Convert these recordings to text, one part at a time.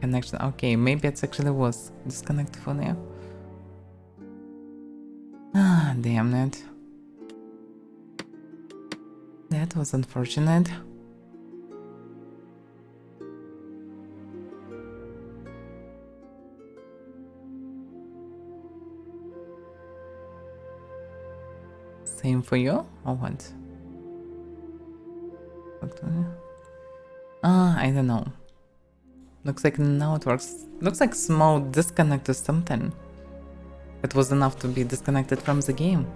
connection. Okay, maybe it actually was disconnected for now. Ah, damn it. That was unfortunate. Same for you, or what? I don't know. Looks like now it works. Looks like small disconnect or something. It was enough to be disconnected from the game.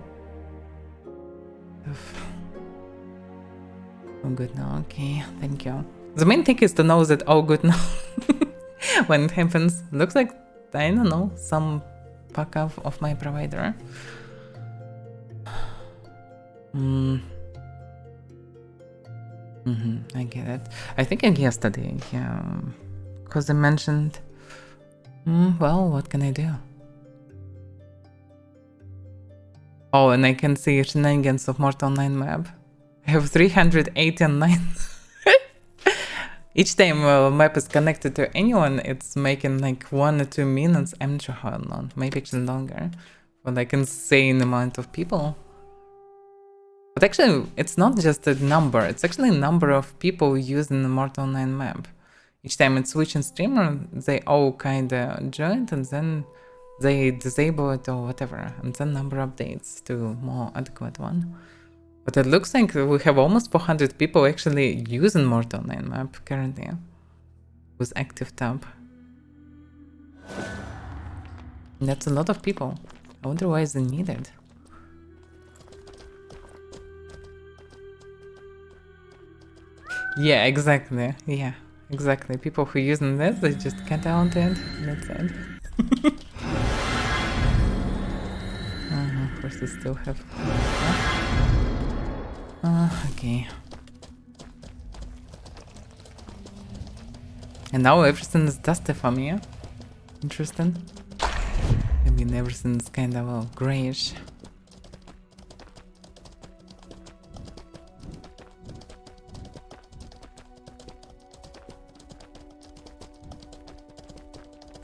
Oh, good now. Okay, thank you. The main thing is to know that all good now. When it happens, looks like, I don't know, some fuck up of my provider. I get it. I think yesterday, yeah, because I mentioned, well, what can I do? Oh, and I can see shenanigans of Mortal 9 map. I have 389. Each time a map is connected to anyone, it's making like 1 or 2 minutes. I'm not sure how long, maybe actually longer, for like insane amount of people. But actually, it's not just a number, it's actually a number of people using the Mortal 9 map. Each time it's switching streamer, they all kinda join and then they disable it or whatever, and then number updates to more adequate one. But it looks like we have almost 400 people actually using Mortal 9 map currently with active tab. That's a lot of people. I wonder why is it needed. Yeah, exactly. Yeah, exactly. People who using this, they just get out it. That's it. Of course, they still have. Okay. And now everything is dusty for me. Interesting. I mean, everything's kind of grayish.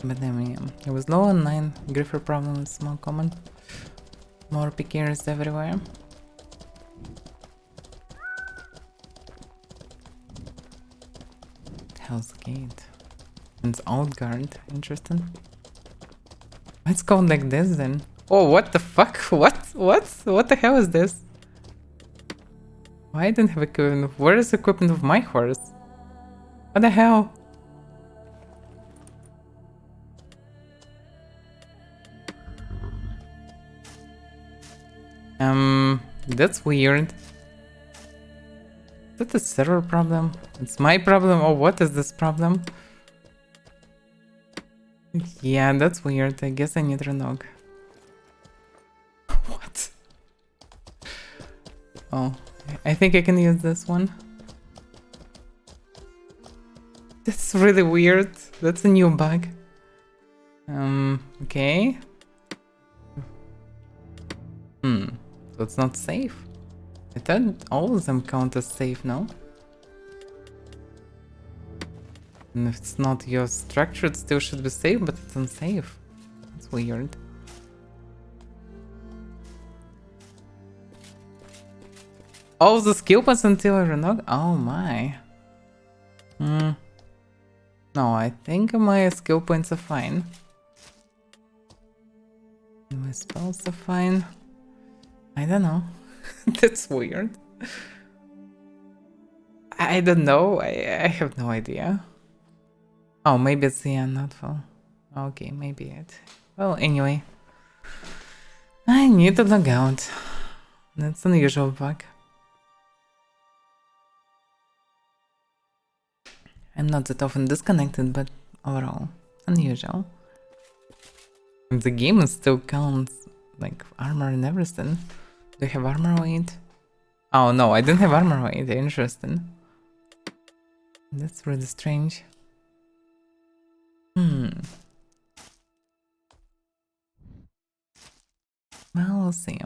But I mean, it was low on 9. Griffer problem is more common. More pickers everywhere. Hell's Gate. And it's old guard. Interesting. Let's go like this then. Oh, what the fuck? What? What the hell is this? Why I don't have equipment? Where is the equipment of my horse? What the hell? That's weird. Is that a server problem? It's my problem, or what is this problem? Yeah, that's weird. I guess I need Renog. What? Oh, I think I can use this one. That's really weird. That's a new bug. Okay. So it's not safe. I thought all of them count as safe now. And if it's not your structure, it still should be safe, but it's unsafe. That's weird. Oh, the skill points until I renog? Oh my. No, I think my skill points are fine. My spells are fine. I don't know. That's weird. I don't know. I have no idea. Oh, maybe it's the nightfall. Okay, maybe it. Well, anyway. I need to log out. That's an unusual bug. I'm not that often disconnected, but overall, unusual. And the game still counts like armor and everything. Do you have armor weight? Oh no, I didn't have armor weight. Interesting. That's really strange. Well, we'll see.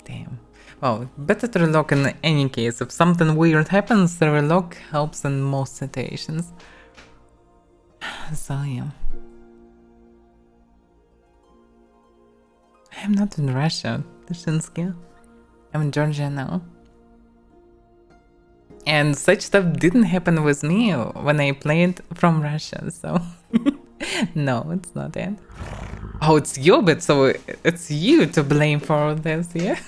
Damn. Well, better to relock in any case. If something weird happens, the relock helps in most situations. So yeah. I'm not in Russia, Dushinsky. I'm in Georgia now. And such stuff didn't happen with me when I played from Russia, so... No, it's not it. Oh, it's you, but so it's you to blame for all this, yeah?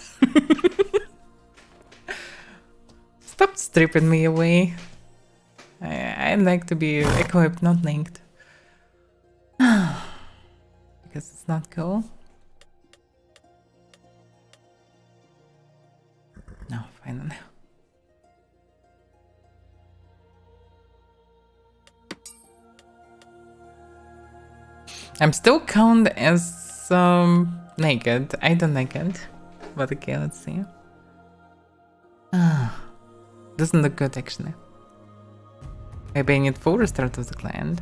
Stop stripping me away. I'd like to be equipped, not linked. Because it's not cool. No, finally. I'm still count as naked. I don't naked. But okay, let's see. Doesn't look good actually. Maybe I need full restart of the client.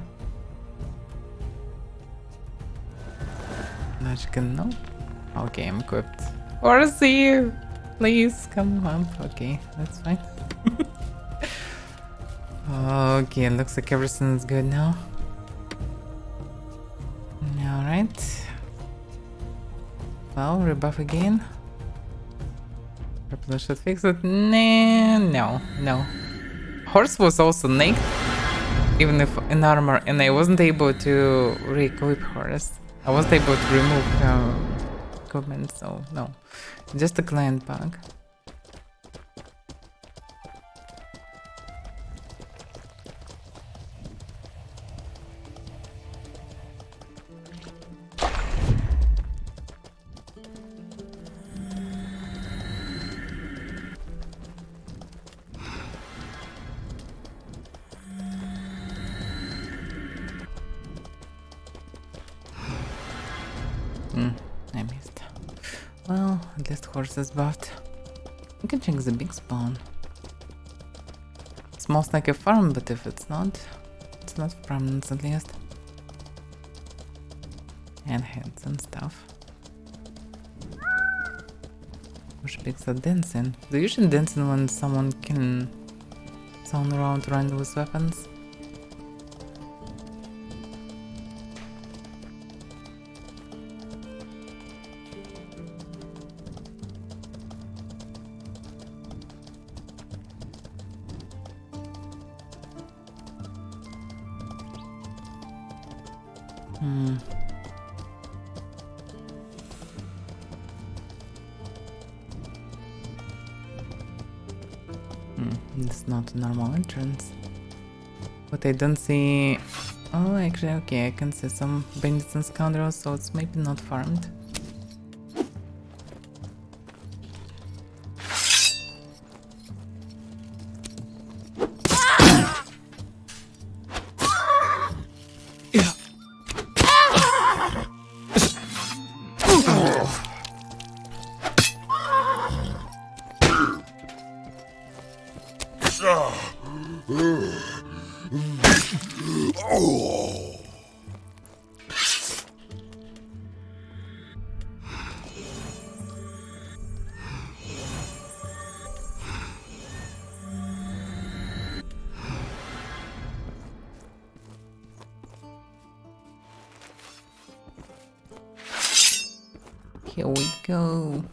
Logical, no. Okay, I'm equipped. Horsey! Please come up. Okay, that's fine. Okay, looks like everything is good now. Alright. Well, rebuff again. Purple should fix it. Nah, no. Horse was also naked, even if in armor, and I wasn't able to re-equip horse. I wasn't able to remove equipment, so no. Just a client bug. I missed. Well, at least horse is buffed. You can check the big spawn. It smells like a farm, but if it's not permanent at least. And heads and stuff. Push pigs are dancing. They usually dancing when someone can sound around run with weapons. It's not a normal entrance. But I don't see... Oh, actually, okay, I can see some bandits and scoundrels, so it's maybe not farmed. Here we go.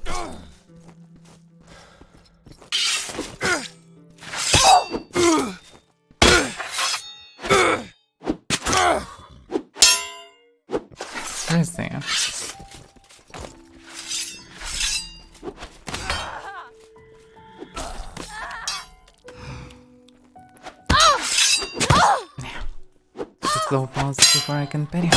Seriously. Just low pause before I can pet him.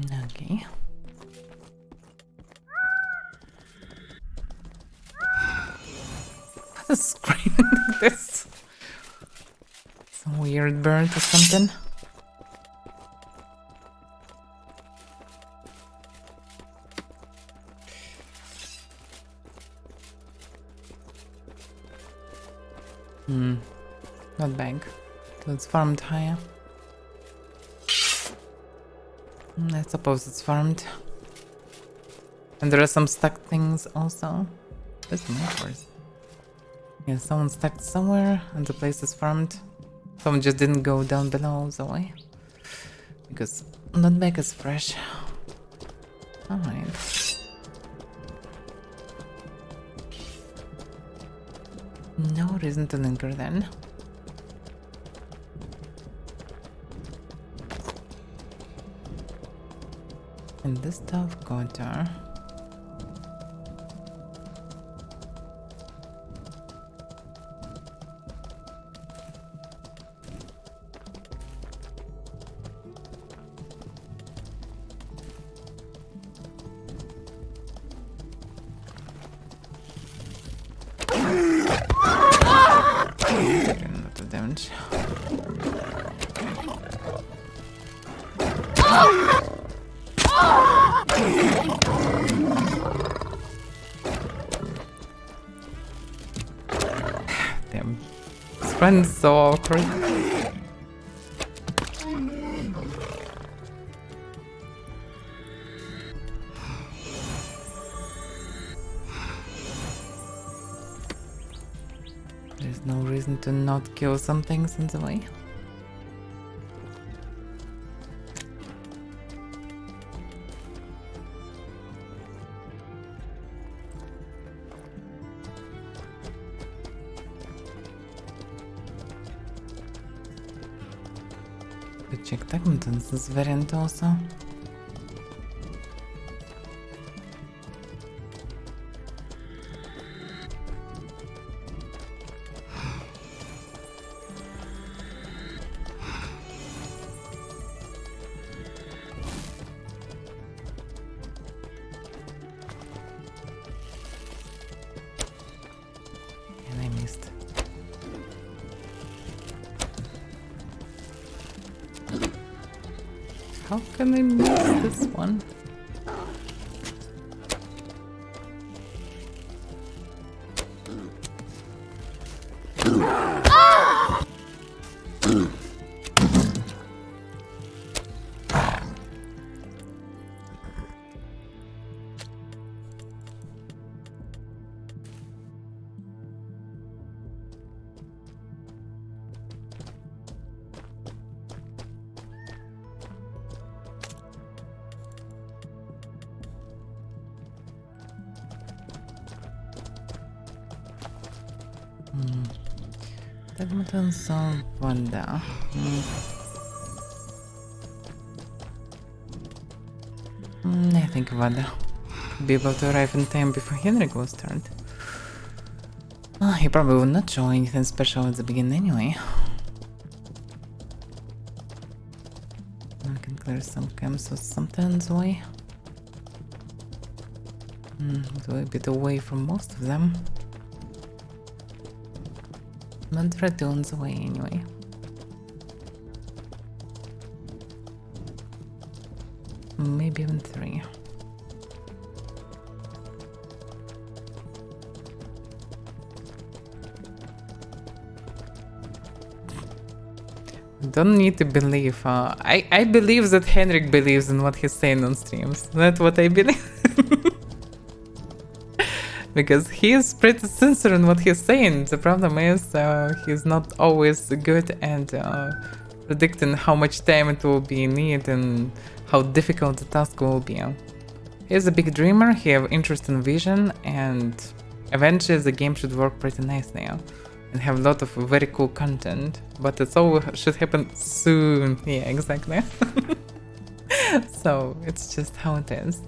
Okay. What is screaming like this? Some weird bird or something. Not bad. It's farmed higher. I suppose it's farmed. And there are some stuck things also. There's more course. Yeah, someone stuck somewhere and the place is farmed. Someone just didn't go down below the way. Because not back is fresh. Alright. No reason to linger then. And this stuff got her. Not the damage. Damn. This friend's so awkward. There's no reason to not kill some things in the way. Check Tagmanton's variant also. And I missed. How can I miss this one? Tagmaton saw Wanda. I think Wanda would be able to arrive in time before Henrik will start. He probably would not show anything special at the beginning anyway. I can clear some camps or something in the way. So a bit away from most of them. But there are two on the way anyway. Maybe even 3. Don't need to believe. I believe that Henrik believes in what he's saying on streams. That's what I believe. Because he is pretty sincere in what he's saying. The problem is he's not always good at predicting how much time it will be needed and how difficult the task will be. He's a big dreamer, he has interesting vision, and eventually the game should work pretty nicely and have a lot of very cool content. But it all should happen soon. Yeah, exactly. So it's just how it is.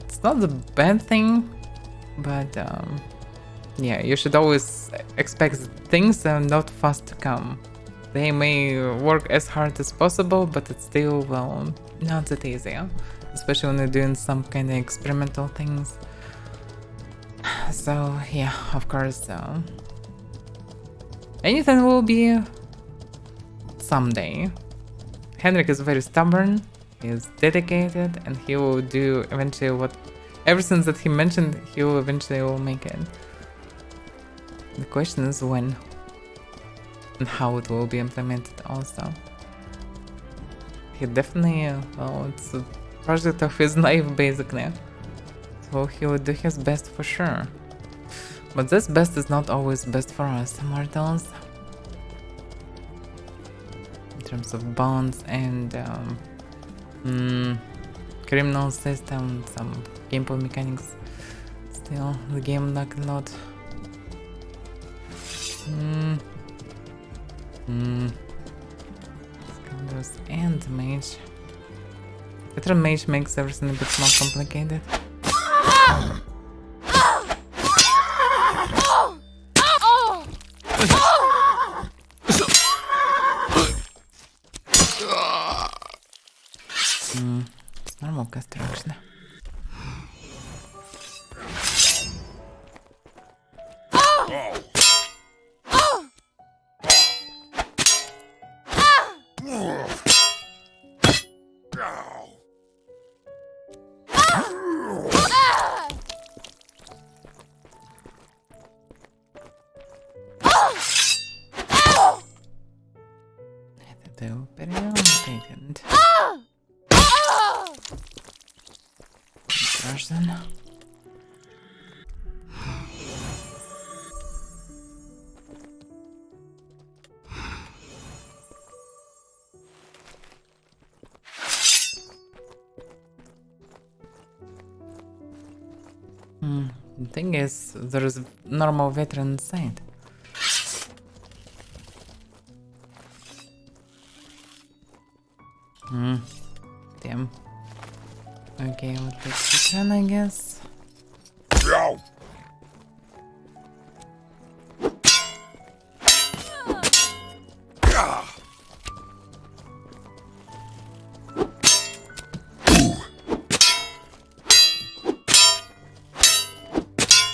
It's not a bad thing, but yeah, you should always expect things that are not fast to come. They may work as hard as possible, but it's still, well, not that easy. Especially when you're doing some kind of experimental things. So, yeah, of course, anything will be someday. Henrik is very stubborn, he is dedicated, and he will do eventually what everything that he mentioned, he will eventually make it. The question is when and how it will be implemented also. He definitely, well, it's a project of his life basically. So he will do his best for sure. But this best is not always best for us mortals. In terms of bonds and criminal system, some gameplay mechanics. Still, the game lack a lot. Scoundrels and mage. Better mage makes everything a bit more complicated. It's normal caster actually. Person. The thing is, there is normal veteran inside. Damn. Okay, we'll take this one, I guess.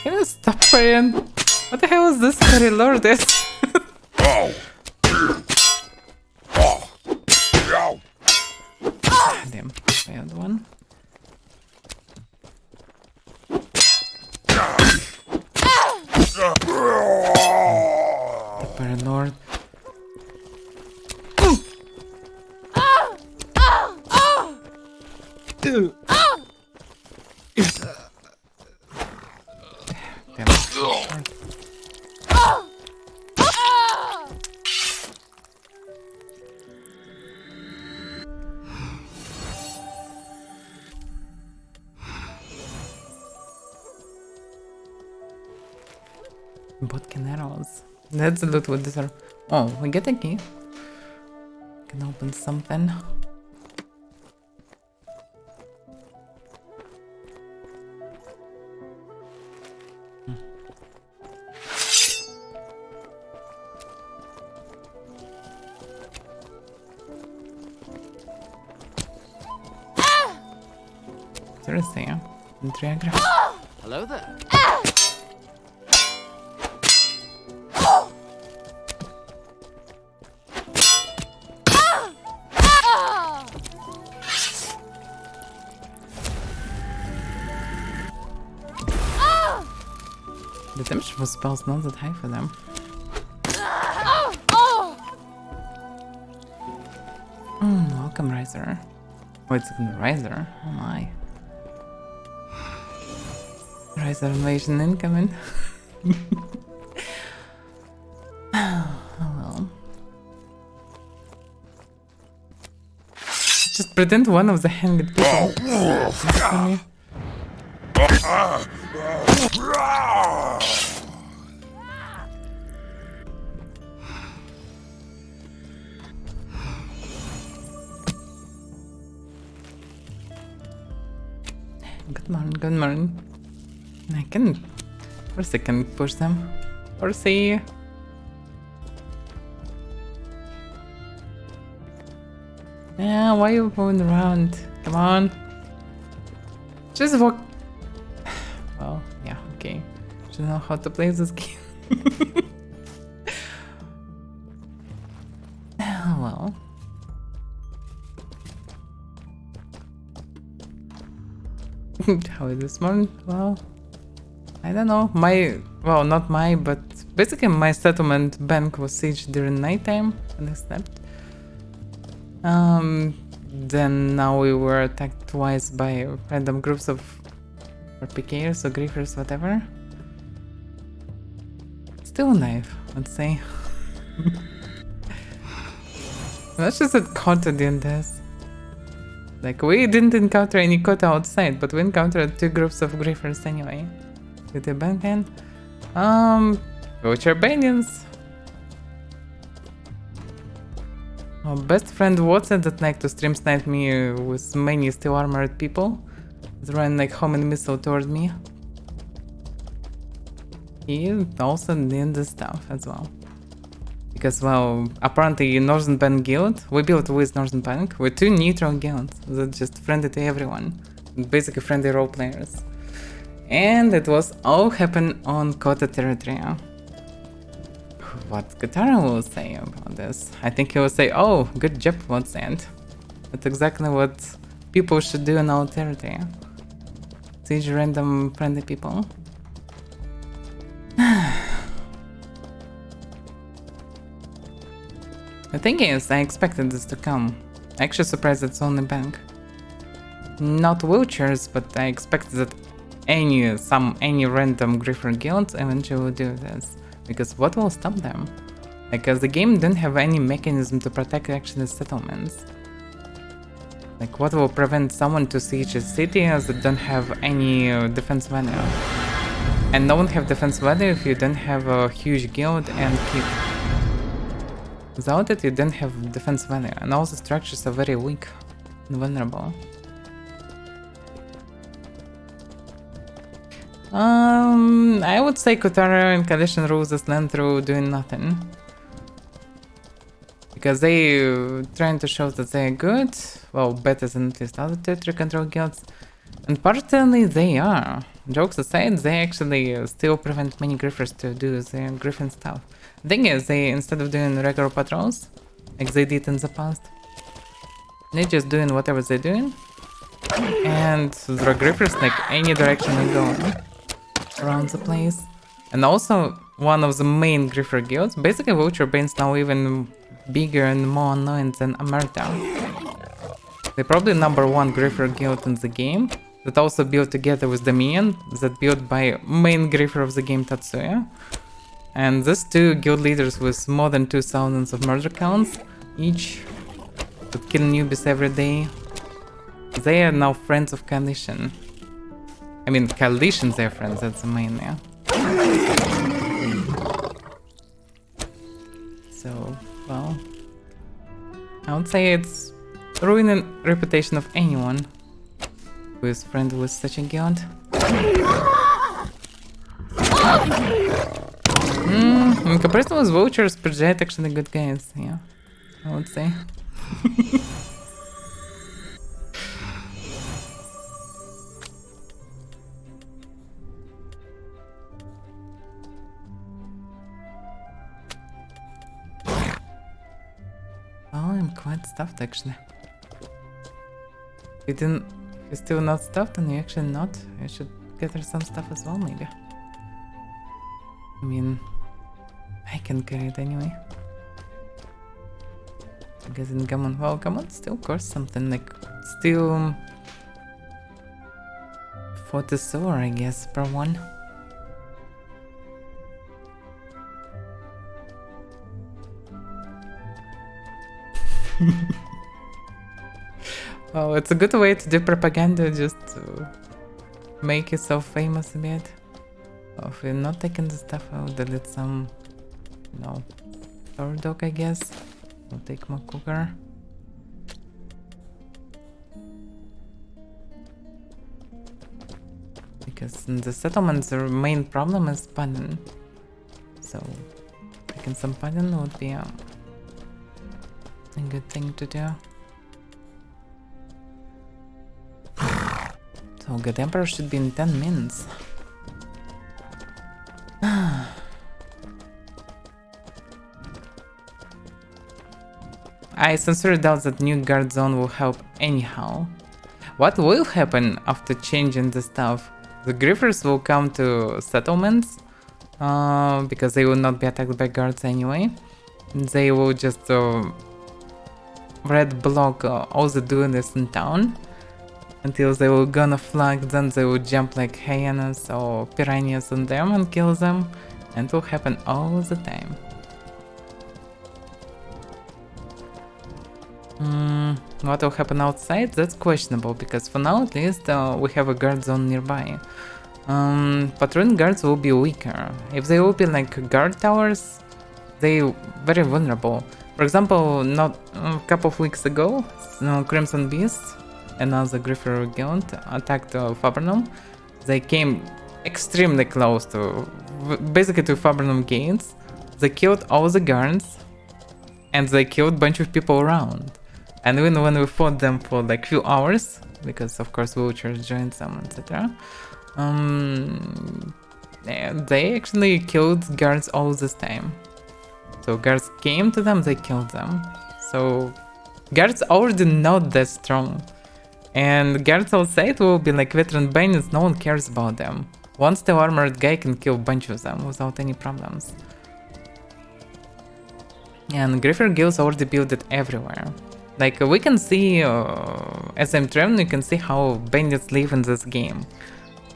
Can you stop praying? What the hell is this fairy lord is? Damn, failed one. Fairy lord. Botkin arrows. That's a loot with this. Oh, we get a key. Can open something. Seriously, yeah? Hello there. The damage for spells not that high for them. Welcome, Riser. Oh, it's a Riser. Oh my. Riser invasion incoming. Oh well. Just pretend one of the hanged people. Good morning, good morning. I can... Of course I can push them. Or see... Yeah, why are you going around? Come on. Just walk. Well, yeah, okay. Just know how to play this game. Well. How is this morning? Well, I don't know. Well, not my, but basically my settlement bank was sieged during nighttime when I slept. Then now we were attacked twice by random groups of RPKers or griefers, whatever. Still alive, I'd say. That's just that Kota did this. Like, we didn't encounter any Kota outside, but we encountered two groups of griefers anyway. With the bandhand. Which are Banians. My best friend Watson that like to stream snipe me with many steel armored people. Throwing like homing missile toward me. He also did this stuff as well. Because, well, apparently Northern Bank Guild, we built with Northern Bank with two neutral guilds that just friendly to everyone. Basically friendly role players. And it was all happen on Kota territory. What Katara will say about this? I think he will say, oh, good job, Watsand. That's exactly what people should do in our territory. Siege random friendly people. The thing is, I expected this to come. Actually surprised it's only bank. Not wheelchairs, but I expected that any random griefer guilds eventually will do this. Because what will stop them? Because the game didn't have any mechanism to protect actually settlements. Like, what will prevent someone to siege a city as it don't have any defense value? And no one have defense value if you don't have a huge guild and keep. Without it, you don't have defense value, and all the structures are very weak and vulnerable. I would say Kotaro and Kalishan rules this land through doing nothing. Because they trying to show that they're good, well, better than at least other territory control guilds. And partially they are. Jokes aside, they actually still prevent many griffers to do their griffin stuff. The thing is, they, instead of doing regular patrols, like they did in the past, they're just doing whatever they're doing. And there are griffers like any direction they go in, around the place. And also, one of the main griffer guilds, basically Vulture Bane's now even bigger and more annoying than Amerta. They're probably #1 griffer guild in the game, that also built together with Dominion, that built by main griffer of the game Tatsuya. And these two guild leaders with more than 2,000 of murder counts each, that kill newbies every day. They are now friends of Kalishan. I mean, Kalishan's their friends, that's the main, yeah. So, well, I would say it's ruining reputation of anyone who is friend with such a guild. In comparison with Vultures, Project actually good guys, yeah, I would say. Oh, I'm quite stuffed actually. If you're still not stuffed and you're actually not, I should gather some stuff as well maybe. I mean, I can carry it anyway. I guess in Gammon, well, Gammon still costs something like, still 40 silver I guess per one. Oh, it's a good way to do propaganda, just to make yourself famous a bit. Oh, if you're not taking the stuff, I'll delete some, you know, power dog I guess. I'll take my cooker. Because in the settlements the main problem is Paladin. So taking some Paladin would be a good thing to do. So Good Emperor should be in 10 minutes. I sincerely doubt that new guard zone will help anyhow. What will happen after changing the stuff? The griffers will come to settlements, because they will not be attacked by guards anyway. They will just red block all the duelists in town until they will gonna flag, then they will jump like hyenas or piranhas on them and kill them, and it will happen all the time. What will happen outside? That's questionable, because for now at least we have a guard zone nearby. Patrolling guards will be weaker. If they will be like guard towers, they very vulnerable. For example, not a couple of weeks ago, Crimson Beast, another Griffer guild, attacked Fabernum. They came extremely close to, basically to Fabernum gates. They killed all the guards, and they killed a bunch of people around. And even when we fought them for like few hours, because of course vultures joined them, etc. They actually killed guards all this time. So guards came to them, they killed them. So guards already not that strong. And guards outside will be like veteran bandits, no one cares about them. One steel armored guy can kill a bunch of them without any problems. And Griffer guilds already built it everywhere. Like we can see, as I'm traveling, you can see how bandits live in this game.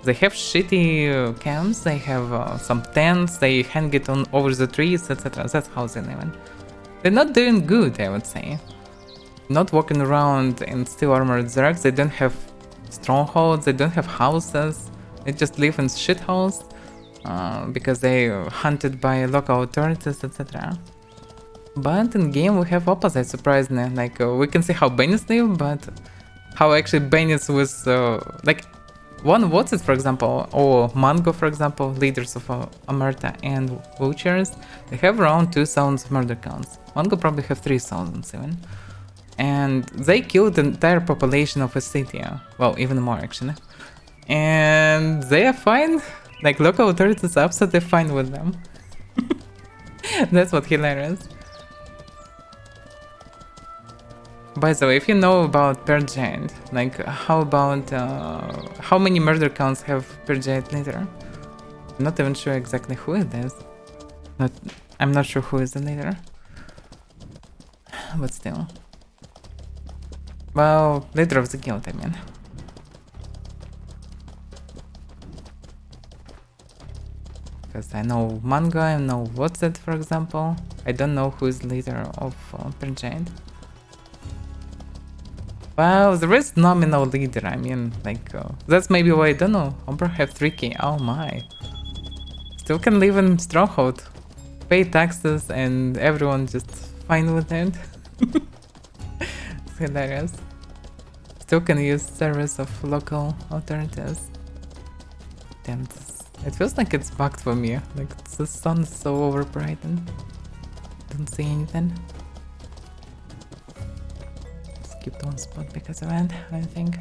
They have shitty camps, they have some tents, they hang it on over the trees, etc. That's how they live. They're not doing good, I would say. Not walking around in steel armored zergs, they don't have strongholds, they don't have houses, they just live in shitholes because they're hunted by local authorities, etc. But in game we have opposite, surprisingly. Like we can see how bandits live, but how actually bandits with like one What's it, for example, or Mango, for example, leaders of Amerta and Vultures, they have around 2,000 murder counts. Mango probably have 3,000 even. And they killed the entire population of a city. Well, even more actually. And they are fine. Like local authorities are absolutely fine with them. That's what hilarious. By the way, if you know about Per Giant, like how about how many murder counts have Per Giant leader? I'm not even sure exactly who it is. I'm not sure who is the leader. But still. Well, leader of the guild, I mean. Because I know Manga, I know What's It, for example. I don't know who is leader of Per Giant. Well, there is nominal leader, I mean, like, that's maybe why I don't know. Umbra have 3k, oh my. Still can live in Stronghold. Pay taxes and everyone just fine with it. It's hilarious. Still can use service of local authorities. Damn, it feels like it's bugged for me. Like, the sun is so overbrightened. Don't see anything. Skipped one spot because of that, I think.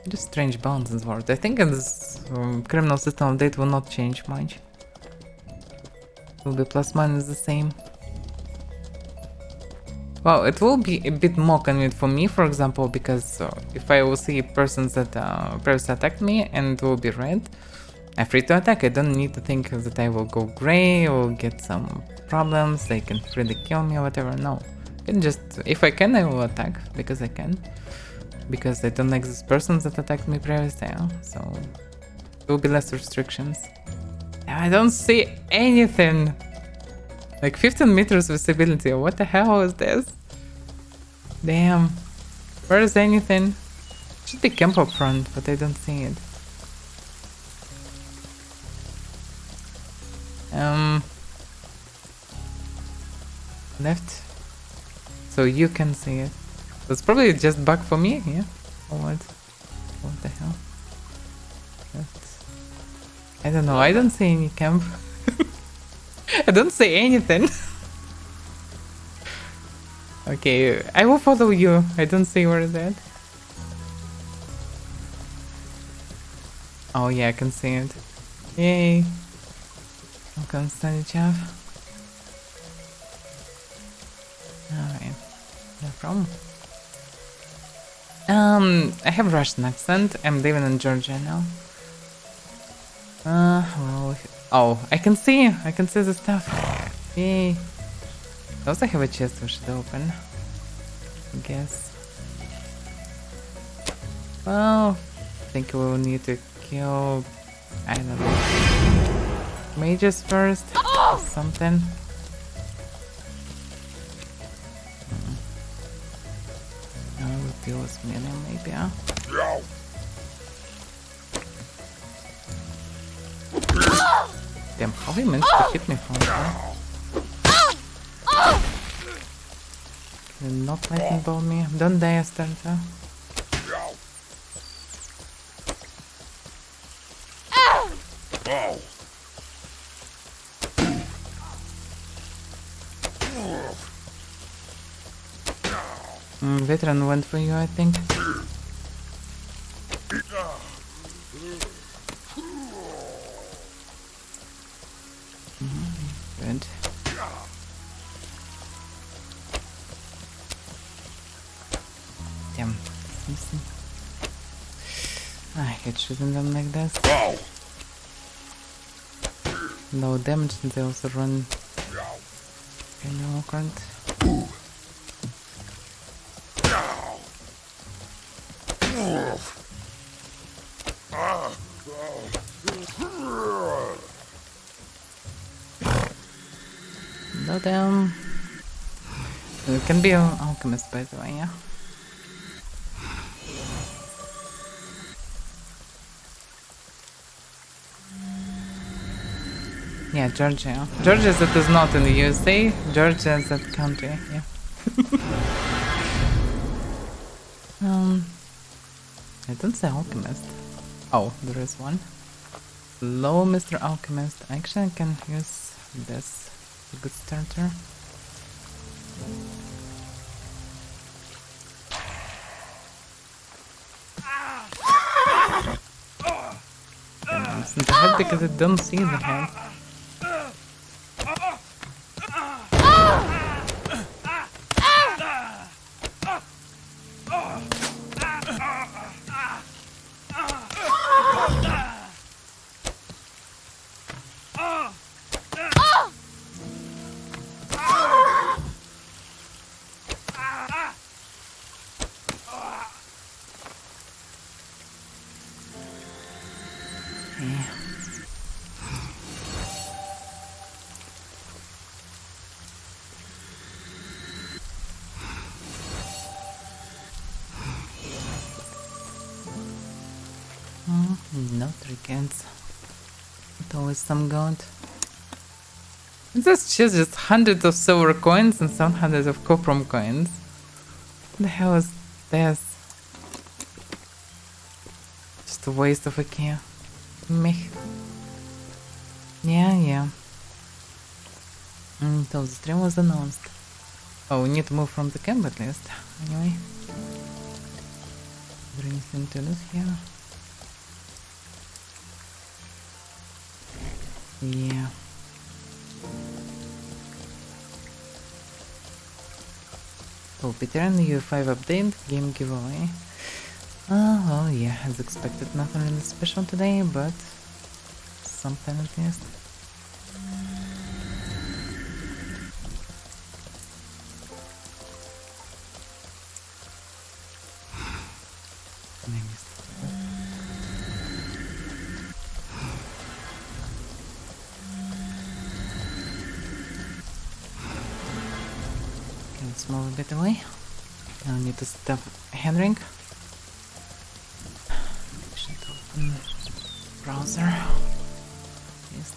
Just strange balance in Sword. I think in this criminal system update will not change much. Will be plus minus the same. Well, it will be a bit more convenient for me, for example, because if I will see persons that previously attacked me and it will be red, I'm free to attack. I don't need to think that I will go grey or get some problems, they can freely kill me or whatever. No, I can just, if I can, I will attack, because I can. Because I don't exist persons that attacked me previously, so there will be less restrictions. I don't see anything! Like 15 meters visibility, what the hell is this? Damn, where is anything? Should be camp up front, but I don't see it. Left, so you can see it. That's probably just bug for me, yeah? Or what? What the hell? Left. I don't know, I don't see any camp. I don't see anything. Okay, I will follow you. I don't see where it's at. Oh yeah, I can see it. Yay! Welcome, Study Chav. Alright, no problem. I have Russian accent. I'm living in Georgia now. Well, oh, I can see the stuff. Yay! I also have a chest we should open, I guess. Well, I think we'll need to kill, I don't know, mages first, or something. We'll deal with minion maybe, huh? Damn, how he managed to hit me from there? Can not lightning bolt me. Don't die, Astarte. Veteran went for you, I think. Good. Damn. I hate shooting them like this. Low damage, and they also run kind of awkward. Low down. It can be an alchemist, by the way, yeah. Yeah, Georgia. Georgia that is not in the USA. Georgia is that country, yeah. I don't say alchemist. Oh, there is one. Hello, Mr. Alchemist. Actually, I can use this. A good starter. The head because I don't see the head. No trinkets. But always some gold. This chest just hundreds of silver coins and some hundreds of copper coins. What the hell is this? Just a waste of a key. Meh. Yeah. So the stream was announced. Oh, we need to move from the camp at least. Anyway. Is there anything to loot here? Yeah. Oh, Peter and the U5 update, game giveaway. Oh yeah, as expected, nothing really special today, but something at least. Let's move a bit away. Now I need to stop handling. Should open browser. Yes.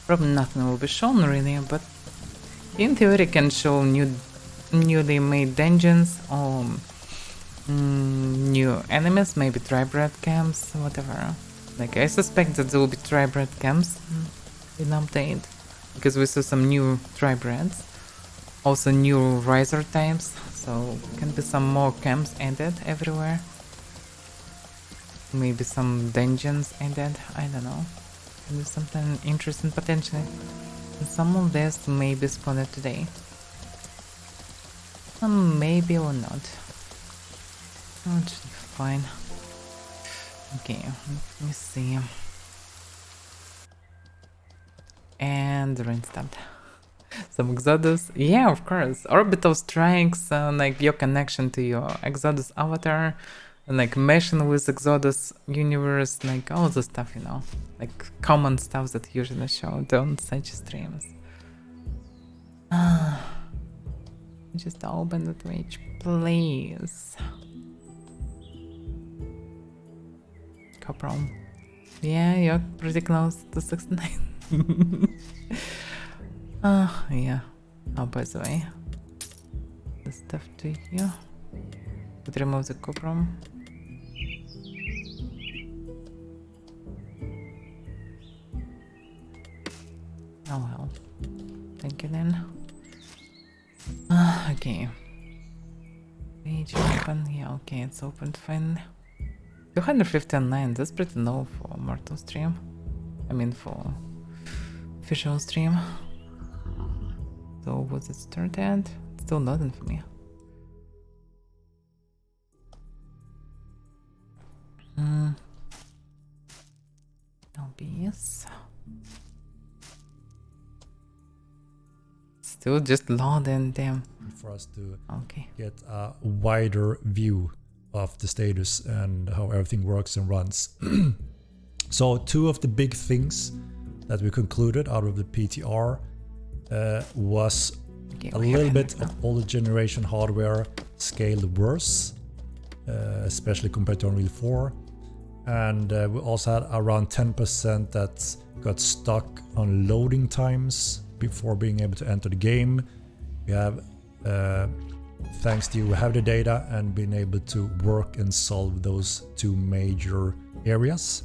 Probably nothing will be shown really, but in theory can show newly made dungeons or new enemies, maybe tribred camps, whatever. Like I suspect that there will be tribred camps in update. Because we saw some new tribreads. Also new riser types, so can be some more camps added everywhere. Maybe some dungeons added, I don't know. Can be something interesting potentially. And some of this may be spawned today. Maybe or not. Oh, it should be fine. Okay, let me see. And the rain stopped. Some Exodus. Yeah, of course. Orbital strikes, like your connection to your Exodus avatar, and like meshing with Exodus universe, like all the stuff, you know. Like common stuff that usually show on such streams. Just open the Twitch, please. Coprom. Yeah, you're pretty close to 69. Yeah. Oh, by the way, the stuff to you. Would remove the coprom. Oh well. Thank you then. Okay. Page open. Yeah, okay, it's opened fine. 259, that's pretty low for mortal stream. I mean for official stream. So was it started? Still nothing for me. LBS. Still just loading, damn. For us to Okay. get a wider view of the status and how everything works and runs. So two of the big things that we concluded out of the PTR was a little bit of older generation hardware scaled worse, especially compared to Unreal 4. And we also had around 10% that got stuck on loading times before being able to enter the game. We have, thanks to you, we have the data and been able to work and solve those two major areas.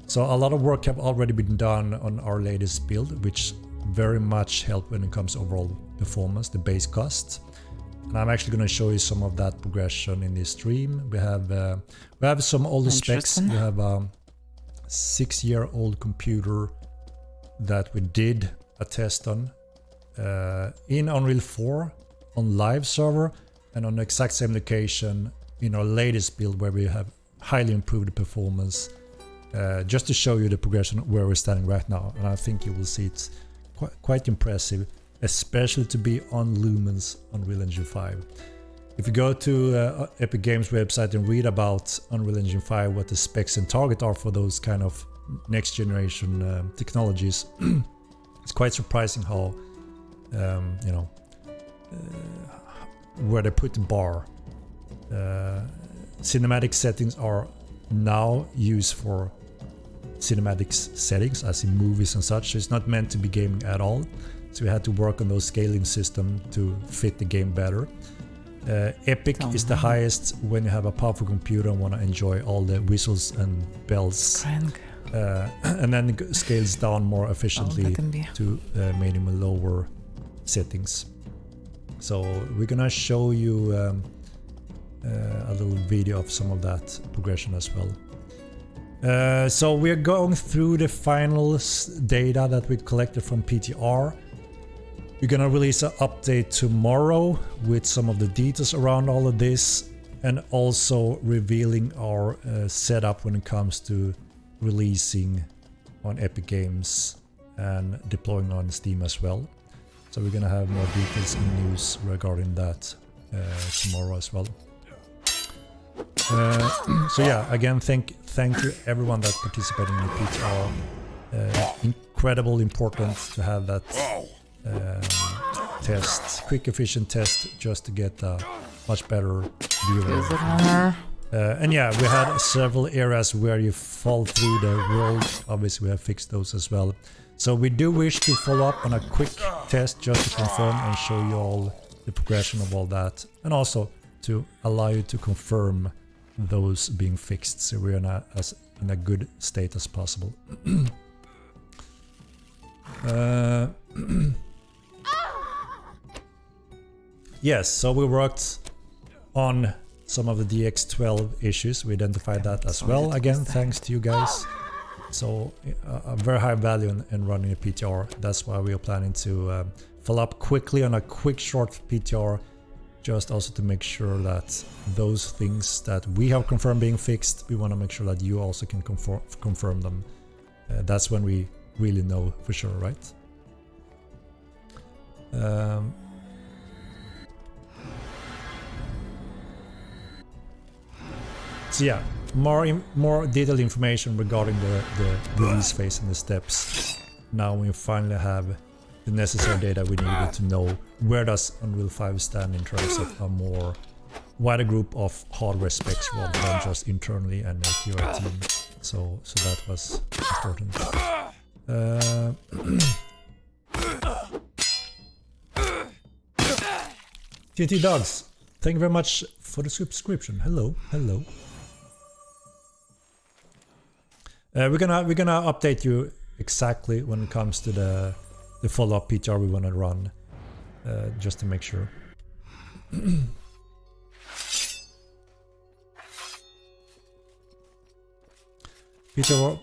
So a lot of work have already been done on our latest build, which very much helped when it comes to overall performance, the base cost. And I'm actually going to show you some of that progression in this stream. We have some older specs. We have a 6-year-old computer that we did a test on in Unreal 4 on live server and on the exact same location in our latest build where we have highly improved the performance, just to show you the progression where we're standing right now. And I think you will see it's quite impressive, especially to be on Lumen's Unreal Engine 5. If you go to Epic Games website and read about Unreal Engine 5, what the specs and target are for those kind of next generation technologies, it's quite surprising how, you know, where they put the bar. Cinematic settings are now used for cinematics settings, as in movies and such. So it's not meant to be gaming at all. So we had to work on those scaling system to fit the game better. Epic is the highest when you have a powerful computer and want to enjoy all the whistles and bells. And then it scales down more efficiently to medium and lower settings. So we're gonna show you a little video of some of that progression as well. So we're going through the final data that we collected from PTR. We're gonna release an update tomorrow with some of the details around all of this, and also revealing our setup when it comes to releasing on Epic Games and deploying on Steam as well. So we're gonna have more details and news regarding that tomorrow as well. So yeah, again, thank you everyone that participated in the PTR. Incredible important to have that test, quick efficient test, just to get a much better view of it. And yeah, we had several areas where you fall through the world. Obviously we have fixed those as well. So we do wish to follow up on a quick test just to confirm and show you all the progression of all that, and also to allow you to confirm those being fixed, so we're in a good state as possible. Yes, so we worked on some of the DX12 issues. We identified that as well. Again, thanks to you guys. So a very high value in running a PTR. That's why we are planning to follow up quickly on a quick short PTR, just also to make sure that those things that we have confirmed being fixed, we want to make sure that you also can confirm them. That's when we really know for sure, right? So yeah, more detailed information regarding the release phase and the steps. Now we finally have the necessary data we needed to know where does Unreal 5 stand in terms of a more wider group of hardware specs rather than just internally and a QA team. So that was important. TNT Dogs, thank you very much for the subscription. Hello. We're gonna update you exactly when it comes to the follow-up PTR we want to run, just to make sure. PTR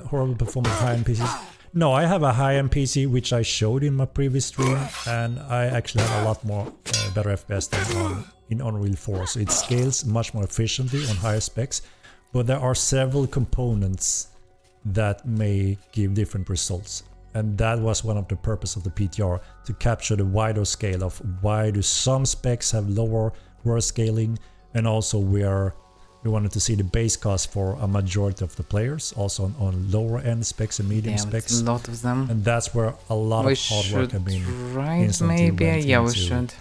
horrible performance high-end PCs. No, I have a high-end PC which I showed in my previous stream, and I actually have a lot more better FPS than in Unreal 4. So it scales much more efficiently on higher specs. But there are several components that may give different results. And that was one of the purpose of the PTR, to capture the wider scale of why do some specs have lower worse scaling, and also where we wanted to see the base cost for a majority of the players, also on lower end specs and medium specs. A lot of them. And that's where a lot of hard work have been instantly maybe, yeah, we should.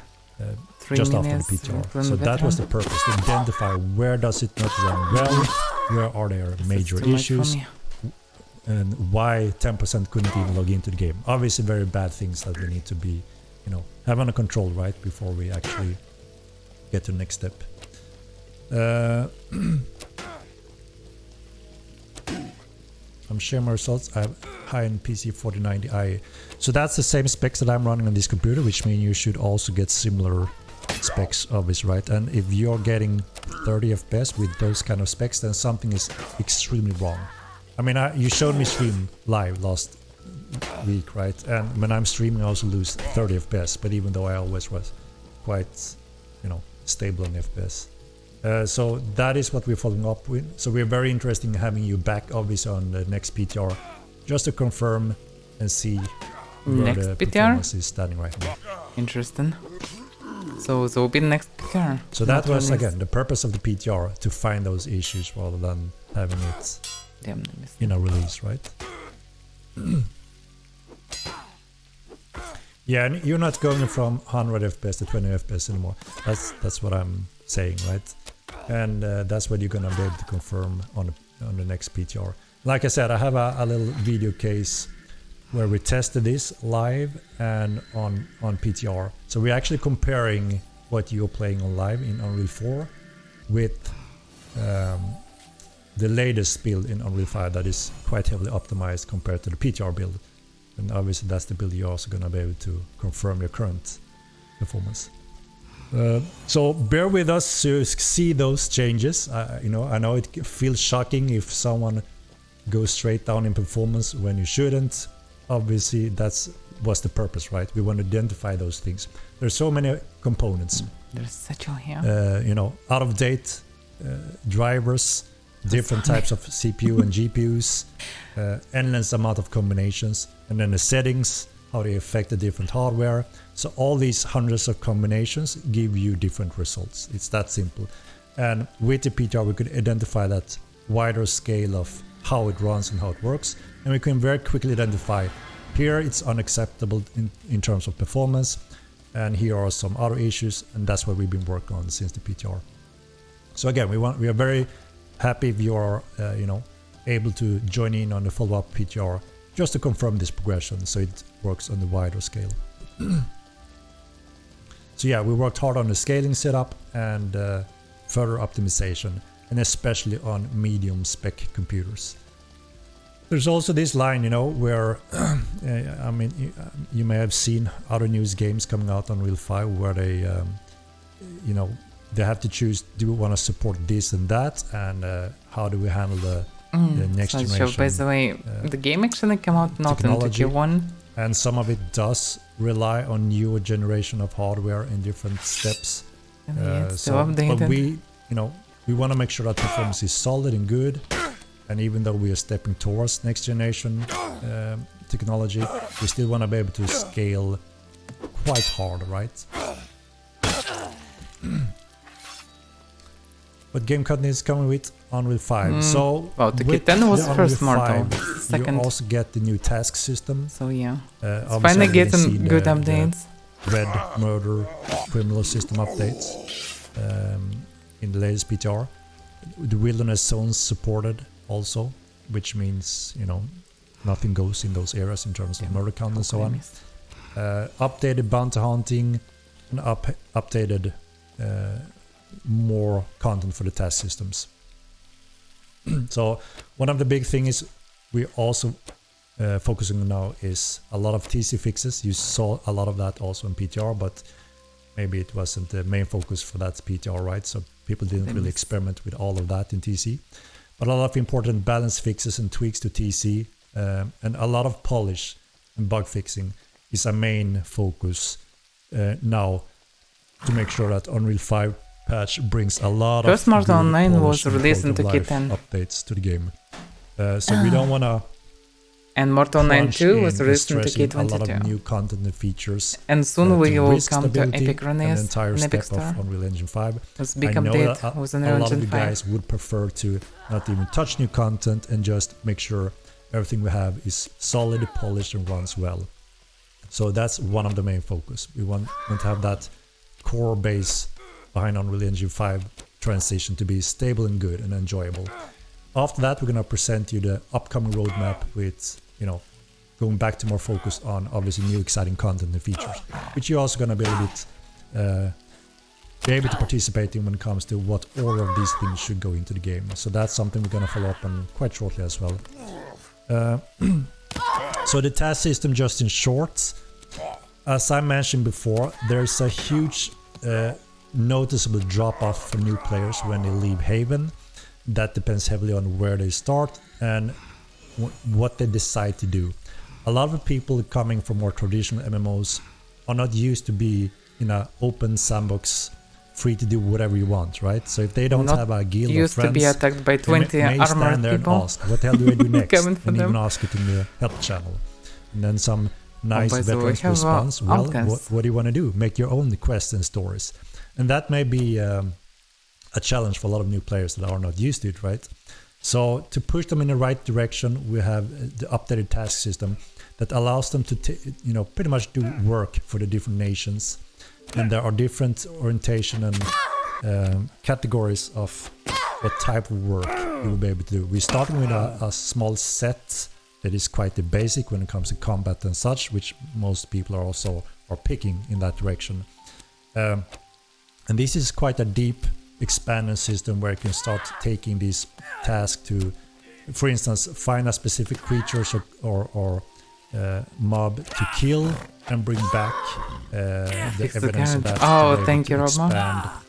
Just after the PTR. So that was the purpose, to identify where does it not run well, where are there major issues, and why 10% couldn't even log into the game. Obviously very bad things that we need to be, have under control, right, before we actually get to the next step. I'm sharing my results. I have high-end PC 4090i. So that's the same specs that I'm running on this computer, which means you should also get similar specs of this, right? And if you're getting 30 FPS with those kind of specs, then something is extremely wrong. I mean, you showed me stream live last week, right? And when I'm streaming, I also lose 30 FPS, but even though I always was quite, stable on FPS. So that is what we're following up with. So we're very interested in having you back, obviously, on the next PTR, just to confirm and see where the performance is standing right now. Interesting. So will be the next PTR. So that was again the purpose of the PTR, to find those issues rather than having it in a release, right? Yeah, and you're not going from 100 FPS to 20 FPS anymore. That's what I'm saying, right? And that's what you're gonna be able to confirm on the next PTR. Like I said, I have a little video case where we tested this live and on PTR. So we're actually comparing what you're playing on live in Unreal 4 with the latest build in Unreal 5 that is quite heavily optimized compared to the PTR build. And obviously that's the build you're also going to be able to confirm your current performance. So bear with us to see those changes. I know it feels shocking if someone goes straight down in performance when you shouldn't. Obviously was the purpose, right? We want to identify those things. There's so many components. There's such a here. Out of date drivers, different types of CPU and GPUs, endless amount of combinations, and then the settings, how they affect the different hardware. So all these hundreds of combinations give you different results. It's that simple. And with the PTR, we could identify that wider scale of how it runs and how it works, and we can very quickly identify here it's unacceptable in terms of performance, and here are some other issues, and that's what we've been working on since the PTR. So again, we are very happy if you are able to join in on the follow-up PTR just to confirm this progression, so it works on the wider scale. So yeah, we worked hard on the scaling setup and further optimization, and especially on medium spec computers. There's also this line, you know, where I mean, you may have seen other news games coming out on Unreal 5 where they, you know, they have to choose: do we want to support this and that, and how do we handle the next generation? By the way, the game actually came out not into Q1, and some of it does rely on newer generation of hardware in different steps. But we, you know, we want to make sure that performance is solid and good. And even though we are stepping towards next generation technology, we still want to be able to scale quite hard, right? What game content is coming with Unreal 5? So well, the Kitten was the first Unreal Mortal, 5, second. You also get the new task system. So yeah, it's finally finally getting good updates. Red Murder criminal system updates in the latest PTR. The wilderness zones supported also, which means, you know, nothing goes in those areas in terms of murder count and so on. Updated bounty hunting and updated more content for the task systems. So one of the big things we also focusing on now is a lot of TC fixes. You saw a lot of that also in PTR, but maybe it wasn't the main focus for that PTR, right? So people didn't really experiment with all of that in TC. But a lot of important balance fixes and tweaks to TC, and a lot of polish and bug fixing is a main focus now to make sure that Unreal 5 patch brings a lot First of Mortal Online was and released into quality of Kitten. life updates to the game. So we don't want to And Mortal 9 2 was released into a lot of K22. new content and features. And soon we will risk come to stability Epic and the Release entire and Epic step Store. of Unreal Engine 5. It's a big I know update that with a Unreal lot of Engine you 5. guys would prefer to not even touch new content and just make sure everything we have is solid, polished, and runs well. So that's one of the main focus. We want to have that core base behind Unreal Engine 5 transition to be stable and good and enjoyable. After that, we're going to present you the upcoming roadmap with, you know, going back to more focus on obviously new exciting content and features, which you're also going to be a bit be able to participate in when it comes to what order of these things should go into the game. So that's something we're going to follow up on quite shortly as well. So the task system, just in short, as I mentioned before, there's a huge noticeable drop-off for new players when they leave Haven. That depends heavily on where they start and what they decide to do. A lot of people coming from more traditional MMOs are not used to be in an open sandbox, free to do whatever you want, right? So if they don't have a guild of friends, used to be attacked by 20 armored people. And ask, what the hell do I do next? Coming for and them. even ask it in the help channel. And then some nice by the way, veterans have, response, well, outcasts. what do you want to do? Make your own quests and stories. And that may be a challenge for a lot of new players that are not used to it, right? So to push them in the right direction, we have the updated task system that allows them to, pretty much do work for the different nations. And there are different orientation and categories of what type of work you will be able to do. We're starting with a small set that is quite the basic when it comes to combat and such, which most people are picking in that direction. And this is quite a deep expanded system where you can start taking these tasks to, for instance, find a specific creature or mob to kill and bring back the evidence of that. Oh, thank you, Roma.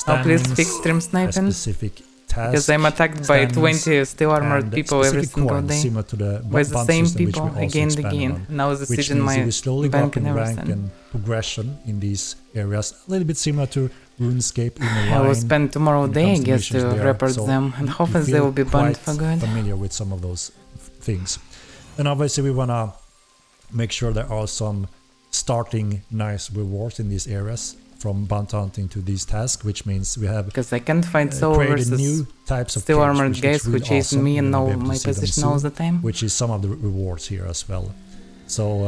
Oh, please fix stream sniping. Specific task, because I'm attacked by 20 steel armored people every single day. Similar to the with the same system, people again and again. Now the which siege in means my you slowly go bank up and in rank everything. and progression in these areas. A little bit similar to RuneScape in the I will line. spend tomorrow when it day, I comes to guess, to missions there. report So them, and you hopefully they feel will be banned quite for good. familiar with some of those things. And obviously we want to make sure there are some starting nice rewards in these areas, from bounty hunting to these tasks, which means we have Because I can't find soul created versus new types of steel caves, armored which guys looks who really chase awesome. me and You'll know be able to my see them position soon, all the time. which is some of the rewards here as well. So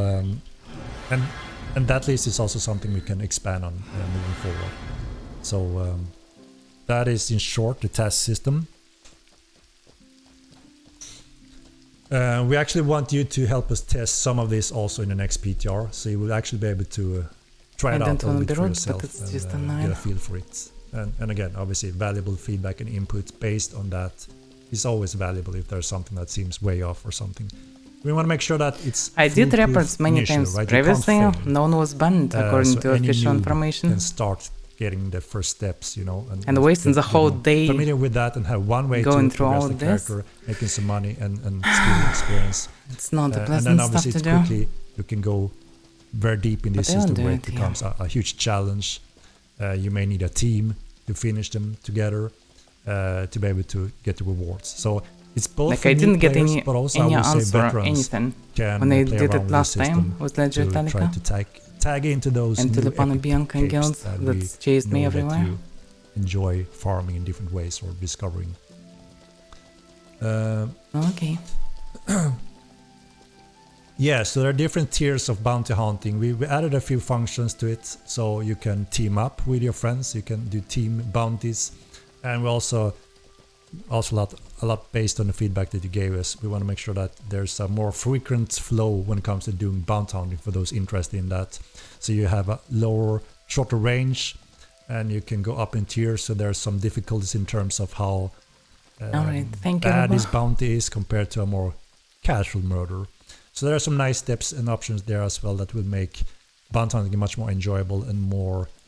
and that list is also something we can expand on moving forward. So that is in short the task system. We actually want you to help us test some of this also in the next PTR, so you will actually be able to try it I out don't a wanna little bit be for rude, yourself but it's and just a get nine. a feel for it. And again, obviously valuable feedback and input based on that is always valuable if there's something that seems way off or something. We want to make sure that it's I did foolproof reports many initially, times right? You can't previously. fail. No one was banned according So to any official noob information. can start getting the first steps, you know, And wasting the whole day familiar with that and have one way going to through progress all the this. character, making some money and skill experience. It's not a And pleasant then stuff obviously to it's do. quickly you can go very deep in this But I don't system do where it, it becomes a huge challenge. You may need a team to finish them together to be able to get the rewards. So it's both Like for I new didn't get players, any but also I would say answer or veterans anything can when I play did around it with last the system time with to try Legend to tag into those and to new the Pana epic Bianca capes guild that we that chased me know that everywhere. you enjoy farming in different ways or discovering. Okay. Yeah, so there are different tiers of bounty hunting. We added a few functions to it, so you can team up with your friends. You can do team bounties, and we also a lot based on the feedback that you gave us. We want to make sure that there's a more frequent flow when it comes to doing bounty hunting for those interested in that. So you have a lower, shorter range, and you can go up in tiers. So there's some difficulties in terms of how Alright, thank you. bad Robo. this bounty is compared to a more casual murder. So there are some nice steps and options there as well that will make bounty hunting much more enjoyable and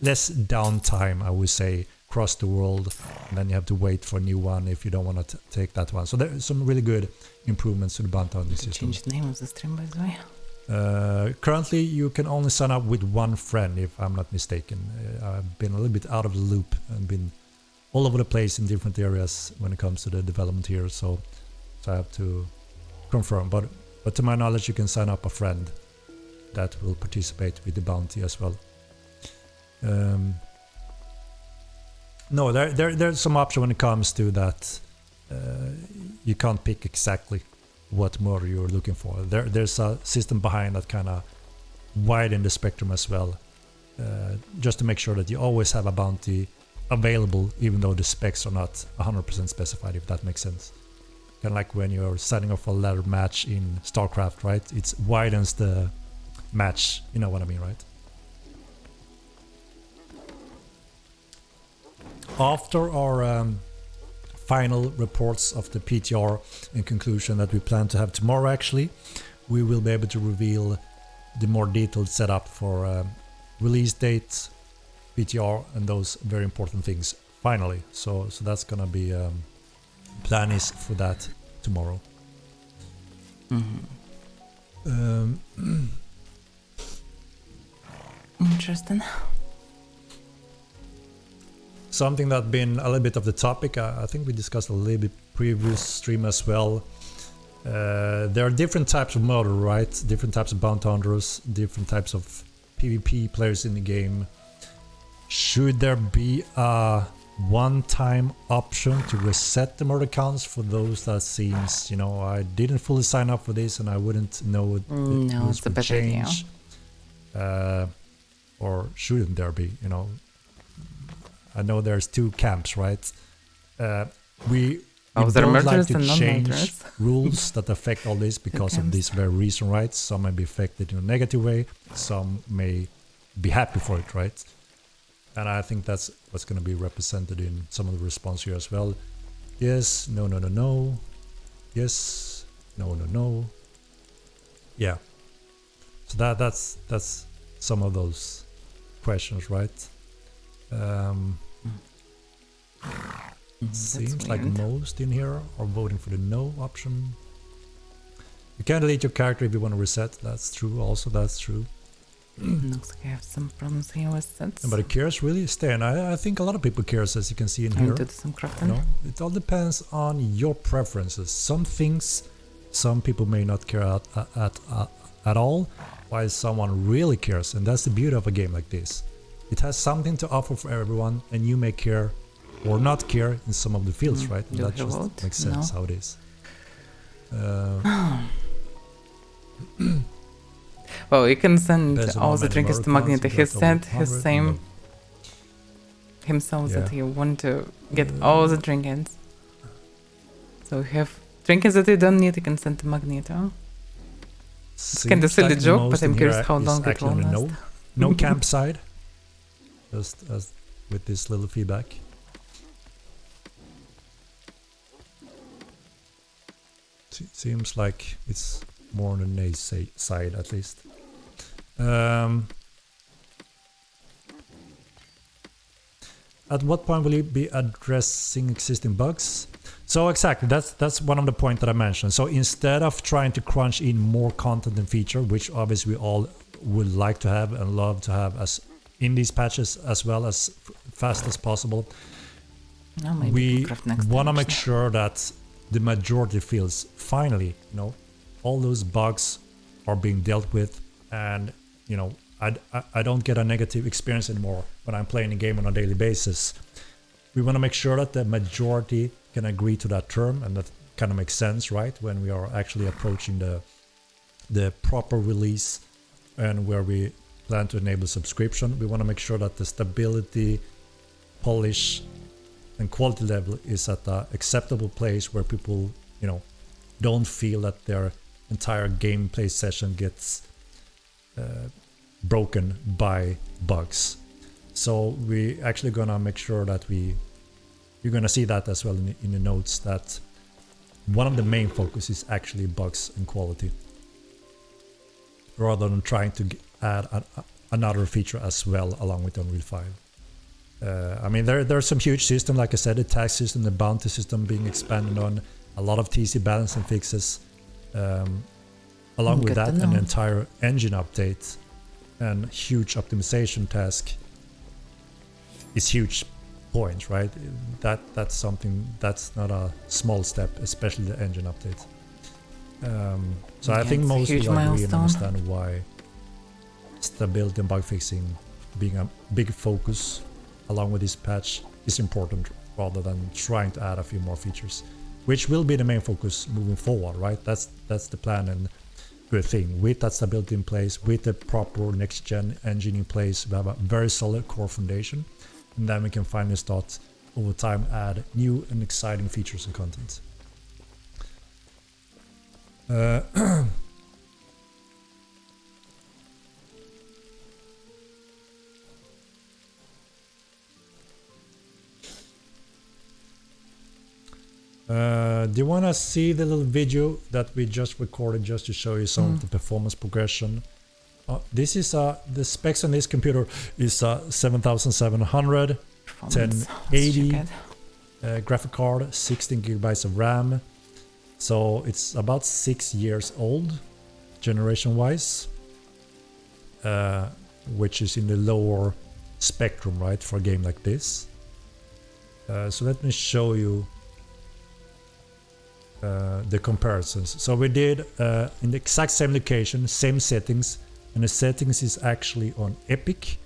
less downtime, I would say, across the world. And then you have to wait for a new one if you don't want to take that one. So there are some really good improvements to the bounty hunting system. Change the name of the stream, by the way. Currently, you can only sign up with one friend, if I'm not mistaken. I've been a little bit out of the loop and been all over the place in different areas when it comes to the development here. So I have to confirm. But to my knowledge, you can sign up a friend that will participate with the bounty as well. No, there's some option when it comes to that. You can't pick exactly what murder you're looking for. There's a system behind that kind of widen the spectrum as well, just to make sure that you always have a bounty available, even though the specs are not 100% specified, if that makes sense. Kind of like when you're signing up for a ladder match in StarCraft, right? It widens the match, you know what I mean, right? After our final reports of the PTR in conclusion that we plan to have tomorrow, actually, we will be able to reveal the more detailed setup for release date, PTR, and those very important things finally. So that's gonna be plan is for that tomorrow. Interesting. Something that's been a little bit of the topic, I think we discussed a little bit previous stream as well. There are different types of murder, right? Different types of bounty hunters, different types of PvP players in the game. Should there be a one-time option to reset the murder counts for those that seems, you know, I didn't fully sign up for this and I wouldn't know the rules it's a would better idea. change. Or shouldn't there be, you know? I know there's two camps, right? We there don't like murderers to and change non-murderers? rules that affect all this because of this very reason, right? Some may be affected in a negative way, some may be happy for it, right? And I think that's what's going to be represented in some of the response here as well. Yes, no, no, no, no. Yes, no, no, no. Yeah. So that's some of those questions, right? Seems like most in here are voting for the no option. You can delete your character if you want to reset. That's true. Also, that's true. Looks like I have some problems here with sets. But it cares really, Stan. I think a lot of people cares, as you can see in I here. need to do some crafting. You know, it all depends on your preferences. Some things, some people may not care at all, while someone really cares, and that's the beauty of a game like this. It has something to offer for everyone, and you may care or not care in some of the fields, right? And that just vote? makes sense No. how it is. Well, you can send Depends on all how the many trinkets to murder Magneto. counts He you got said over his 100, same himself that Yeah. he wanted to get all the trinkets. So if you have trinkets that you don't need, you can send to Magneto. It's kinda silly joke, but I'm curious how long it will last. No campsite. Just as with this little feedback. Seems like it's more on the Nave side at least. At what point will you be addressing existing bugs? So exactly, that's one of the points that I mentioned. So instead of trying to crunch in more content and feature, which obviously we all would like to have and love to have as in these patches as well as fast as possible, we want to make sure that the majority feels finally, you know, all those bugs are being dealt with, and you know, I don't get a negative experience anymore when I'm playing a game on a daily basis. We want to make sure that the majority can agree to that term, and that kind of makes sense, right? When we are actually approaching the proper release and where we plan to enable subscription, we want to make sure that the stability, polish, and quality level is at an acceptable place where people, you know, don't feel that their entire gameplay session gets broken by bugs. So we actually gonna make sure that you're gonna see that as well in the notes, that one of the main focus is actually bugs and quality, rather than trying to add another feature as well along with Unreal 5. I mean, there's some huge system, like I said, the tax system, the bounty system being expanded on, a lot of TC balancing fixes, along with that, an entire engine update and huge optimization task is huge point, right? That's something that's not a small step, especially the engine update. So I think most will agree and understand why stability and bug fixing being a big focus along with this patch is important, rather than trying to add a few more features, which will be the main focus moving forward, right? That's the plan, and good thing. With that stability in place, with the proper next gen engine in place, we have a very solid core foundation, and then we can finally start over time add new and exciting features and content. Do you want to see the little video that we just recorded just to show you some of the performance progression? This is the specs on this computer is 7700, 1080 graphic card, 16 gigabytes of RAM. So it's about 6 years old, generation wise, which is in the lower spectrum, right, for a game like this. So let me show you the comparisons. So we did in the exact same location, same settings, and the settings is actually on Epic,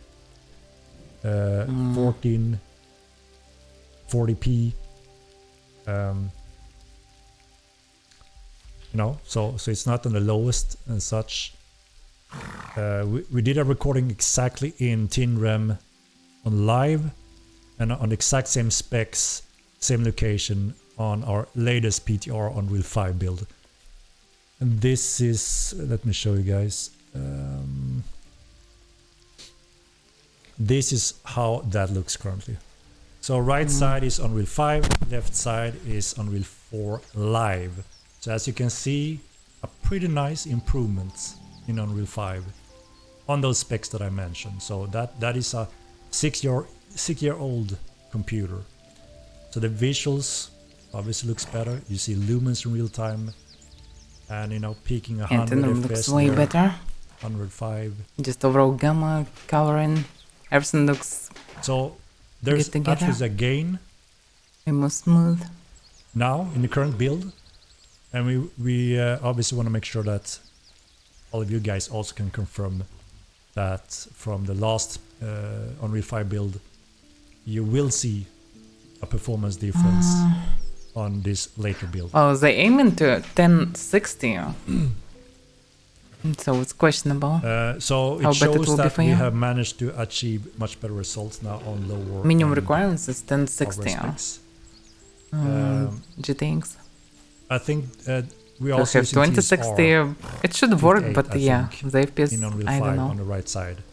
1440p. You know, so it's not on the lowest and such. We did a recording exactly in TinRem on live, and on the exact same specs, same location on our latest PTR on Unreal 5 build. And this is, let me show you guys. This is how that looks currently. So right side is Unreal 5, left side is Unreal 4 Live. So as you can see, a pretty nice improvement in Unreal 5 on those specs that I mentioned. So that is a 6-year-old computer. So the visuals obviously looks better. You see lumens in real time, and you know, peaking 100 FPS looks way better. 105. Just overall gamma, coloring, everything looks. So there's actually a gain. It more smooth now in the current build, and we obviously want to make sure that all of you guys also can confirm that from the last Unreal 5 build, you will see a performance difference on this later build. Oh, they aim into 1060. So it's questionable. So it shows that we have managed to achieve much better results now on lower. Minimum requirements is 1060. GTX. I think we also have 2060. It should work, but yeah, the FPS, in Unreal 5 I don't know. on the right side.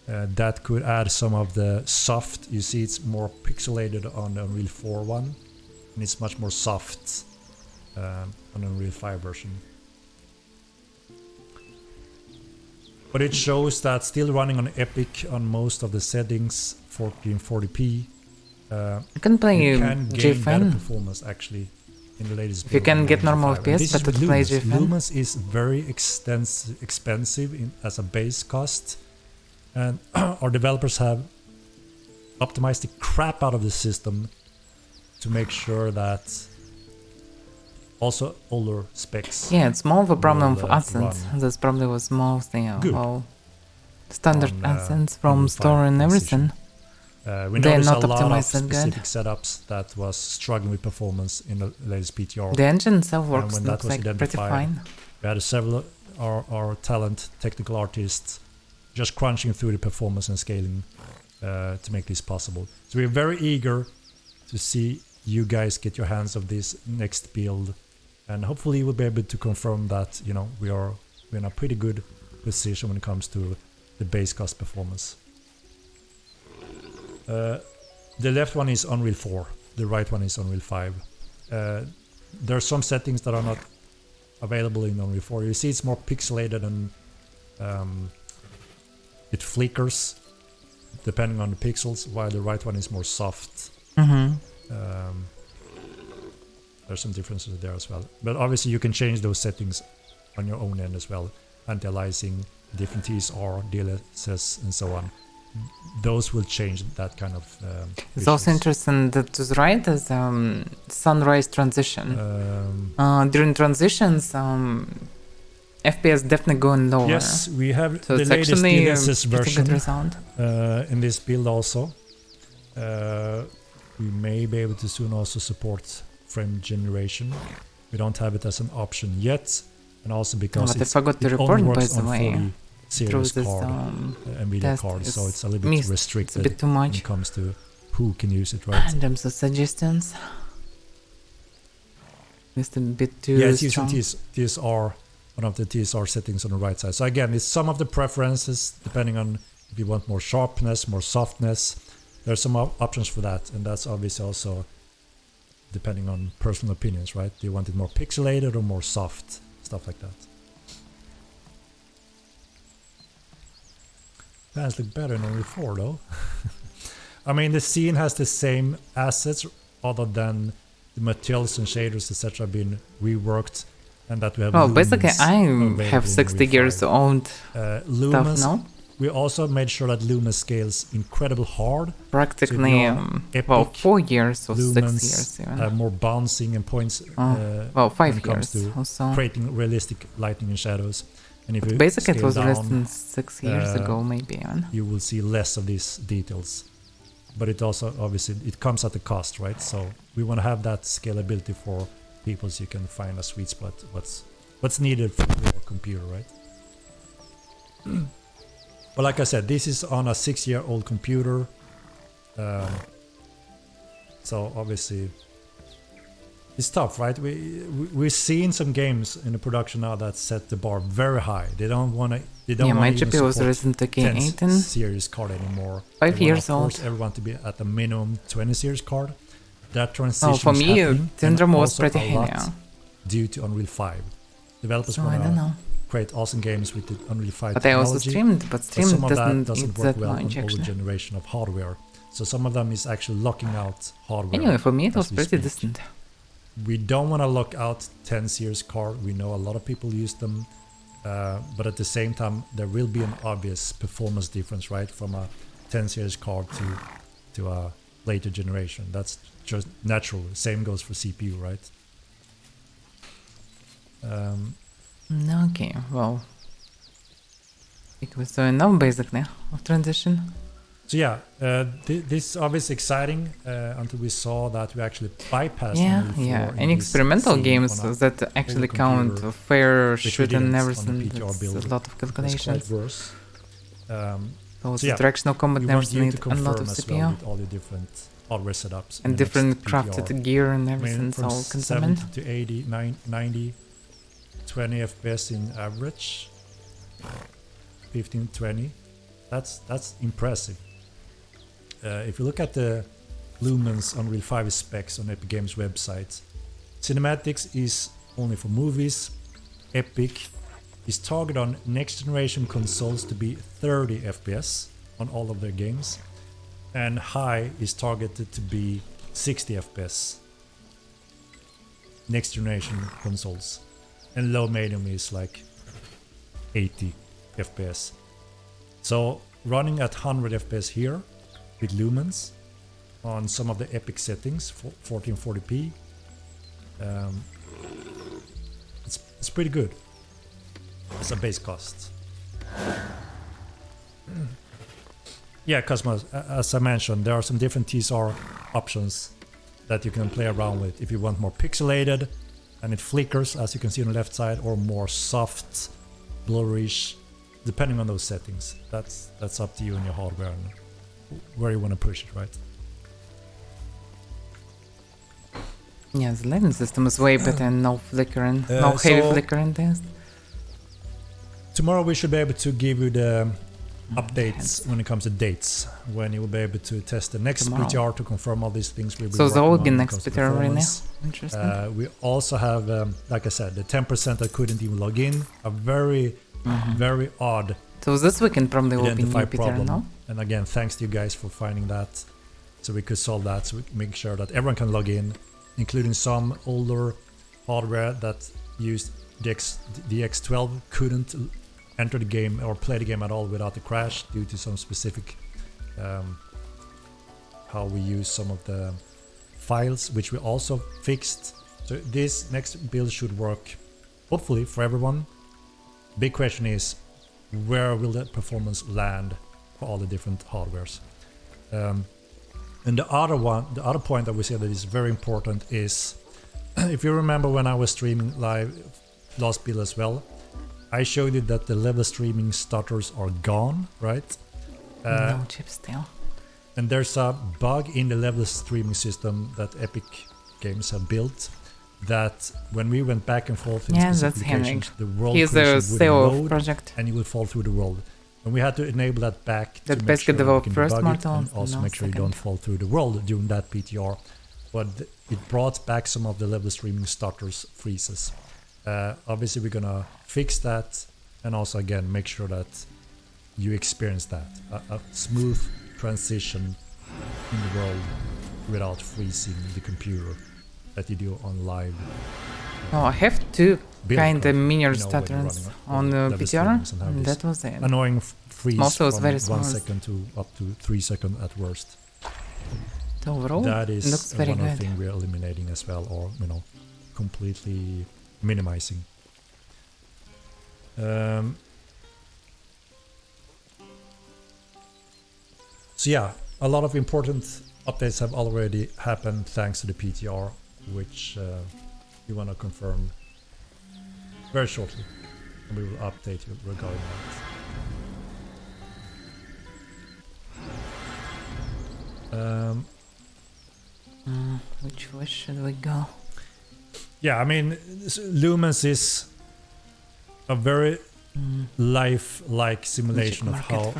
That could add some of the soft. You see, it's more pixelated on the Unreal 4 one, and it's much more soft on Unreal 5 version. But it shows that still running on Epic on most of the settings, 4K and 40p. You can play You can gain better GFN. performance actually in the latest If you build can on get Unreal normal 5. And FPS, this is but with to play Lumens. GFN. Lumens is very expensive as a base cost, and our developers have optimized the crap out of the system to make sure that also older specs. Yeah, it's more of a problem will, for AdSense. run This probably was mostly good well, standard on, AdSense from Unreal store 5 and transition. everything. We They're noticed not a lot of optimized that good. specific setups that was struggling with performance in the latest PTR. The engine itself And works, when that looks was like pretty identified, fine. We had several our talent technical artists just crunching through the performance and scaling to make this possible. So we're very eager to see you guys get your hands of this next build, and hopefully we'll be able to confirm that, you know, we're in a pretty good position when it comes to the base cost performance. The left one is Unreal 4, the right one is Unreal 5. There are some settings that are not available in Unreal 4. You see it's more pixelated and it flickers depending on the pixels, while the right one is more soft. There's some differences there as well. But obviously you can change those settings on your own end as well. Anti-aliasing, different TSR, DLSS and so on. Those will change that kind of It's also visuals. interesting that to the right is sunrise transition. During transitions, FPS definitely going lower. Yes, we have So the it's latest actually DLSS pretty good version result. in this build also. We may be able to soon also support frame generation. We don't have it as an option yet, and also because But I it's, forgot to it report, only by works the on way, 40 through series this card, NVIDIA test card, so is it's a little bit missed. It's a restricted bit too when much. it comes to who can use it, right? In terms of suggestions, it's a bit too Yeah, it's using strong. TSR, one of the TSR settings on the right side. So again, it's some of the preferences depending on if you want more sharpness, more softness. There's some options for that, and that's obviously also depending on personal opinions, right? Do you want it more pixelated or more soft? Stuff like that. Fans look better in Unreal 4 though. I mean, the scene has the same assets other than the materials and shaders, etc. being reworked, and that we have Well, basically, lumens I available have in 60 Unreal years 5. old stuff Lumens, now. we also made sure that Lumens scales incredible hard. Practically, Epic, well, 4 years or 6 Lumens years even. have more bouncing and points Well, 5 when it comes years to or so. creating realistic lighting and shadows. And if But you basically, it scale was less down, than 6 years ago, maybe even. you will see less of these details. But it also, obviously, it comes at a cost, right? So we want to have that scalability for people so you can find a sweet spot, what's needed for your computer, right? But like I said, this is on a 6-year-old computer. So obviously, it's tough, right? We're seeing some games in the production now that set the bar very high. They don't want to. They don't Yeah, my want to even GPU was support recent to 10 K18. series card anymore. 5 They want, years of course, old. everyone to be at a minimum 20 series card. That transition Oh, for is me, happening, and Syndrome was also pretty a lot heavy. due to Unreal 5. Developers So I don't want to know. create awesome games with the Unreal 5 But I also technology. streamed, but But stream some of that doesn't doesn't eat work that well on much older actually. generation of hardware. So some of them is actually locking out hardware. Anyway, for me it as was we pretty speak. decent. We don't want to lock out 10 series card. We know a lot of people use them. But at the same time, there will be an obvious performance difference, right? From a 10 series card to a later generation. That's just natural. Same goes for CPU, right? Okay, well, it was enough basically of transition. So yeah, this is obviously exciting until we saw that we actually bypassed Yeah, Unreal 4 yeah. in And this experimental scene games on a that actually old count computer, fair which we shoot and didn't on the everything. PTR That's build. a lot of It's quite calculations. worse. So So yeah, directional combat we and want everything you to need a lot confirm of as well CPU with all your different hardware setups. in and the different next crafted PTR. gear and I mean, everything. from So consuming. 70 to 80, 90, 20 FPS in average, 15, 20. That's impressive. If you look at the Lumens Unreal 5 specs on Epic Games website, Cinematics is only for movies. Epic is targeted on next generation consoles to be 30 FPS on all of their games. And high is targeted to be 60 FPS. Next generation consoles. And low medium is like 80 FPS. So running at 100 FPS here with lumens on some of the Epic settings for 1440p, it's pretty good as a base cost. Yeah, Cosmos, as I mentioned, there are some different TSR options that you can play around with. If you want more pixelated and it flickers, as you can see on the left side, or more soft, blurrish, depending on those settings. That's up to you and your hardware and where you want to push it, right? Yeah, the lighting system is way better and no flickering, no heavy flickering things. Tomorrow we should be able to give you the updates when it comes to dates, when you will be able to test the next PTR to confirm all these things. So there will be next PTR right now. Interesting. We also have, like I said, the 10% that couldn't even log in. A very, very odd. So this weekend probably will be new PTR now. And again, thanks to you guys for finding that, so we could solve that, so we can make sure that everyone can log in, including some older hardware that used the X12 couldn't enter the game or play the game at all without the crash due to some specific how we use some of the files, which we also fixed. So this next build should work hopefully for everyone. Big question is, where will that performance land for all the different hardwares? And the other point that we say that is very important is, if you remember when I was streaming live last build as well, I showed you that the level streaming stutters are gone, right? No chip still. And there's a bug in the level streaming system that Epic Games have built, that when we went back and forth in specific locations, the world would load project, and you would fall through the world. And we had to enable that back that to make sure develop first it and also make sure you don't fall through the world during that PTR. But it brought back some of the level streaming stutters, freezes. Obviously we're gonna fix that, and also again make sure that you experience that, a smooth transition in the world without freezing the computer that you do on live. Oh, I have two kind of minior stutters on the PTR, and that was it. Annoying freeze also from very 1 second to up to 3 seconds at worst. Overall, that is looks very one good. of the things we're eliminating as well, or completely minimizing. So yeah, a lot of important updates have already happened thanks to the PTR, which we want to confirm very shortly, and we will update you regarding that. Which way should we go? Yeah, I mean, Lumens is a very lifelike simulation of how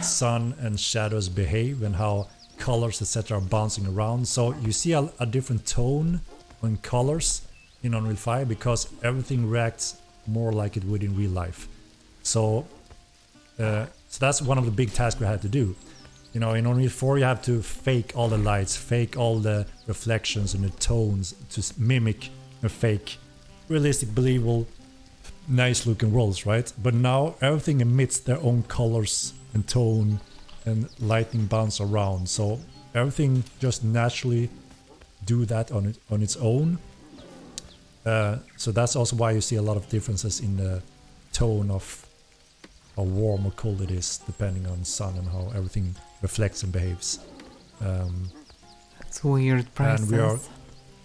sun and shadows behave and how colors etc. are bouncing around. So you see a different tone on colors in Unreal 5 because everything reacts more like it would in real life. So that's one of the big tasks we had to do. In Unreal 4 you have to fake all the lights, fake all the reflections and the tones to mimic a fake, realistic, believable, nice looking worlds, right? But now everything emits their own colors and tone and lighting bounce around, so everything just naturally do that on its own. So that's also why you see a lot of differences in the tone of how warm or cold it is depending on sun and how everything reflects and behaves. That's weird process. And we are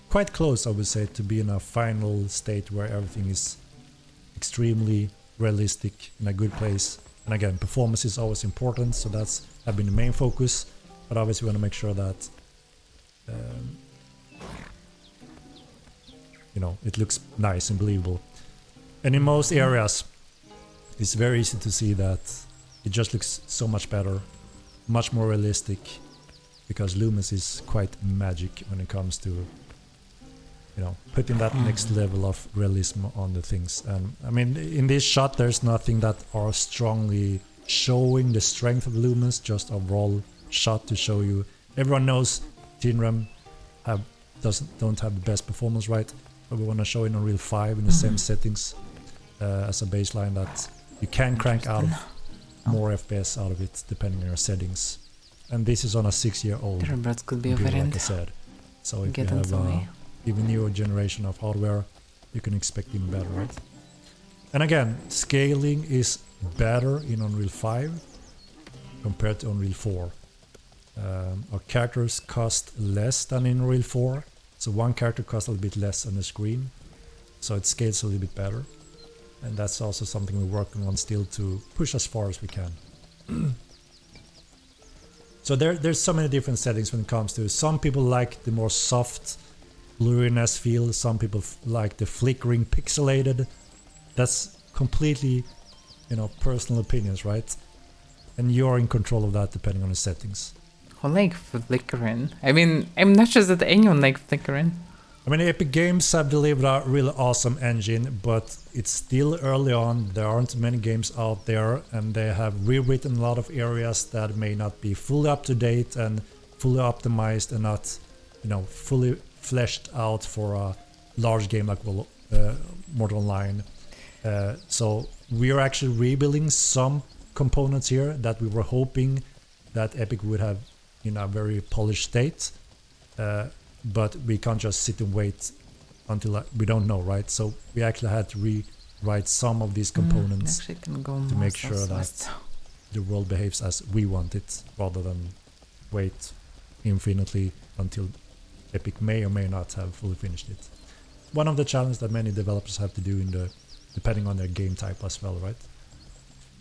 quite close, I would say, to be in a final state where everything is extremely realistic in a good place. And again, performance is always important, so that's been the main focus. But obviously we want to make sure that it looks nice and believable. And in most areas it's very easy to see that it just looks so much better, much more realistic, because Lumens is quite magic when it comes to you know, putting that next level of realism on the things. And I mean, in this shot, there's nothing that are strongly showing the strength of the lumens, just a raw shot to show you. Everyone knows Tinram don't have the best performance, right? But we want to show in Unreal 5 in the same settings as a baseline that you can crank out more FPS out of it depending on your settings. And this is on a 6-year-old could be a computer, like I variant. said. So if you Get have into me. even newer generation of hardware, you can expect even better, right? And again, scaling is better in Unreal 5 compared to Unreal 4. Our characters cost less than in Unreal 4, so one character costs a little bit less on the screen, so it scales a little bit better. And that's also something we're working on still to push as far as we can. So there's so many different settings when it comes to, some people like the more soft blurriness feel, some people like the flickering pixelated. That's completely, you know, personal opinions, right? And you're in control of that depending on the settings. Who like flickering? I mean, I'm not sure that anyone likes flickering. I mean, Epic Games have delivered a really awesome engine, but it's still early on. There aren't many games out there, and they have rewritten a lot of areas that may not be fully up to date and fully optimized and not, you know, fully fleshed out for a large game like Mortal Online. So we are actually rebuilding some components here that we were hoping that Epic would have in a very polished state. But we can't just sit and wait until we don't know, right? So we actually had to rewrite some of these components to make sure that the world behaves as we want it, rather than wait infinitely until Epic may or may not have fully finished it. One of the challenges that many developers have to do depending on their game type as well, right?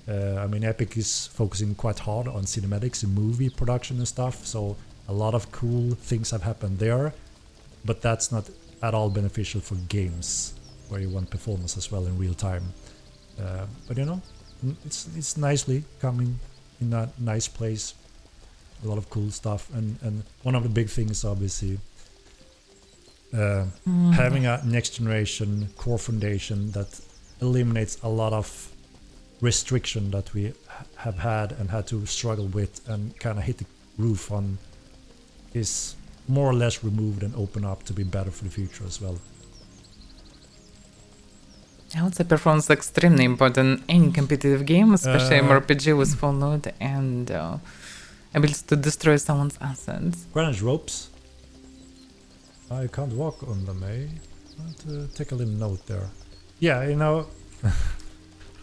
I mean, Epic is focusing quite hard on cinematics and movie production and stuff, so a lot of cool things have happened there, but that's not at all beneficial for games where you want performance as well in real time. But you know, it's nicely coming in a nice place. A lot of cool stuff, and one of the big things, obviously, having a next generation core foundation that eliminates a lot of restriction that we have had and had to struggle with and kind of hit the roof on, is more or less removed and open up to be better for the future as well. I would say performance is extremely important in any competitive game, especially mmorpg with full load and ability to destroy someone's assets. Granite ropes. I can't walk on them, eh? I have to take a little note there. Yeah, you know,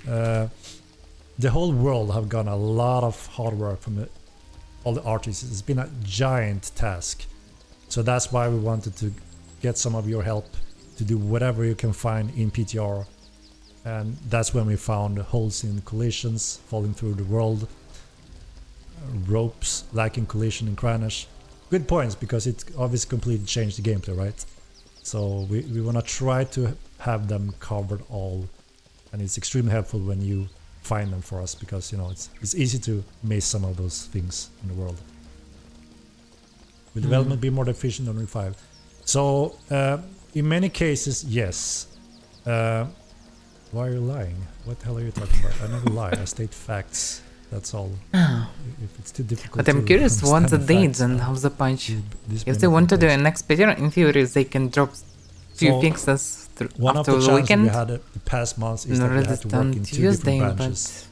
the whole world have gone a lot of hard work from all the artists. It's been a giant task. So that's why we wanted to get some of your help to do whatever you can find in PTR. And that's when we found holes in collisions falling through the world, ropes lacking collision in Kranish. Good points, because it obviously completely changed the gameplay, right? So we want to try to have them covered all, and it's extremely helpful when you find them for us, because you know it's easy to miss some of those things in the world. Will development be more efficient on Unreal 5? So in many cases, yes. Why are you lying? What the hell are you talking about? I never lie. I state facts. That's all. If it's too difficult. But I'm curious what the dates and how the patch. If they want to do an next video, in theory they can drop few fixes one after of the the weekend. We had the past months is that we had to work in two different branches.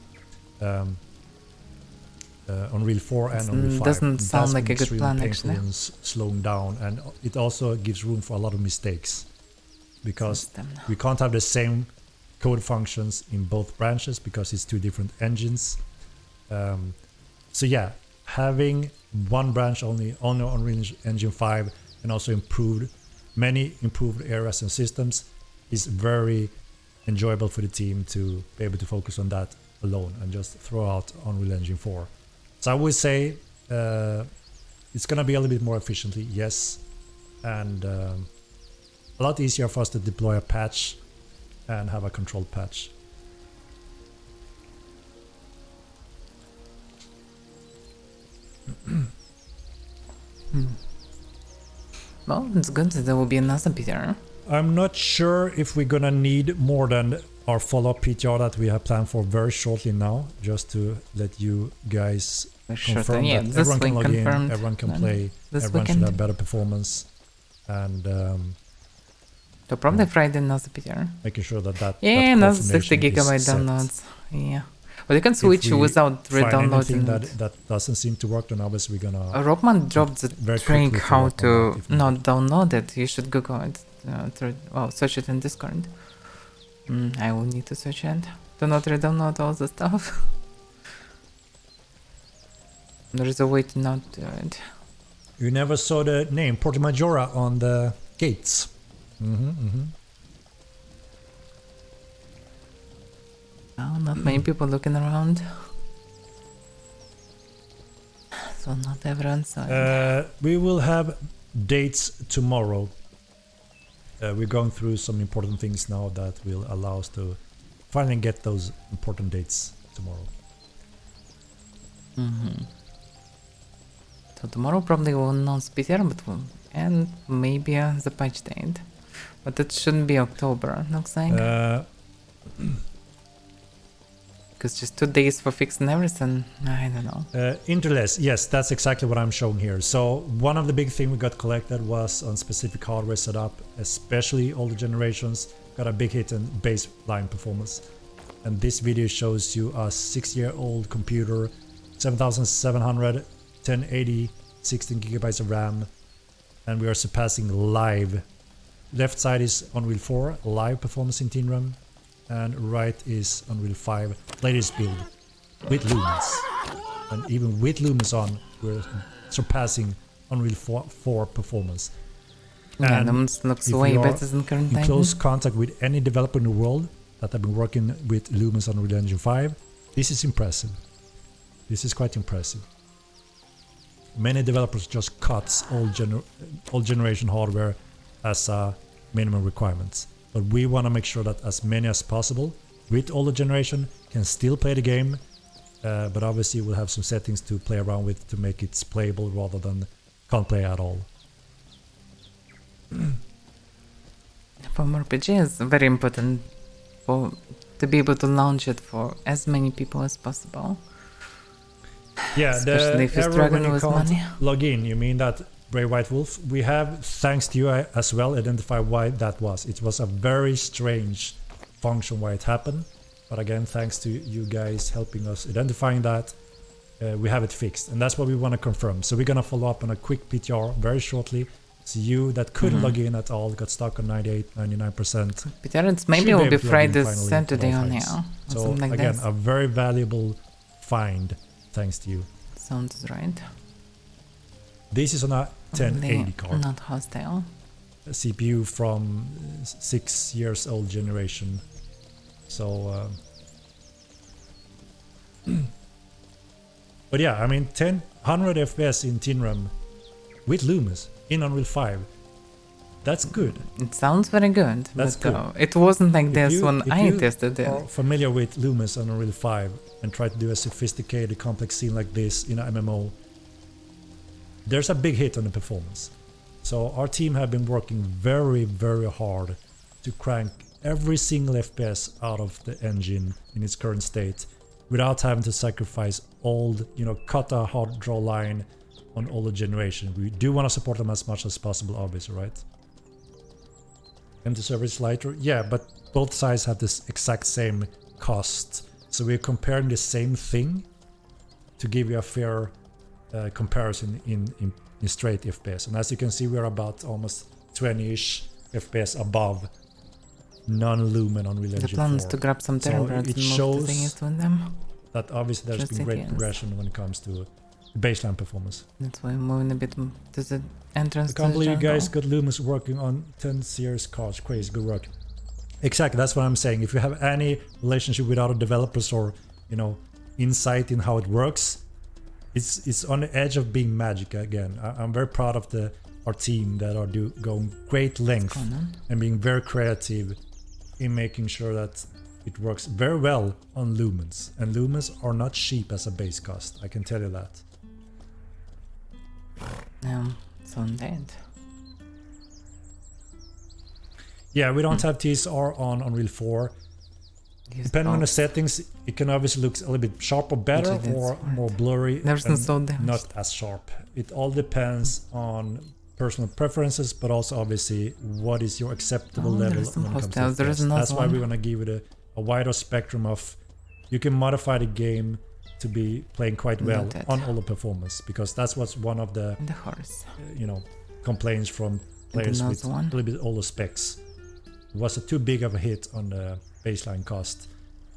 Unreal 4 and Unreal 5. Doesn't sound like a good plan, actually. And slowing down, and it also gives room for a lot of mistakes, because we can't have the same code functions in both branches because it's two different engines. So yeah, having one branch only on Unreal Engine 5 and also many improved areas and systems is very enjoyable for the team to be able to focus on that alone and just throw out Unreal Engine 4. So I would say it's gonna be a little bit more efficiently, yes, and a lot easier for us to deploy a patch and have a controlled patch. Well, it's good that there will be another video. I'm not sure if we're gonna need more than our follow-up PTR that we have planned for very shortly now, just to let you guys confirm yeah, that this everyone can week log in, confirmed. everyone can Then play, this everyone weekend. should have better performance, and So probably Friday, another PTR. making sure that Yeah, that another 60 coordination gigabyte is set. downloads. Yeah. But you can If switch we without find anything re-downloading it. that doesn't seem to work, then obviously we're gonna Rockman dropped the very trick quickly how follow up on that to if needed. not download it. You should Google it. Search it in Discord. I will need to search it. Do not re-download all the stuff. There is a way to not do it. You never saw the name Porta Majora on the gates. Oh, not many people looking around. So not everyone saw it. We will have dates tomorrow. We're going through some important things now that will allow us to finally get those important dates tomorrow. So tomorrow probably we'll announce PTR, and maybe the patch date. But it shouldn't be October, looks like. Because just 2 days for fixing everything, I don't know. Interless, yes, that's exactly what I'm showing here. So one of the big things we got collected was on specific hardware setup, especially older generations, got a big hit in baseline performance. And this video shows you a 6-year-old computer, 7700, 1080, 16 gigabytes of RAM, and we are surpassing live. Left side is Unreal 4 live performance in Teen RAM, and right is Unreal 5 latest build with lumens. And even with lumens on, we're surpassing Unreal 4 performance. Yeah, And lumens looks if way you are better than current in time. close contact with any developer in the world that have been working with lumens on Unreal Engine 5, this is impressive. This is quite impressive. Many developers just cut old generation hardware as a minimum requirements. But we want to make sure that as many as possible with older generation can still play the game, but obviously we'll have some settings to play around with to make it playable rather than can't play at all. For mmorpg is very important to be able to launch it for as many people as possible. Yeah, Especially if you're error when struggling you with can't money. log in, you mean that Brave White Wolf? We have, thanks to you as well, identified why that was. It was a very strange function why it happened. But again, thanks to you guys helping us identifying that, we have it fixed. And that's what we want to confirm. So we're going to follow up on a quick PTR very shortly. So you that couldn't log in at all, got stuck on 98, 99%. PTR, it's maybe should it will able be to log in Friday, finally Saturday on all on fights. here. Or So something like again, this. a very valuable find thanks to you. Sounds right. This is on a 1080 card. Not hostile. A CPU from 6 years old generation. So but yeah, I mean 100 FPS in Teen RAM with Lumens in Unreal 5. That's good. It sounds very good. That's but, good. it wasn't like If this you- when if I you tested it. are familiar with Lumens on Unreal 5 and try to do a sophisticated complex scene like this in an MMO, there's a big hit on the performance. So our team have been working very, very hard to crank every single FPS out of the engine in its current state without having to sacrifice old, cut a hard draw line on older generation. We do want to support them as much as possible, obviously, right? Empty server is lighter, yeah, but both sides have this exact same cost. So we're comparing the same thing to give you a fair comparison in straight FPS. And as you can see, we're about almost 20-ish FPS above non-lumen on Unreal The Engine plan 4. is to grab some So terabirds it and move shows the thingies with them. that obviously there's Just been in great case. progression when it comes to baseline performance. That's why I'm moving a bit to the entrance I to can't the believe you guys jungle. got Lumens working on 10 series cards. Crazy, good work. Exactly, that's what I'm saying. If you have any relationship with other developers or, insight in how it works, it's on the edge of being magic again. I'm very proud of our team that are going great length going on? and being very creative in making sure that it works very well on lumens. And lumens are not cheap as a base cost, I can tell you that. So I'm dead. Yeah, we don't have TSR on Unreal 4. Depending on the settings, it can obviously look a little bit sharper, better, or more blurry, and not as sharp. It all depends on personal preferences, but also obviously what is your acceptable level when it comes to FPS. That's why we want to give it a wider spectrum of. You can modify the game to be playing quite well on all the performance, because that's what's one of the complaints from players with a little bit older specs. It was too big of a hit on the baseline cost,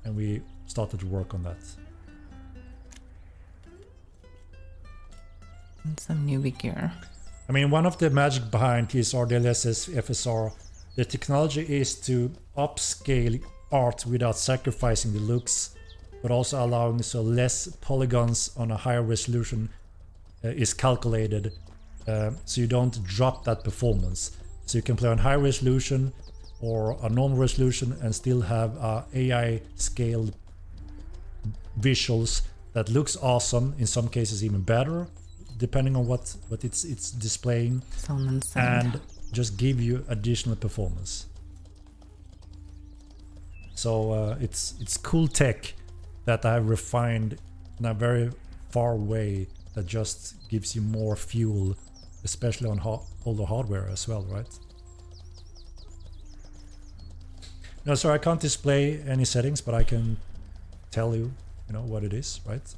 and we started to work on that. And some newbie gear. I mean, one of the magic behind TSR, DLSS, FSR, the technology is to upscale art without sacrificing the looks, but also allowing so less polygons on a higher resolution is calculated, so you don't drop that performance. So you can play on high resolution or a normal resolution and still have AI scaled visuals that looks awesome, in some cases even better, depending on what it's displaying, and just give you additional performance. So it's cool tech that I have refined in a very far way that just gives you more fuel, especially on older hardware as well, right? No, sorry, I can't display any settings, but I can tell you, what it is, right?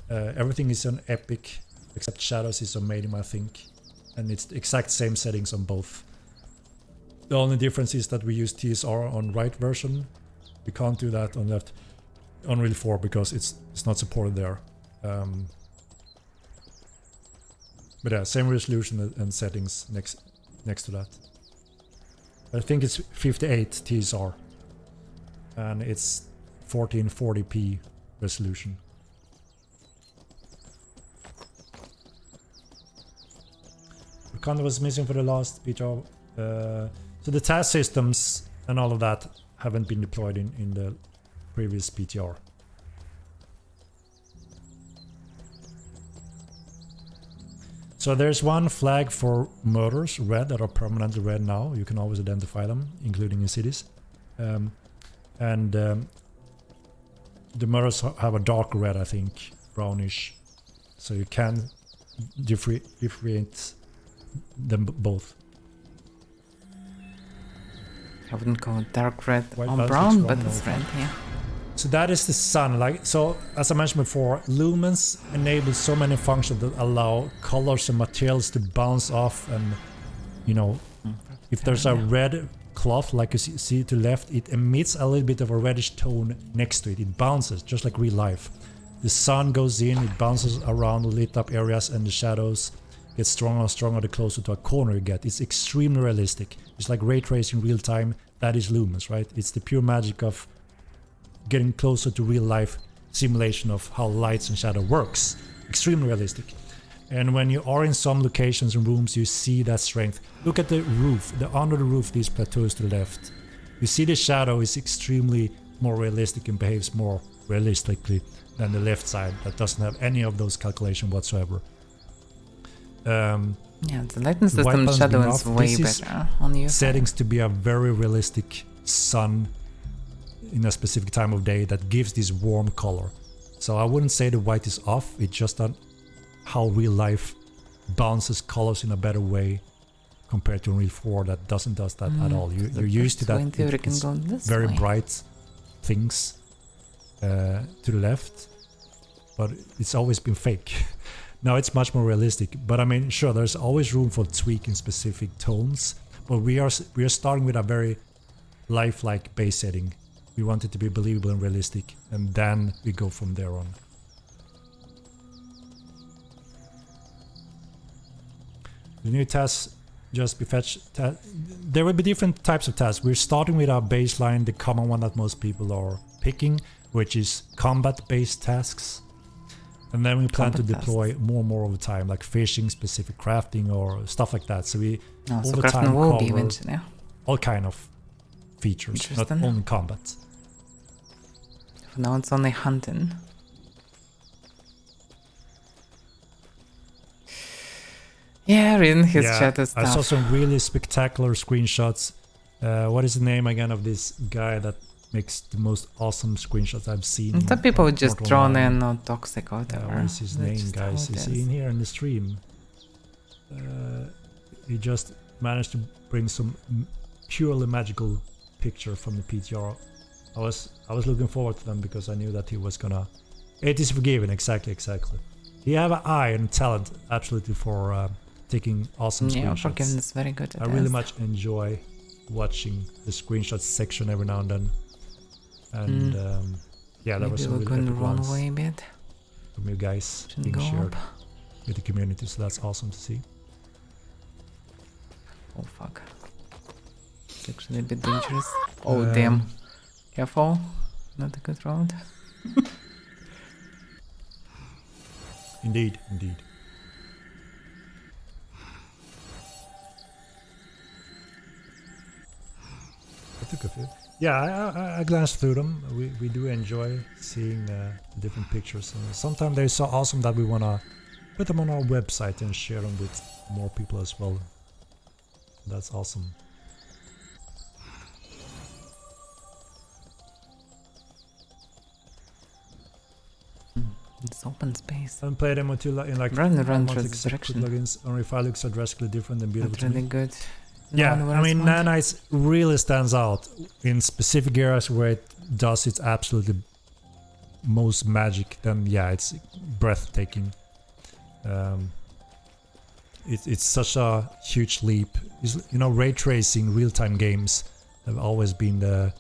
Everything is on Epic, except Shadows is on Medium, I think, and it's the exact same settings on both. The only difference is that we use TSR on right version. We can't do that on left Unreal 4 because it's not supported there. But yeah, same resolution and settings next to that. I think it's 58 TSR, and it's 1440p resolution. What kind of was missing for the last beta? So the task systems and all of that haven't been deployed in the previous PTR. So there's one flag for murders, red, that are permanently red now. You can always identify them, including in cities. The murders have a dark red, I think, brownish. So you can differentiate them both. I wouldn't go dark red on brown, but it's red, yeah. So that is the sun. So as I mentioned before, lumens enable so many functions that allow colors and materials to bounce off, and if there's a red cloth like you see to the left, it emits a little bit of a reddish tone next to it. It bounces just like real life. The sun goes in, it bounces around the lit up areas, and the shadows get stronger and stronger the closer to a corner you get. It's extremely realistic. It's like ray tracing real time. That is lumens, right? It's the pure magic of getting closer to real life simulation of how lights and shadow works. Extremely realistic. And when you are in some locations and rooms, you see that strength. Look at the roof, under the roof, these plateaus to the left. You see the shadow is extremely more realistic and behaves more realistically than the left side that doesn't have any of those calculations whatsoever. Yeah, the lighting system shadow is way better on you. Settings to be a very realistic sun in a specific time of day that gives this warm color. So I wouldn't say the white is off, it's just how real life bounces colors in a better way compared to Unreal 4 that doesn't do that at all. You're used to that. It's very bright things to the left, but it's always been fake. Now it's much more realistic, but I mean, sure, there's always room for tweaking specific tones, but we are starting with a very lifelike base setting. We want it to be believable and realistic, and then we go from there on. The new tasks just be fetched. There will be different types of tasks. We're starting with our baseline, the common one that most people are picking, which is combat-based tasks. And then we plan to deploy more and more over time, like fishing, specific crafting, or stuff like that. So we over time cover all kind of features, not only combat. For now it's only hunting. Yeah, reading his chat is tough. I saw some really spectacular screenshots What is the name again of this guy that makes the most awesome screenshots I've seen? Some people just Mortal drawn Online. in or toxic or whatever. What is his That's name, just how guys? it Is he in here in the stream? He just managed to bring some purely magical picture from the PTR. I was looking forward to them because I knew that he was gonna. It is forgiven, exactly. He have an eye and talent absolutely for taking awesome Yeah, screenshots. Forgiven is very good at I really this. much enjoy watching the screenshots section every now and then. And yeah, that was Maybe some we're really going the epic wrong ones way a bit. from you guys Shouldn't being go shared up. with the community, so that's awesome to see. Oh fuck. It's actually a bit dangerous. Oh damn. Careful. Not a good road. Indeed. I took a few. Yeah, I glanced through them. We do enjoy seeing the different pictures. And sometimes they're so awesome that we wanna put them on our website and share them with more people as well. That's awesome. It's open space. I haven't played them until in like Run months, towards except direction. plugins. Only 5 looks are drastically different and beautiful Not to really me. good. Yeah, No, I mean, one. Nanites really stands out in specific areas where it does its absolutely most magic. Then yeah, it's breathtaking. It's such a huge leap. You know, ray tracing real-time games have always been the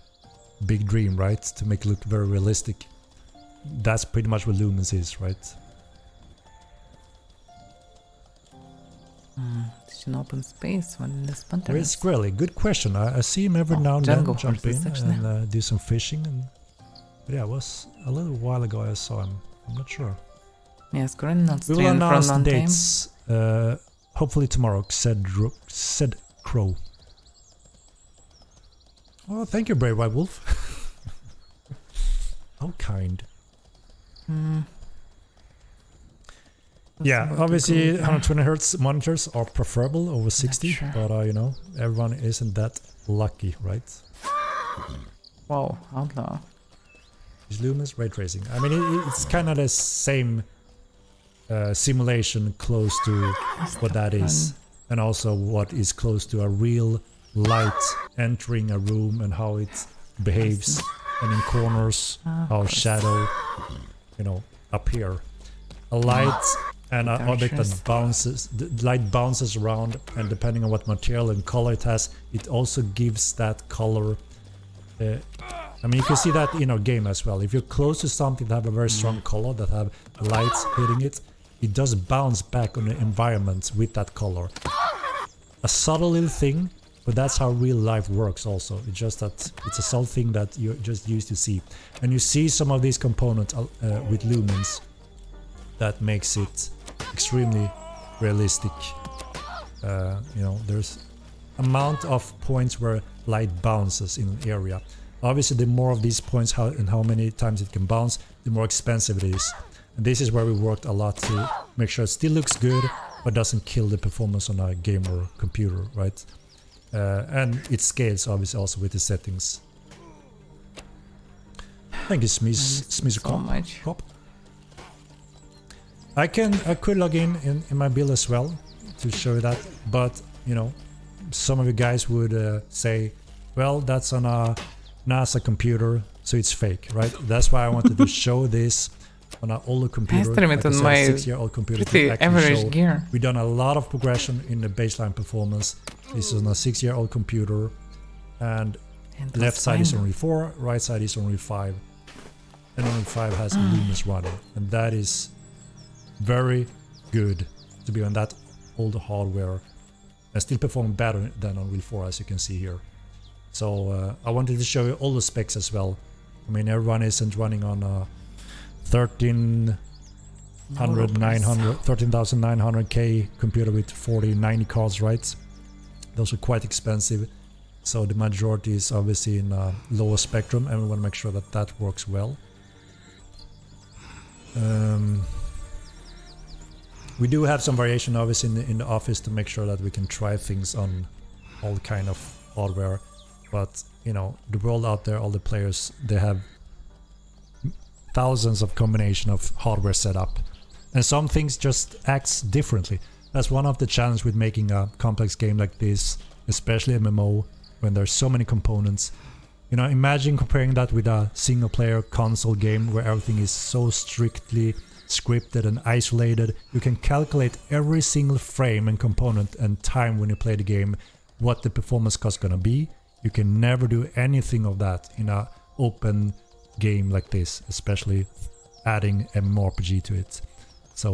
big dream, right? To make it look very realistic. That's pretty much what Lumens is, right? It's an open space when the splinter Where is Grelly? Good question. I see him every now and then jump in and do some fishing. But yeah, it was a little while ago I saw him. I'm not sure. Yes, Corinne not We will streaming announce from the non-time. dates hopefully tomorrow, said Crow. Oh, thank you, Brave White Wolf. How kind. Yeah, obviously 120 hertz monitors are preferable over 60, sure. but you know, everyone isn't that lucky, right? Whoa, outlaw. Is Lumens ray tracing? I mean, it's kind of the same simulation close to what that is, and also what is close to a real light entering a room and how it behaves, and in corners, how shadow, you know, appear. A light and an object that bounces, the light bounces around, and depending on what material and color it has, it also gives that color. I mean, you can see that in our game as well. If you're close to something that have a very strong color, that have lights hitting it, it does bounce back on the environment with that color. A subtle little thing, but that's how real life works also. It's just that it's a subtle thing that you're just used to see. And you see some of these components with lumens that makes it extremely realistic. You know, there's amount of points where light bounces in an area. Obviously, the more of these points and how many times it can bounce, the more expensive it is. And this is where we worked a lot to make sure it still looks good, but doesn't kill the performance on a game or computer, right? And it scales obviously also with the settings. Thank you, Smiz so much. Cop. I could log in my build as well to show that, but you know, some of you guys would say, well, that's on a NASA computer, so it's fake, right? That's why I wanted to show this on an older computer, like I said, a 6-year-old computer. Pretty average gear. We've done a lot of progression in the baseline performance. This is on a 6-year-old computer, and left side is only 4, right side is only 5, and only 5 has lumens running, and that is very good to be on that older hardware and still perform better than on Unreal 4, as you can see here. So I wanted to show you all the specs as well. I mean, everyone isn't running on 13,900K computer with 4090 cards, right? Those are quite expensive. So the majority is obviously in lower spectrum, and we want to make sure that that works well. We do have some variation obviously in the office to make sure that we can try things on all kind of hardware. But you know, the world out there, all the players, they have thousands of combination of hardware set up, and some things just acts differently. That's one of the challenge with making a complex game like this, especially MMO, when there's so many components. You know, imagine comparing that with a single player console game where everything is so strictly scripted and isolated. You can calculate every single frame and component and time when you play the game, what the performance cost gonna be. You can never do anything of that in a open game like this, especially adding mmorpg to it. So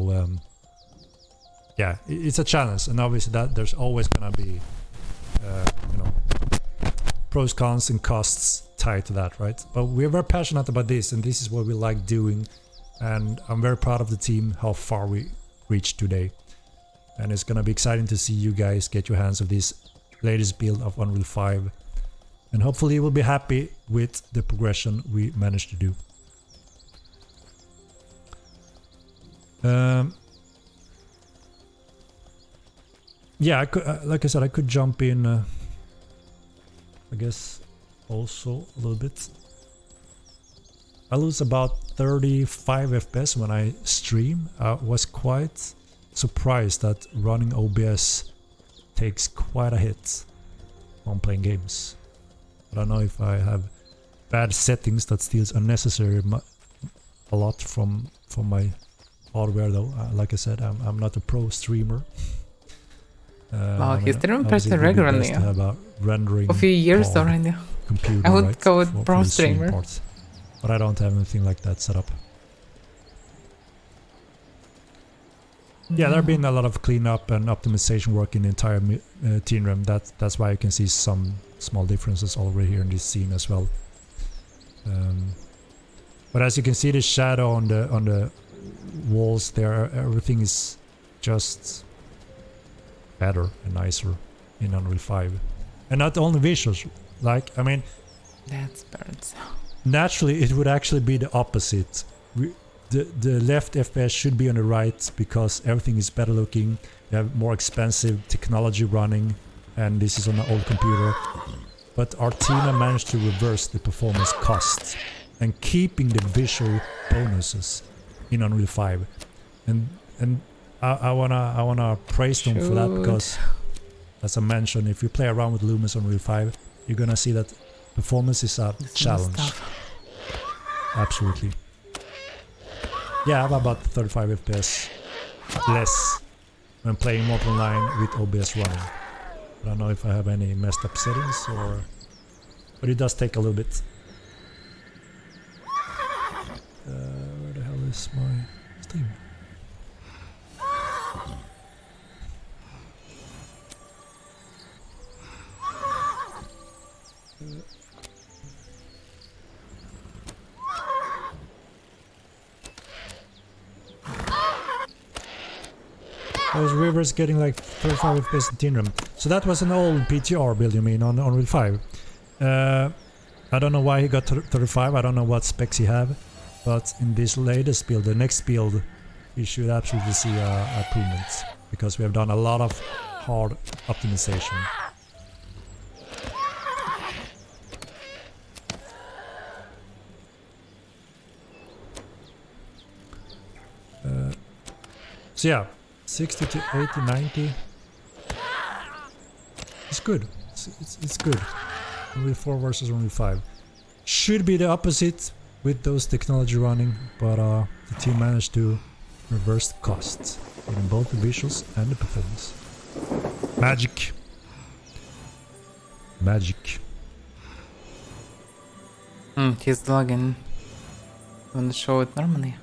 yeah, it's a challenge, and obviously that there's always gonna be you know, pros, cons, and costs tied to that, right? But we're very passionate about this, and this is what we like doing, and I'm very proud of the team, how far we reached today. And it's gonna be exciting to see you guys get your hands on this latest build of Unreal 5, and hopefully you will be happy with the progression we managed to do. Yeah, I could, like I said, I could jump in, I guess, also a little bit. I lose about 35 FPS when I stream. I was quite surprised that running OBS takes quite a hit on playing games. I don't know if I have bad settings that steals unnecessary a lot from my hardware though. Like I said, I'm not a pro streamer. Wow, he's streaming pretty regularly. Rendering a few years already. Computer, I would right, go with pro the stream streamer. parts. But I don't have anything like that set up. Yeah, there have been a lot of cleanup and optimization work in the entire team room. That's why you can see some small differences already here in this scene as well. But as you can see, the shadow on the walls there, everything is just better and nicer in Unreal 5. And not only visuals, like, I mean, That's birds. naturally it would actually be the opposite. The left FPS should be on the right because everything is better looking. You have more expensive technology running, and this is on an old computer. But our team managed to reverse the performance costs and keeping the visual bonuses in Unreal 5. And I wanna praise them for that, because as I mentioned, if you play around with Lumens on Unreal 5, you're gonna see that performance is a challenge. Absolutely. Yeah, I have about 35 FPS less when playing Mortal Online with OBS running. I don't know if I have any messed up settings or... but it does take a little bit. Where the hell is my Steam? Those rivers getting like 35 FPS in Teen Room. So that was an old PTR build, you mean, on Unreal 5. I don't know why he got 35, I don't know what specs he have. But in this latest build, the next build, you should absolutely see improvements. Because we have done a lot of hard optimization. So yeah, 60 to 80, 90. It's good. It's good. Unreal 4 versus Unreal 5. Should be the opposite with those technology running, but the team managed to reverse the costs in both the visuals and the performance. Magic. Magic. He's logging. Wanna show it normally?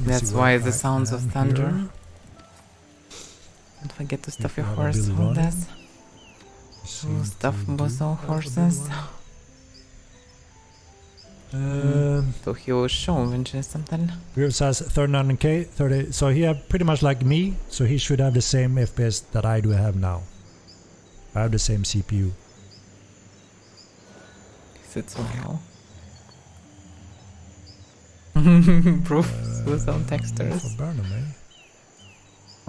That's why the sounds of thunder. Here. Don't forget to stuff If you your have a horse build with running, this. seem Stuff to both do our have a build horses. running. So he will show eventually something. Reeves has 39k, 30. So he have pretty much like me. So he should have the same FPS that I do have now. I have the same CPU. Is it so low? Proofs without textures. For Burnham, eh?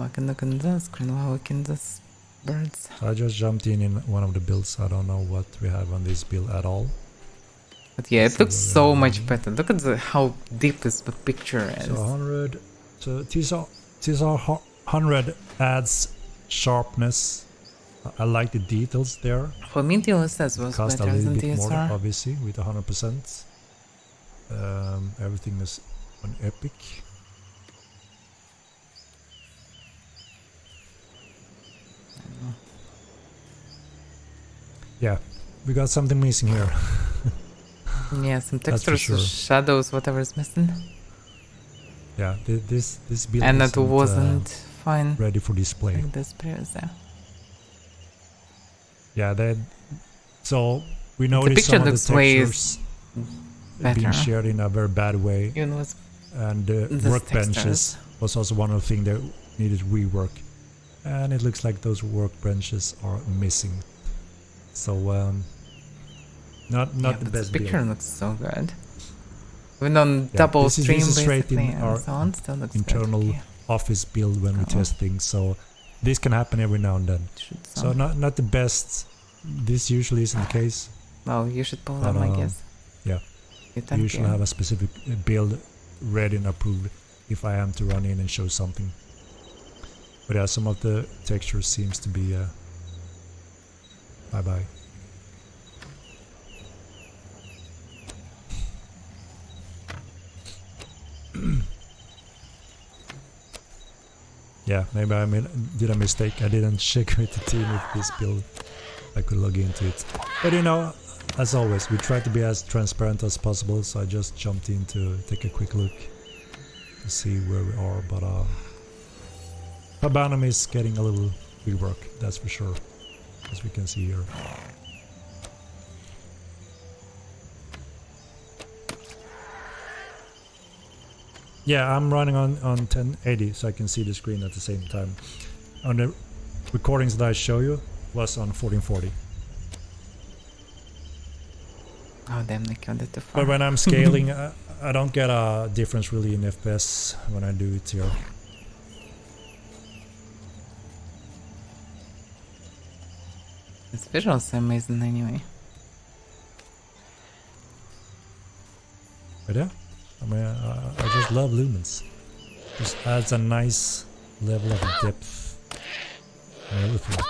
I can look in the screen while we can just Birds. So I just jumped in one of the builds. I don't know what we have on this build at all. But yeah, Let's it looks see what we so have much running. better. Look at how deep this picture is. So 100. So these are 100 adds sharpness. I like the details there. For me, the OSS was Cost a better little than bit more, DSR. obviously, with 100%. Everything is on epic. Yeah, we got something missing here. Yeah, some That's for textures, sure. shadows, whatever is missing. Yeah, this build And it isn't, wasn't fine ready for display. like this previous, yeah. Yeah, so we noticed picture some of the looks way textures being better. shared in a very bad way, Even with and the this workbenches textures. was also one of the things that needed rework, and it looks like those workbenches are missing. So not Yeah, the but best the picture build. looks so good. Even on Yeah, double this is stream straight in basically, and our so on, still looks internal good. Yeah, office build when we Oh. test things. So this can happen every now and then. should So not the best. This usually isn't the case. Well, you should pull But, them, I guess. yeah. You We thank usually you. have a specific build ready and approved if I am to run in and show something. But yeah, some of the texture seems to be bye bye. Yeah, maybe did a mistake. I didn't check with the team if this build I could log into it. But you know, as always, we try to be as transparent as possible, so I just jumped in to take a quick look to see where we are. But Paladin is getting a little rework, that's for sure, as we can see here. Yeah, I'm running on 1080, so I can see the screen at the same time. On the recordings that I show you was on 1440. Oh damn, they killed it too far. But when I'm scaling, I don't get a difference really in FPS when I do it here. This visual's amazing anyway. But yeah, I mean, I just love lumens. Just adds a nice level of depth and everything.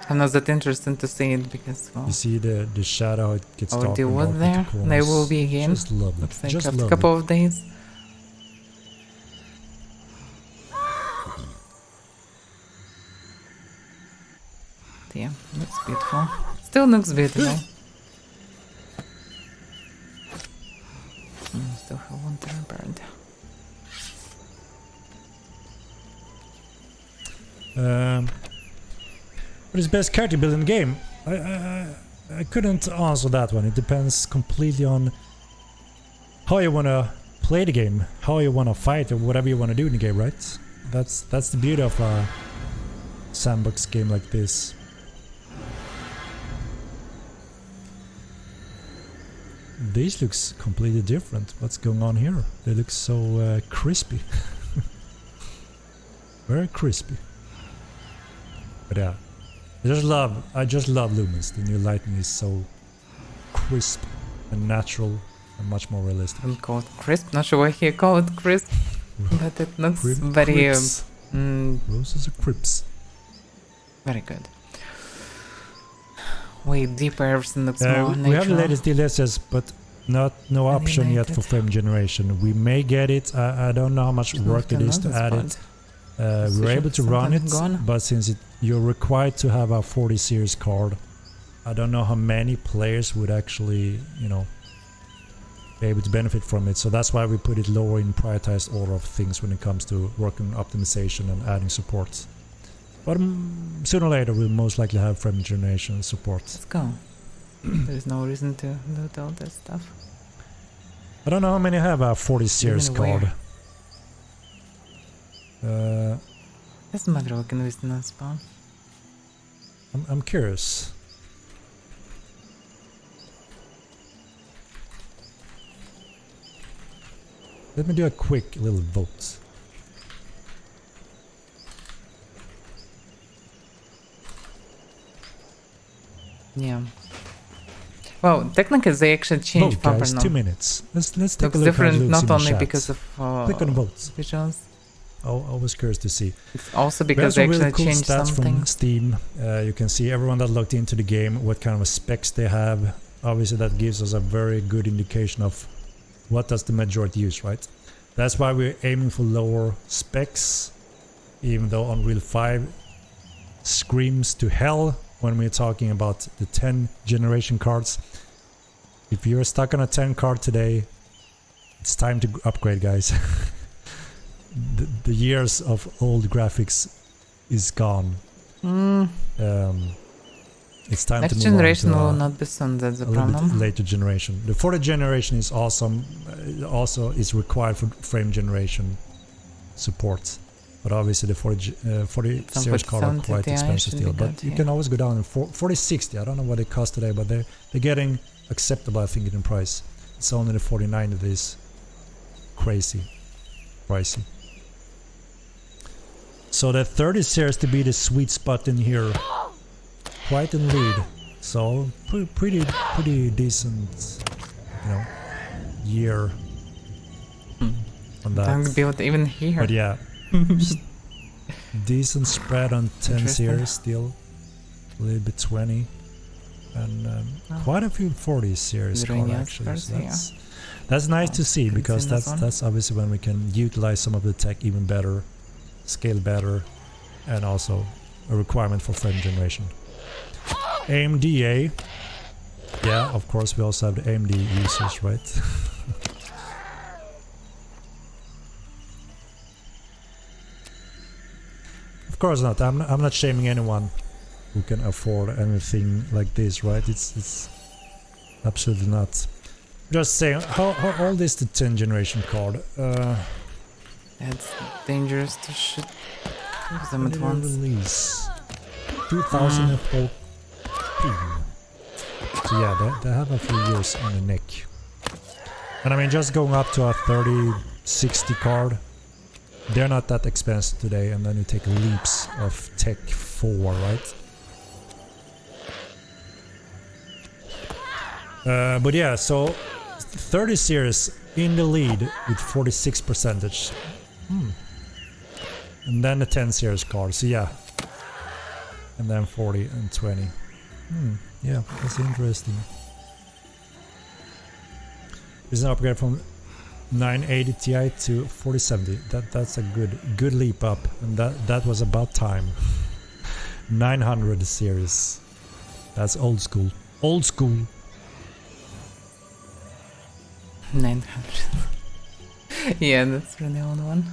I'm not that interested to see it because, well, You see the shadow, it gets darker already and was darker at there. the corners. They will be again. Just lovely. Looks like Just after a lovely. couple of days. Yeah, looks beautiful. Still looks beautiful. Still have one turn burned. What is best character build in the game? I couldn't answer that one. It depends completely on how you want to play the game, how you want to fight, or whatever you want to do in the game, right? That's the beauty of a sandbox game like this. This looks completely different. What's going on here? They look so crispy. Very crispy. But yeah, I just love lumens. The new lighting is so crisp and natural and much more realistic. We'll call it crisp. Not sure why he called it crisp, but it looks very, Crips. Roses are crips. very good. Way deeper, everything looks more We have the natural. latest DLSS, but no option yet for Animated. frame generation. We may get it. I don't know how much work it is to add it. We were able to run it, Gone. but since you're required to have a 40 series card, I don't know how many players would actually, be able to benefit from it. So that's why we put it lower in prioritized order of things when it comes to working on optimization and adding support. But sooner or later we'll most likely have frame generation support. Let's go. There's no reason to loot all this stuff. I don't know how many have a 40 series Even where? card. Doesn't matter what can we still not spawn. I'm curious. Let me do a quick little vote. Yeah. Well, technically they actually changed Vote, guys, bumper 2 now. minutes. Let's take Looks a look different how it looks not in the only chat. because of Click on the votes. visuals. Oh, I was curious to see. It's also We have because they some actually really cool changed stats something. from Steam. You can see everyone that looked into the game, what kind of specs they have. Obviously that gives us a very good indication of what does the majority use, right? That's why we're aiming for lower specs, even though Unreal 5 screams to hell when we're talking about the 10 generation cards. If you're stuck on a 10 card today, it's time to upgrade, guys. the years of old graphics is gone. It's time Next to move generation on to will not be soon, that's the a little bit problem. later generation. The 40th generation is awesome. Also is required for frame generation support. But obviously the 40 Some series cards are 4070 quite Ti expensive should be still. But good, you yeah. can always go down in 4060. I don't know what they cost today, but they're getting acceptable, I think, in price. It's only the 49 that is crazy pricey. So the 30 series to be the sweet spot in here. Quite in lead. So pretty decent, you know, year on that. Don't build even here. But yeah, decent spread on 10 series still. A little bit 20. And quite a few 40 series cards actually. So that's nice to see, because that's obviously when we can utilize some of the tech even better, scale better, and also a requirement for frame generation. AMD, yeah, of course we also have the AMD users, right? Of course not. I'm not shaming anyone who can afford anything like this, right? It's absolutely not. Just saying, how old is the 10 generation card? It's dangerous to shoot them When at did it once. release? 2014. So yeah, they have a few years on the neck. And I mean, just going up to a 3060 card, they're not that expensive today, and then you take leaps of tech 4, right? But yeah, so 30 series in the lead with 46%. And then the 10 series card, so yeah. And then 40 and 20. Yeah, that's interesting. It's an upgrade from 980 Ti to 4070. That's a good leap up, and that was about time. 900 series. That's old school. Old school. 900. Yeah, that's really old one.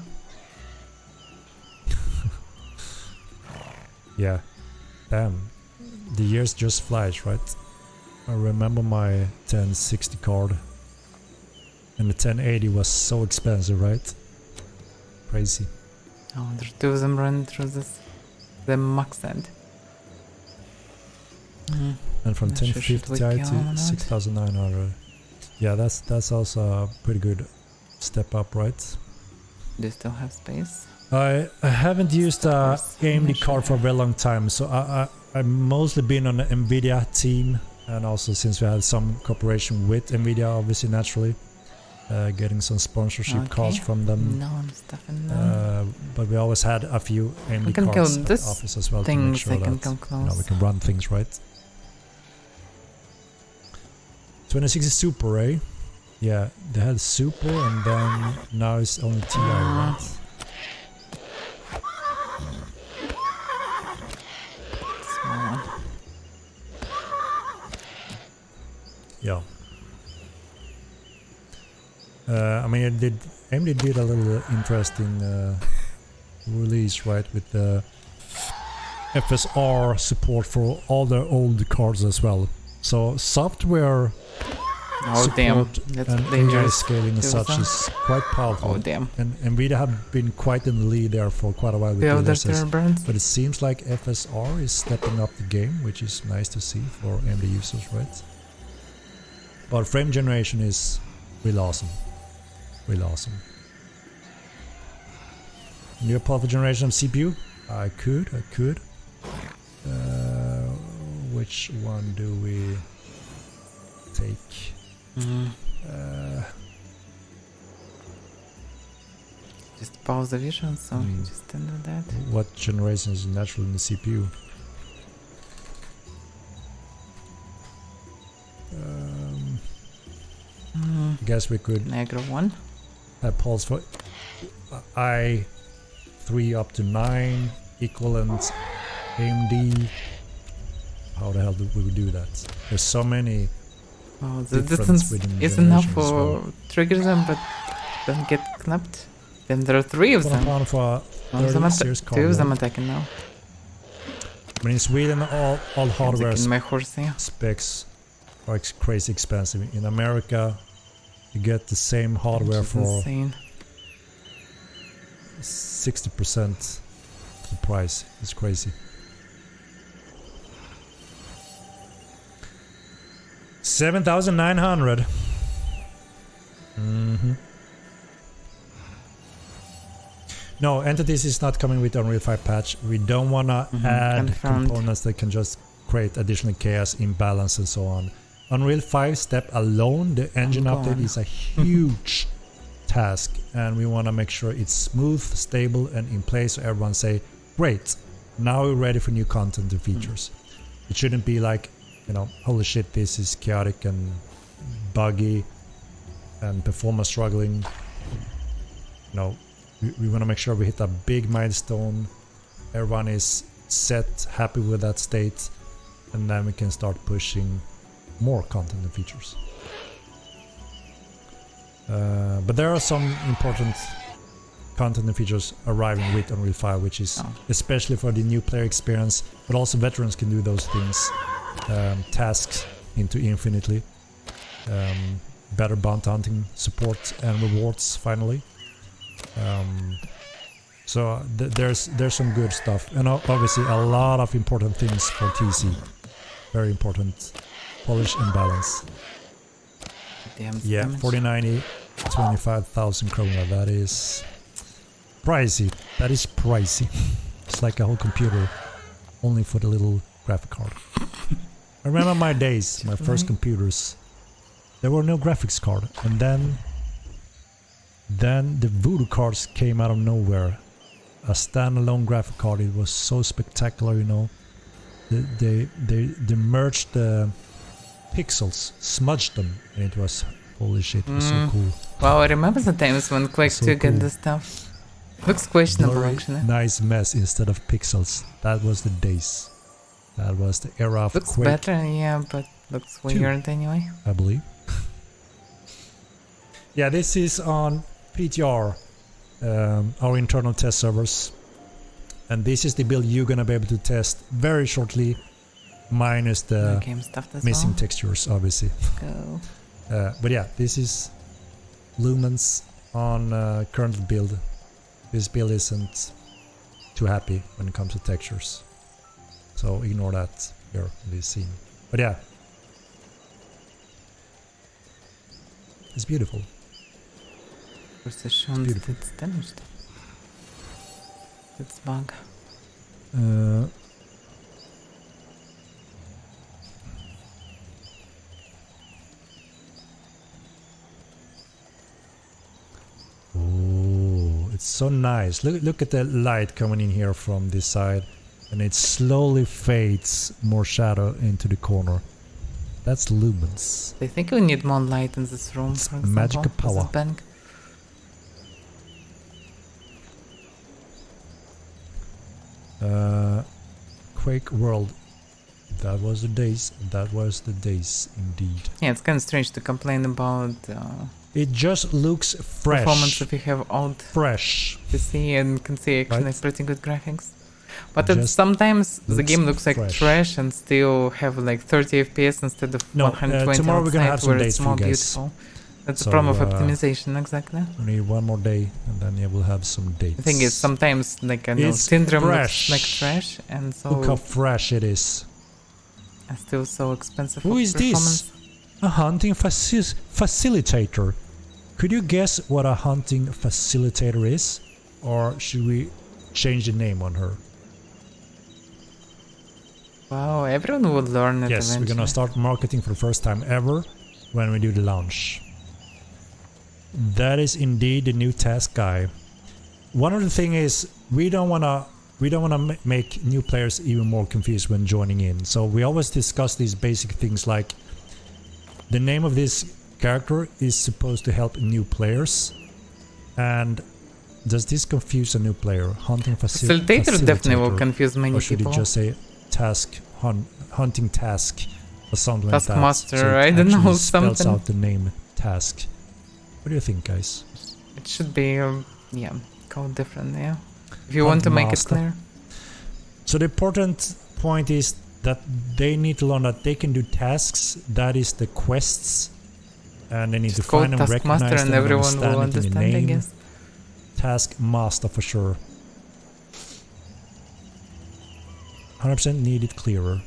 Yeah. Damn. The years just flies, right? I remember my 1060 card. And the 1080 was so expensive, right? Crazy. Oh, there's two of them running through this. The max end. And from 1050 Ti to 6900. Yeah, that's also a pretty good step up, right? Do you still have space? I haven't used a AMD card for a very long time, so I've mostly been on the Nvidia team, and also since we had some cooperation with Nvidia, obviously naturally, getting some sponsorship cards from them. No, I'm stuffing them. But we always had a few AMD can cards kill at this the office as well to make sure they can that come close. we can run things right. 2060 Super, eh? Yeah, they had Super, and then now it's only TI, right? Small one. Yeah. I mean, AMD did a little interesting release, right, with the FSR support for all their old cards as well. So software support That's and AI dangerous. scaling and such is quite powerful. Oh damn. And Nvidia have been quite in the lead there for quite a while with Build the their burns. but it seems like FSR is stepping up the game, which is nice to see for AMD users, right? But frame generation is really awesome. Really awesome. New powerful generation of CPU? I could. which one do we take? Just pause the vision, so just do that. What generation is natural in the CPU? Guess we could Negro 1. have pulse for I3 up to 9 equivalent AMD. How the hell do we do that? There's so many. Oh, the difference distance within is enough generations as for well. trigger them, but don't get clapped. Then there are 3 of them. Pound for One of them 30 series 2 of them carbon. attacking now. I mean, in Sweden, all hardware Attacking my horse, yeah. specs are crazy expensive. In America, you get the same hardware Which is for insane. 60% the price. It's crazy. 7,900. No, Entities is not coming with Unreal 5 patch. We don't want to add confirmed. components that can just create additional chaos, imbalance, and so on. Unreal 5 step alone, the engine update is a huge task, and we want to make sure it's smooth, stable, and in place so everyone say, great, now we're ready for new content and features. It shouldn't be like, you know, holy shit, this is chaotic and buggy and performance struggling. You know, we want to make sure we hit a big milestone, everyone is set, happy with that state, and then we can start pushing more content and features. But there are some important content and features arriving with Unreal 5, which is especially for the new player experience, but also veterans can do those things. Tasks into infinitely, better bounty hunting support and rewards finally. So there's some good stuff, and obviously a lot of important things for TC. Very important. Polish and balance. Yeah, 4090, 25,000 krona. That is pricey. That is pricey. It's like a whole computer, only for the little graphic card. I remember my days, my first computers. There were no graphics card, and then the Voodoo cards came out of nowhere. A standalone graphic card. It was so spectacular, you know. They merged the pixels, smudged them, and it was, holy shit, it was so cool. Wow, I remember the times when Quake 2 got cool. this stuff. Looks questionable, Blurry, actually. nice mess instead of pixels. That was the days. That was the era of Looks Quake, better, yeah, but looks weird anyway. I believe. Yeah, this is on PTR, our internal test servers. And this is the build you're gonna be able to test very shortly, minus the game stuff as missing well. textures, obviously. Go. But yeah, this is Lumens on current build. This build isn't too happy when it comes to textures, so ignore that here in this scene. But yeah, it's beautiful. Precision beautiful. it's damaged. It's bug. Oh, it's so nice. Look at the light coming in here from this side, and it slowly fades more shadow into the corner. That's lumens. I think we need more light in this room, It's for example. magical for this power. bank. Quake World. That was the days. That was the days indeed. Yeah, it's kind of strange to complain about It just looks fresh. performance if you have old Fresh. PC and can see actually Right. pretty good graphics. But it's Just sometimes the looks game looks like fresh. trash and still have like 30 FPS instead of No, 120 tomorrow we're gonna outside have some where days it's for more you guys. beautiful. That's So, the problem of optimization, exactly. We need one more day, and then yeah, we'll have some dates. The thing is, sometimes like I know It's Syndrome fresh. looks like trash, and so Look how fresh it is. it's still so expensive. Who for is this? performance. A hunting facilitator. Could you guess what a hunting facilitator is? Or should we change the name on her? Wow, everyone would learn it Yes, eventually. we're gonna start marketing for the first time ever when we do the launch. That is indeed the new task guy. One of the thing is we don't wanna make new players even more confused when joining in. So we always discuss these basic things like the name of this character is supposed to help new players. And does this confuse a new player? Hunting Facilitator definitely will confuse many or should people. it just say task hunting task or something like that? Taskmaster, So it I don't know, actually spells something. out the name task. What do you think, guys? It should be, yeah, called different, yeah. If you want to make it Master. clear. So the important point is that they need to learn that they can do tasks, that is the quests, and they need Just to call find it them, Taskmaster recognize and them, everyone will understand it in the understand, I name. guess. Task master for sure. 100% need it clearer.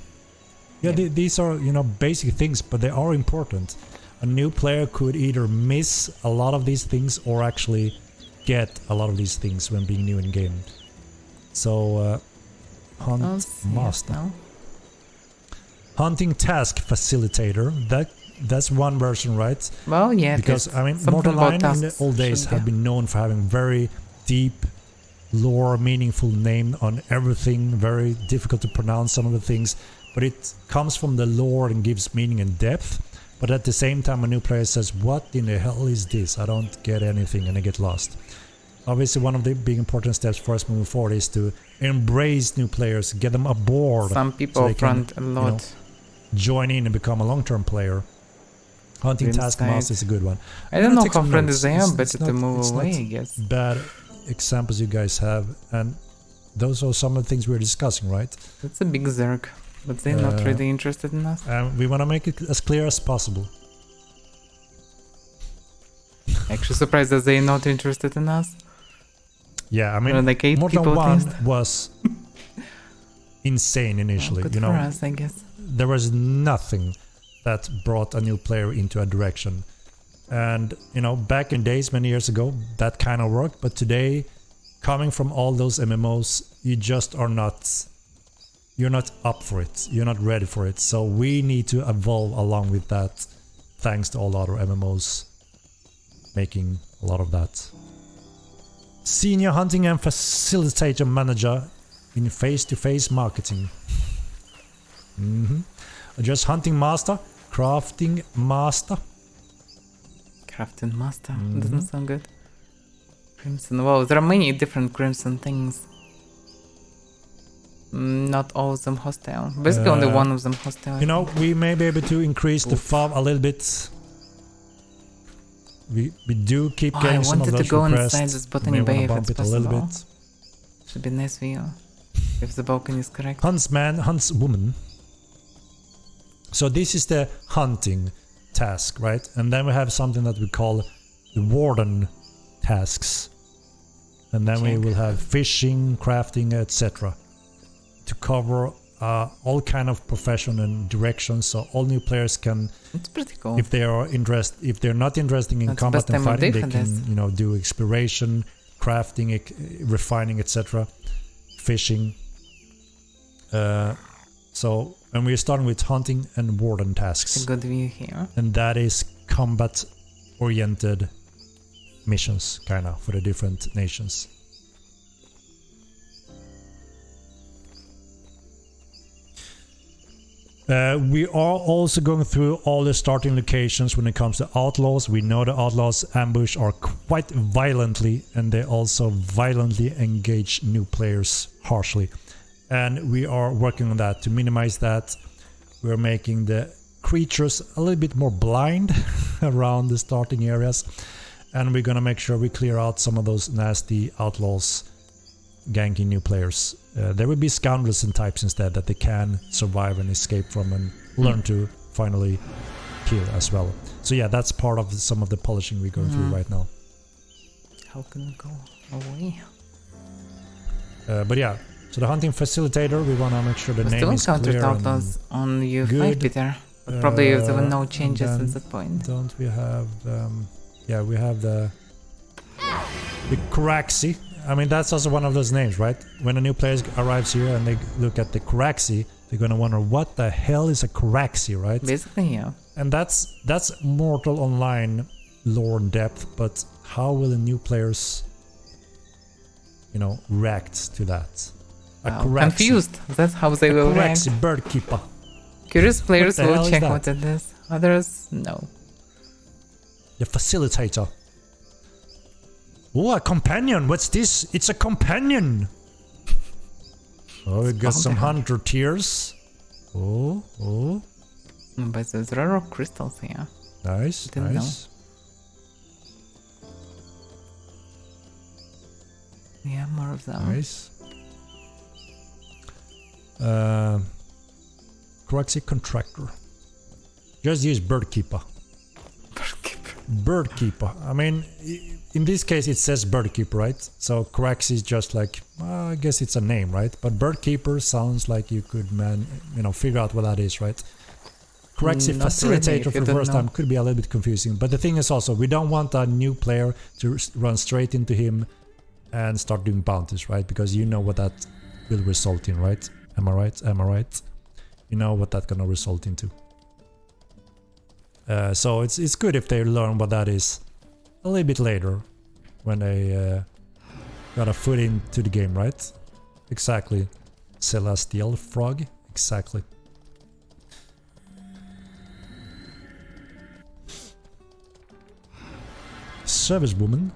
Yeah, Yeah. these are, you know, basic things, but they are important. A new player could either miss a lot of these things or actually get a lot of these things when being new in game. So, hunt Yes, master. no. Hunting task facilitator. That's one version, right? Well, yeah, Because I mean, something Mortal about Line in the tasks old days should have be. been known for having very deep lore, meaningful name on everything, very difficult to pronounce some of the things, but it comes from the lore and gives meaning and depth. But at the same time, a new player says, what in the hell is this? I don't get anything, and I get lost. Obviously, one of the big important steps for us moving forward is to embrace new players, get them aboard. Some people they can, front a lot. Join in and become a long-term player. Hunting Inside. Taskmaster is a good one. I don't know take how some friendly notes. they are, It's better to not- move it's away, not I guess. Bad examples you guys have, and those are some of the things we're discussing, right? That's a big zerg, but they're not really interested in us. And we want to make it as clear as possible. Actually surprised that they're not interested in us. Yeah, I There are mean, like 8 Mortal people at least. 1 was insane initially. Good You for know, us, I guess. there was nothing that brought a new player into a direction. And, you know, back in days, many years ago, that kind of worked. But today, coming from all those MMOs, you just are not... You're not up for it. You're not ready for it. So we need to evolve along with that, thanks to all the other MMOs making a lot of that. Senior Hunting and Facilitator Manager in face-to-face marketing. Just Hunting Master, Crafting Master. Crafting Master. Doesn't sound good. Crimson. Wow, there are many different Crimson things. Not all of them hostile. Basically only one of them hostile. You know, we may be able to increase the FAV a little bit. We do keep I getting some of wanted to those go requests. inside this We botany may bay wanna if bump it's it a little possible. bit. Should be nice view. If the balcony is correct. Huntsman, Huntswoman. So this is the hunting task, right? And then we have something that we call the warden tasks. And then we Check. will have fishing, crafting, etc. To cover all kind of profession and directions, so all new players can, It's pretty cool. if they are if they're not interested in That's the combat best and time of fighting, day they for can, this. you know, do exploration, crafting, refining, etc. Fishing. So, and we're starting with hunting and warden It's tasks, a good view here. and that is combat-oriented missions, kind of, for the different nations. We are also going through all the starting locations when it comes to outlaws. We know the outlaws ambush are quite violently, and they also violently engage new players harshly. And we are working on that to minimize that. We're making the creatures a little bit more blind around the starting areas. And we're gonna make sure we clear out some of those nasty outlaws ganking new players. There will be scoundrels and types instead that they can survive and escape from and learn to finally kill as well. So yeah, that's part of some of the polishing we're going through right now. How can we go away? But yeah, so the hunting facilitator, we want to make sure the We name still is encountered clear. outlaws on U5, good. Peter. But probably there were no And changes then at that point. Don't we have... yeah, we have the Karaxi. I mean, that's also one of those names, right? When a new player arrives here and they look at the Karaxi, they're gonna wonder what the hell is a Caraxi, right? Basically, yeah. And that's Mortal Online lore and depth, but how will the new players, you know, react to that? Confused. That's how they will react. Caraxi, bird keeper. Curious players What the hell will is check that? what it is. Others, no. The facilitator. Oh, a companion. What's this? It's a companion. Oh, we got some hunter tears. Oh. But there's rare crystals here. Nice, Didn't nice. Yeah, more of them. Nice. Caraxi contractor. Just use bird keeper. Bird keeper. I mean, in this case it says bird keeper, right? So Caraxi is just like, I guess it's a name, right? But bird keeper sounds like you could, figure out what that is, right? Caraxi facilitator for the first time could be a little bit confusing. But the thing is also, we don't want a new player to run straight into him and start doing bounties, right? Because you know what that will result in, right? Am I right? Am I right? You know what that's gonna result into. So it's good if they learn what that is a little bit later, when they got a foot into the game, right? Exactly. Celestial frog. Exactly. Service woman.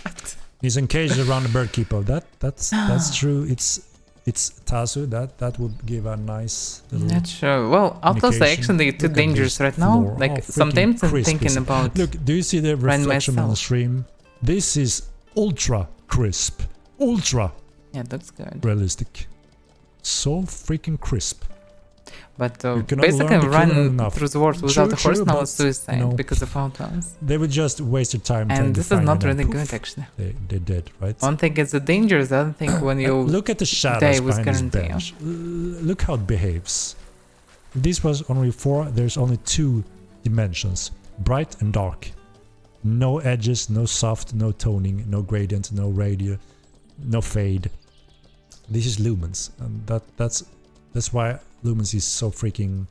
What? He's encaged around the bird keeper. That's true. It's Tazu. That would give a nice little. Not sure. Well, Outlaws are actually too dangerous right now. Like sometimes I'm thinking about. Look, do you see the reflection on the stream? This is ultra crisp, ultra. Yeah, that's good. Realistic. So freaking crisp. But basically run through the world without a horse now is suicide, you know, because of Outlaws. They would just waste their time. And this is not really good, actually. They did, right? One thing is the danger, the other thing when you look at the shadows behind this bench. Look how it behaves. If this was only 4, there's only 2 dimensions. Bright and dark. No edges, no soft, no toning, no gradient, no radius, no fade. This is lumens, and that's why lumens is so freaking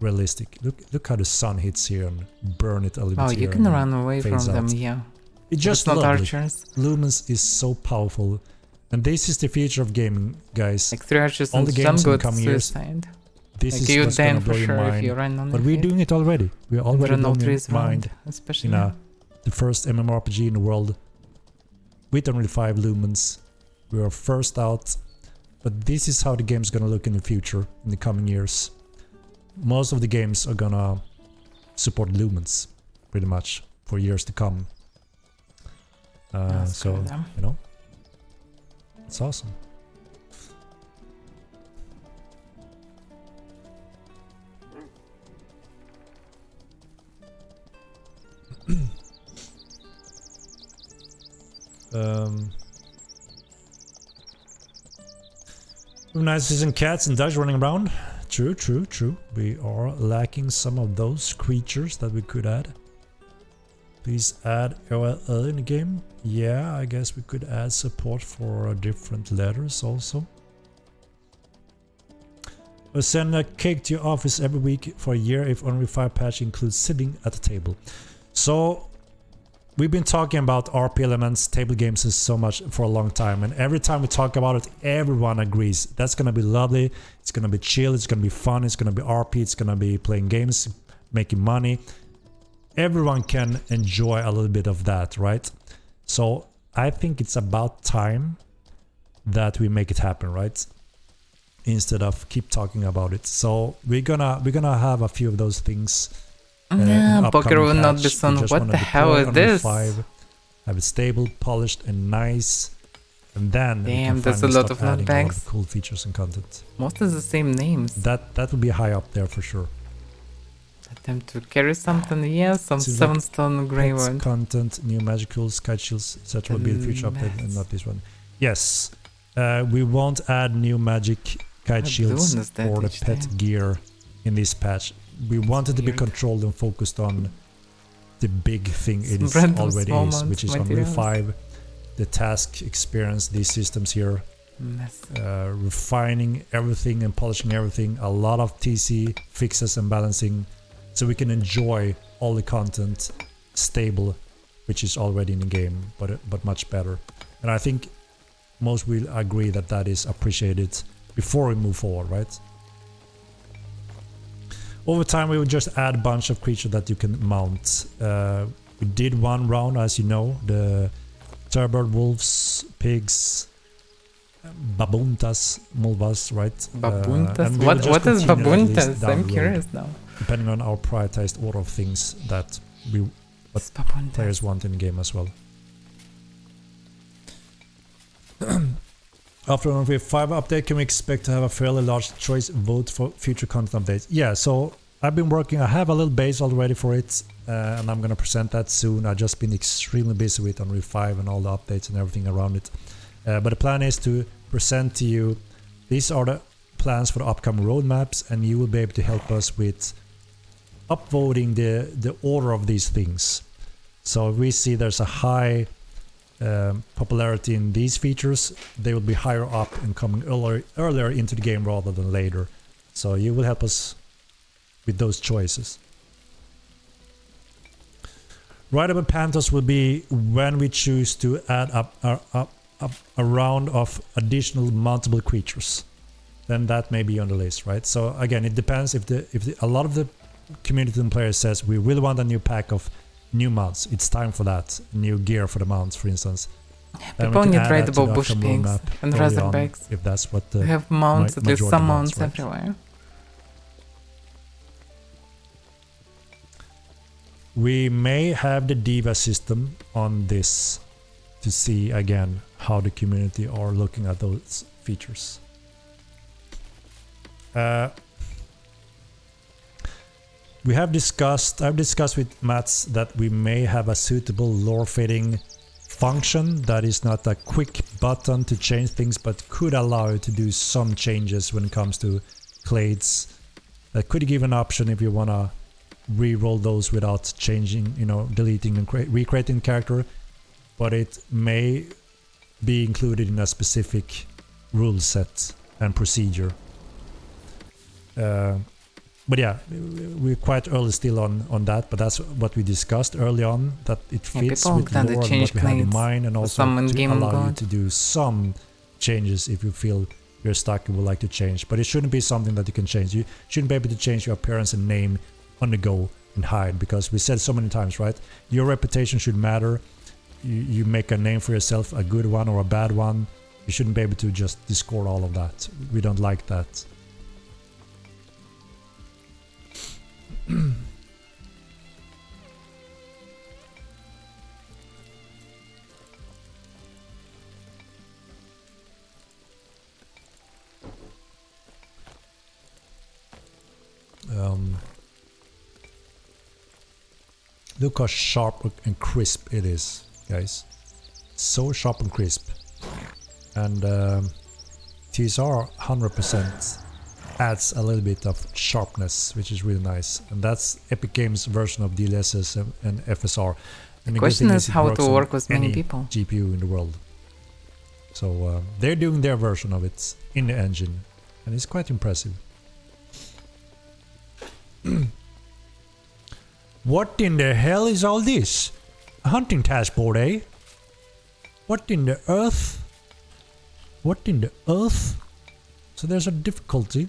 realistic. Look how the sun hits here and burn it a little bit. Oh, you can run away from them, yeah. It's just not lovely. archers. Lumens is so powerful, and this is the future of gaming, guys. Like 3 archers all and the games some in good coming years. suicide. This like is what's gonna blow your mind. You run on but we're doing it already. We're already blowing your mind. Especially the first mmorpg in the world with only 5 lumens. We are first out. But this is how the game's gonna look in the future, in the coming years. Most of the games are gonna support lumens, pretty much, for years to come. So, you know, it's awesome. Nice to see some cats and dogs running around. True. We are lacking some of those creatures that we could add. Please add OLL in the game. Yeah, I guess we could add support for different letters also. We'll send a cake to your office every week for a year if only 5 patch includes sitting at the table. So we've been talking about RP elements, table games is so much for a long time, and every time we talk about it, everyone agrees. That's gonna be lovely, it's gonna be chill, it's gonna be fun, it's gonna be RP, it's gonna be playing games, making money. Everyone can enjoy a little bit of that, right? So I think it's about time that we make it happen, right? Instead of keep talking about it. So we're gonna have a few of those things. Poker will not be soon. What the hell is this? 5, have it stable, polished, and nice, and then damn, there's a lot of nut bags. Cool features and content. Most of the same names. That would be high up there for sure. Attempt to carry something, yes, some 7-stone grey one. Content, new magicals, kite shields, etc. will be the future update, and not this one. Yes, we won't add new magic kite shields or the pet gear in this patch. We wanted to be controlled and focused on the big thing it already is, which is on Real 5, the task experience, these systems here. refining everything and polishing everything. A lot of TC fixes and balancing, so we can enjoy all the content stable, which is already in the game, but much better. And I think most will agree that that is appreciated before we move forward, right? Over time, we will just add a bunch of creatures that you can mount. We did one round, as you know, the turbid wolves, pigs, babuntas, mulvas, right? Babuntas? What is babuntas? I'm curious now. Depending on our prioritized order of things that players want in the game as well. After the 5 update, can we expect to have a fairly large choice vote for future content updates? Yeah, so I've been working, I have a little base already for it, and I'm gonna present that soon. I've just been extremely busy with Unreal 5 and all the updates and everything around it. But the plan is to present to you, these are the plans for the upcoming roadmaps, and you will be able to help us with upvoting the order of these things. So if we see there's a high popularity in these features, they will be higher up and coming earlier into the game rather than later. So you will help us with those choices. Rideable Panthers will be when we choose to add up a round of additional mountable creatures. Then that may be on the list, right? So again, it depends if a lot of the community and players says we really want a new pack of new mounts. It's time for that. New gear for the mounts, for instance. People need rideable bush pigs and razorbacks. If that's what the we have mounts, there's some mounts right? everywhere. We may have the diva system on this to see again how the community are looking at those features. I've discussed with Mats that we may have a suitable lore fitting function that is not a quick button to change things, but could allow you to do some changes when it comes to clades. That could give an option if you want to re-roll those without changing, deleting and recreating character, but it may be included in a specific rule set and procedure. But yeah, we're quite early still on that, but that's what we discussed early on, that it fits with lore and what we have in mind, and also to allow you to do some changes if you feel you're stuck and would like to change. But it shouldn't be something that you can change. You shouldn't be able to change your appearance and name on the go and hide, because we said so many times, right? Your reputation should matter. You make a name for yourself, a good one or a bad one. You shouldn't be able to just discord all of that. We don't like that. Look how sharp and crisp it is, guys. So sharp and crisp. And TSR 100% adds a little bit of sharpness, which is really nice. And that's Epic Games' version of DLSS and FSR. And the question is how to work with many people. GPU in the world. So they're doing their version of it in the engine, and it's quite impressive. What in the hell is all this? A hunting task board, eh? What in the earth? What in the earth? So there's a difficulty.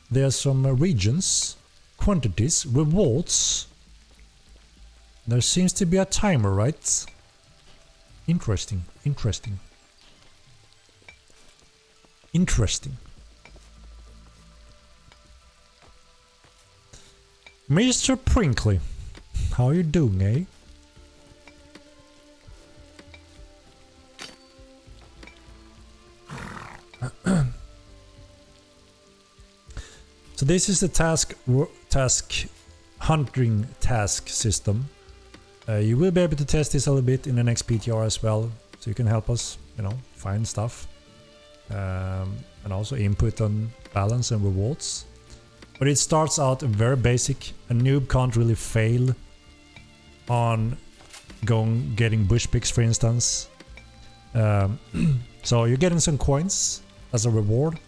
There's some regions, quantities, rewards. There seems to be a timer, right? Interesting, interesting. Interesting. Mr. Prinkley, how you doing, eh? So this is the task hunting task system. You will be able to test this a little bit in the next PTR as well, so you can help us, find stuff, and also input on balance and rewards. But it starts out very basic. A noob can't really fail on getting bush picks, for instance. So you're getting some coins as a reward.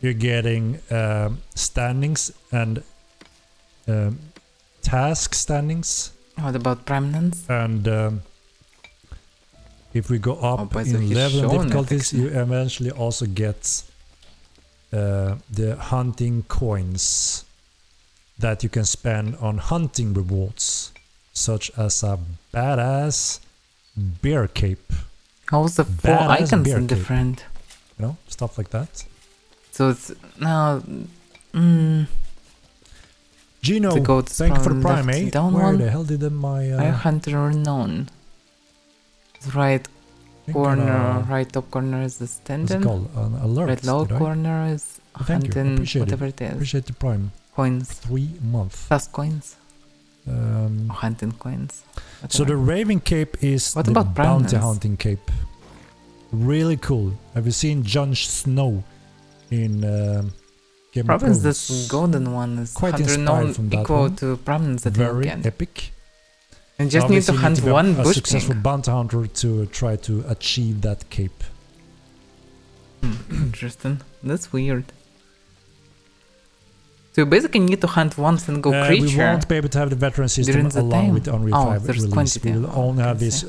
You're getting standings and task standings. What about prominence? And if we go up but in he's level and shown it, difficulties, actually. you eventually also get the hunting coins that you can spend on hunting rewards, such as a badass bear cape. How's the 4 Badass items bear cape. different? You know, stuff like that. So it's now... Gino, The goats thank you for the from prime, left eh? down Where one. the hell did my... Fire hunter unknown. Right corner, right top corner is the What's it standard. called? An alert. Right lower did I? corner is Thank you. hunting, Appreciate whatever it. it is. Appreciate the prime. Coins. 3 months. Fast coins. Or hunting coins. So the Raven Cape is What the about bounty prominence? hunting cape. Really cool. Have you seen Jon Snow in Game of Province, Thrones? this golden one is Quite hunter inspired known from that equal one. to prominence that you Very get. epic. And just need to Obviously you hunt be one a bush successful king. bounty hunter to try to achieve that cape. Interesting. That's weird. So you basically need to hunt one single We creature. won't be able to have the veteran system during the along time. with the Unreal Oh, 5 there's release. quantity. We will Oh, only have okay, these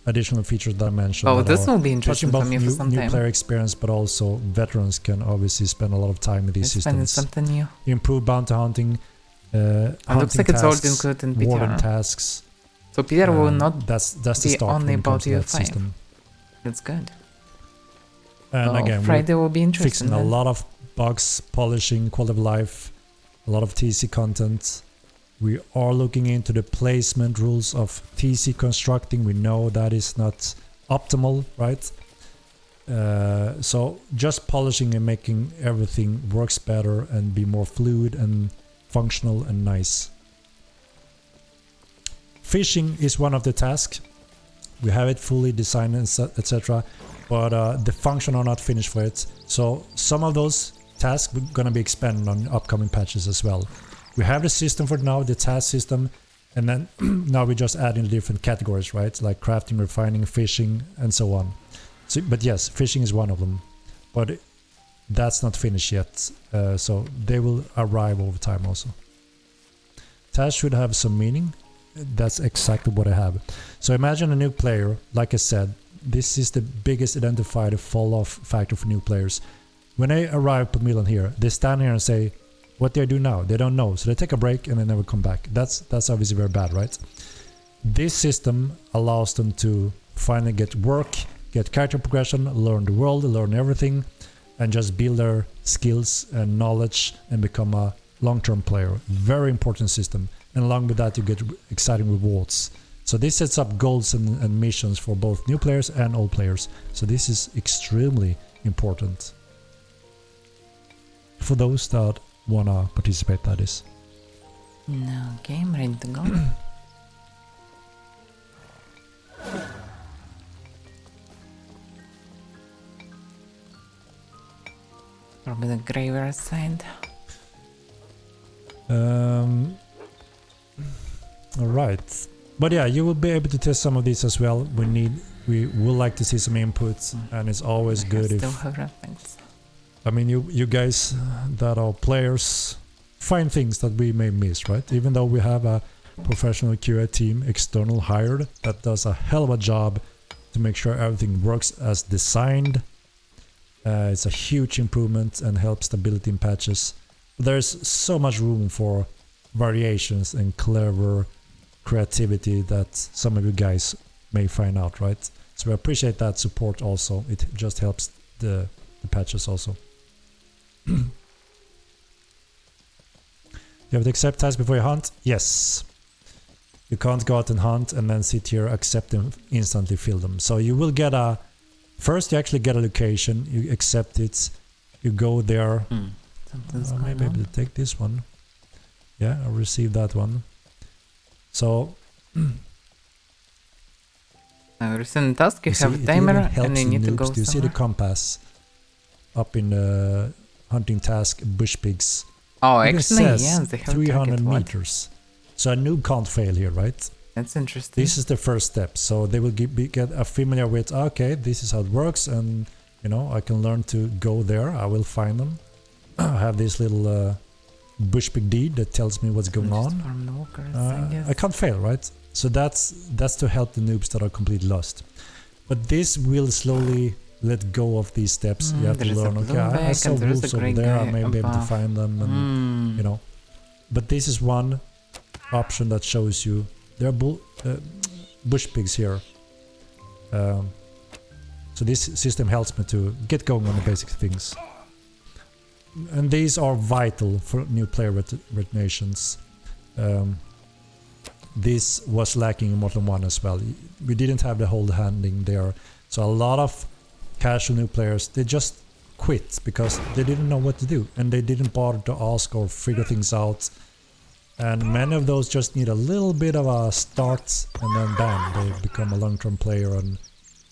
additional features that I mentioned. Oh, that this are will be touching interesting both for me for some new time. player experience, but also veterans can obviously spend a lot of time with these Let's find systems. something new. Improve bounty hunting, It looks like it's all included in warden PTR. tasks. So PTR will not That's the be start only when it comes about to year that 5. system. That's good. And Well, again, Friday will be we're interesting. fixing a then. lot of bugs, polishing quality of life, a lot of TC content. We are looking into the placement rules of TC constructing. We know that is not optimal, right? So just polishing and making everything works better and be more fluid and functional and nice. Fishing is one of the tasks. We have it fully designed, etc. But the function are not finished for it. So some of those tasks are going to be expanded on upcoming patches as well. We have the system for now, the task system, and then now we just add in the different categories, right? Like crafting, refining, fishing, and so on. So, but yes, fishing is one of them. But that's not finished yet. So they will arrive over time also. Tasks should have some meaning. That's exactly what I have. So imagine a new player, like I said, this is the biggest identified fall-off factor for new players. When they arrive per million here, they stand here and say, what do I do now? They don't know. So they take a break and they never come back. That's obviously very bad, right? This system allows them to finally get work, get character progression, learn the world, learn everything, and just build their skills and knowledge and become a long-term player. Very important system. And along with that, you get exciting rewards. So this sets up goals and missions for both new players and old players. So this is extremely important for those that wanna participate, that is. No, okay, I'm ready to go. Probably the graveyard side. Alright. But yeah, you will be able to test some of these as well. We would like to see some inputs, and it's always good if... Still have reference. I mean, you guys that are players find things that we may miss, right? Even though we have a professional QA team, external hired, that does a hell of a job to make sure everything works as designed. It's a huge improvement and helps stability in patches. There's so much room for variations and clever creativity that some of you guys may find out, right? So we appreciate that support also. It just helps the patches also. You have to accept tasks before you hunt? Yes. You can't go out and hunt and then sit here, accept them, instantly fill them. So you will get a... First you actually get a location, you accept it, you go there. Something's I may going be able on. to take this one. Yeah, I received that one. So... Now, recent task, you see, have it timer even and helps you the need to noobs. go Do you see the somewhere. compass up in the hunting task bush pigs? Oh, It actually, says yeah, they have 300 target. What? meters. So a noob can't fail here, right? That's interesting. This is the first step. So they will get familiar with, okay, this is how it works, and You know, I can learn to go there. I will find them. I have this little bush pig deed that tells me what's going on. Farm the walkers, I guess. I can't fail, right? So that's to help the noobs that are completely lost. But this will slowly let go of these steps. You have to learn. Okay, I saw wolves over there. I may be able to find them, and you know. But this is one option that shows you there are bush pigs here. So this system helps me to get going on the basic things. And these are vital for new player retentions. This was lacking in Mortal 1 as well. We didn't have the hold handling there. So a lot of casual new players, they just quit because they didn't know what to do. And they didn't bother to ask or figure things out. And many of those just need a little bit of a start, and then bam, they become a long-term player and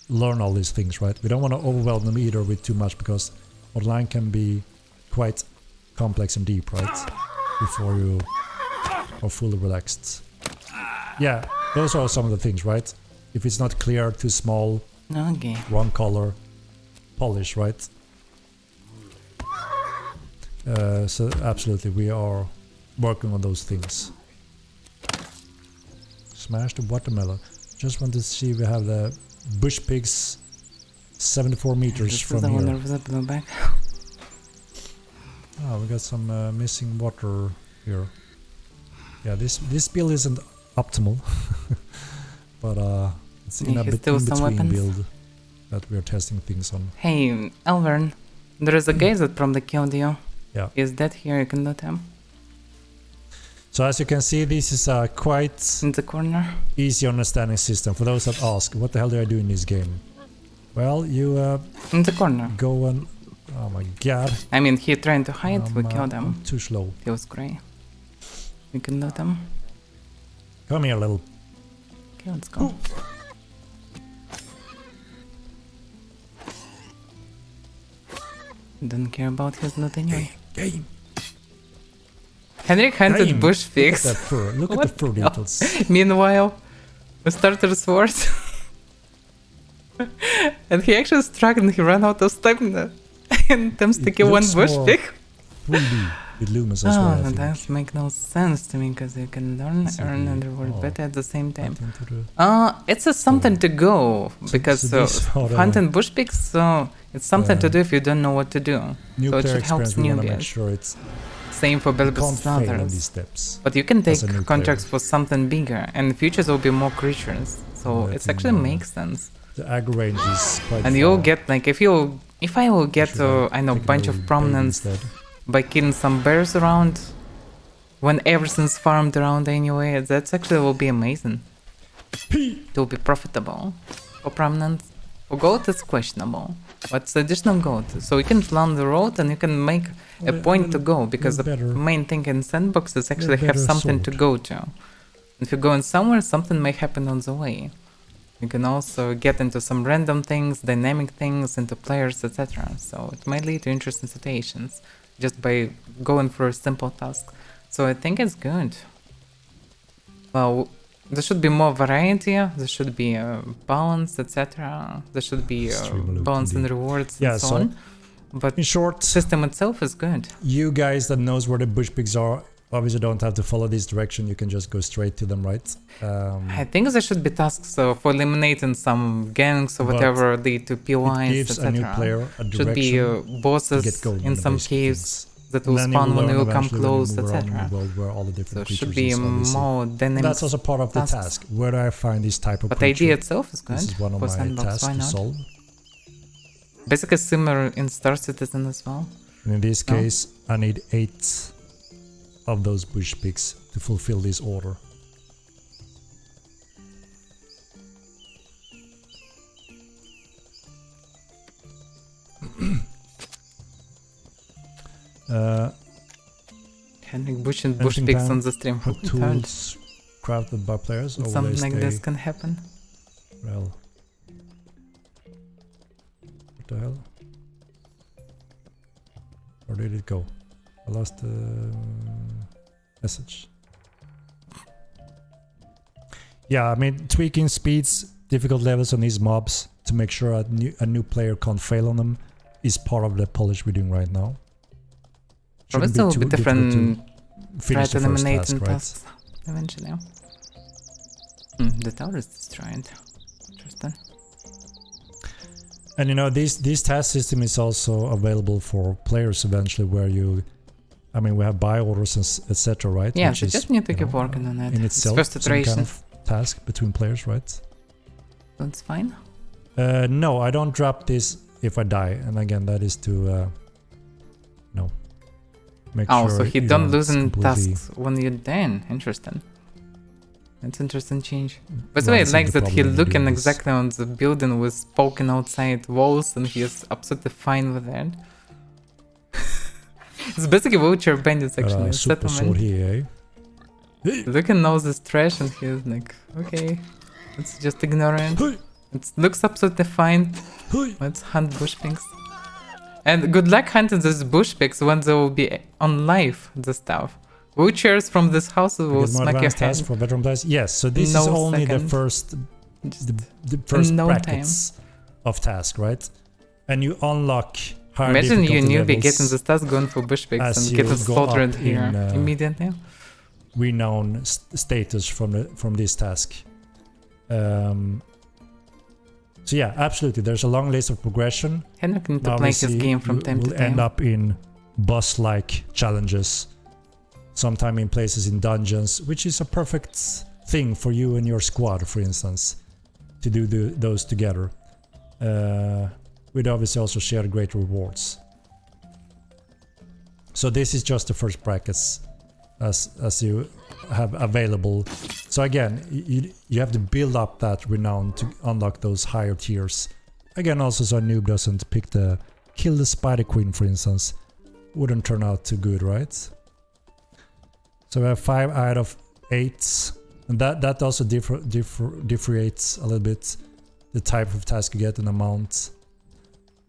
learn all these things, right? We don't want to overwhelm them either with too much, because online can be quite complex and deep, right? Before you are fully relaxed. Yeah, those are some of the things, right? If it's not clear, too small, Okay. wrong color, polish, right? So absolutely, we are working on those things. Smash the watermelon. Just want to see we have the bush pigs 74 meters This from is the here. one of the blowback. Oh, we got some missing water here. Yeah, this build isn't optimal, but it's in a He bit steals in some between weapons. build that we are testing things on. Hey, Elvern, there is a guy that probably killed you. Yeah. Is that here? You can loot him So as you can see, this is a quite in the corner. easy understanding system. For those that ask, what the hell do I do in this game? Well, you In the corner. go and... Oh my god. I mean, he trying to hide. We killed him. I'm too slow. He was grey. We can loot him. Come here, little... Okay, let's go. Don't care about his loot anyway. Game. Henrik hunted Damn. bush Look pigs. at that fur. Look at What the fur the hell? details. Meanwhile, we started swords. And he actually struck and he ran out of stamina. And attempts to It kill one looks bush more pig. 3D with Lumos as well, I Oh, think. that makes no sense to me because you can learn, It's earn, and okay. reward Oh. better at the same time. Right into the- It's a something to go because so these are the- hunting bush pigs, so it's something to do if you don't know what to do. New So it player should help experience, we want to make newbies. sure it's... Same for You Belbus can't fail in others. these steps. But you can take as a new contracts for something bigger, and in the future there will be more creatures. So Yeah, it I actually think, makes sense. The aggro range is quite And far. you'll get like if I will get Should I know take a bunch little of prominence baby instead? by killing some bears around when everything's farmed around anyway, that's actually will be amazing. It will be profitable. For prominence, for gold it's questionable, but it's additional gold. So you can plan the road and you can make a point to go, because the main thing in sandbox is actually have better something to sword. go to. If you're going somewhere, something may happen on the way. You can also get into some random things, dynamic things, into players, etc. So it might lead to interesting situations just by going for a simple task. So I think it's good. Well, there should be more variety, there should be a balance, etc. There should be a Stream loot balance in indeed. rewards Yeah, and so so on. But in short, the system itself is good. you guys that knows where the bush pigs are obviously don't have to follow this direction. You can just go straight to them, right? I think there should be tasks for eliminating some gangs or But whatever, lead to it PYs, gives a new etc. player a Should be direction to bosses get going on in the some basic caves things. that And will then spawn when learn you come eventually when close, move around in etc. the world where all the So different it creatures should be is, obviously. more dynamic. That's also part of the tasks. task. Where do I find this type of But the creature? idea itself is good This is one of for my sandbox, tasks why to not? solve. Basically similar in Star Citizen as well. And in this No? case, I need 8 of those bush pigs to fulfill this order. Henrik bush and bush Anything pigs down on the stream. for tools crafted by players, or will they Something like stay? this can happen. Well, what the hell? Where did it go? I lost the message. Yeah, I mean, tweaking speeds, difficult levels on these mobs to make sure a new player can't fail on them is part of the polish we're doing right now. Probably Shouldn't still a bit too difficult different finish threat the first eliminating task, right? tasks eventually. The tower is destroyed. Interesting. And you know, this task system is also available for players eventually, where you, I mean, we have buy orders and etc., right? Yeah, Which so is, just need to you keep know, working on it. in It's itself, first some iteration. kind of task between players, right? That's fine. No, I don't drop this if I die, and again, that is to make Oh, sure so he you don't lose in completely tasks when you're dead. Interesting. That's interesting change. By the run way, I into like the that he problem when you're looking doing this. exactly on the building with spoken outside walls and he is absolutely fine with that. It's basically Vulture Bandits actually. Super sword here, eh? Looking all this trash and he's like, okay, let's just ignore it. Hey, It looks absolutely fine. hey. Let's hunt bush pigs. And good luck hunting these bush pigs when they will be on live, the stuff. Vultures from this house will Get more smack your advanced tasks head. for veteran players. Yes, so this No is only the second. first Just the first no brackets of task, right? And you unlock higher imagine you difficulty newbie levels, getting this task going for bush pigs as and you getting go slaughtered up here in, immediately. renown status from this task. So yeah, absolutely. There's a long list of progression. Henrik need to play his Obviously, game from time to we'll time. end up in boss-like challenges, sometime in places in dungeons, which is a perfect thing for you and your squad, for instance, to do those together. We'd obviously also share great rewards. So this is just the first brackets as you have available. So again, you have to build up that renown to unlock those higher tiers. Again, also so a noob doesn't pick the kill the spider queen, for instance. Wouldn't turn out too good, right? So we have 5 out of 8, and that also differentiates a little bit the type of task you get and amount.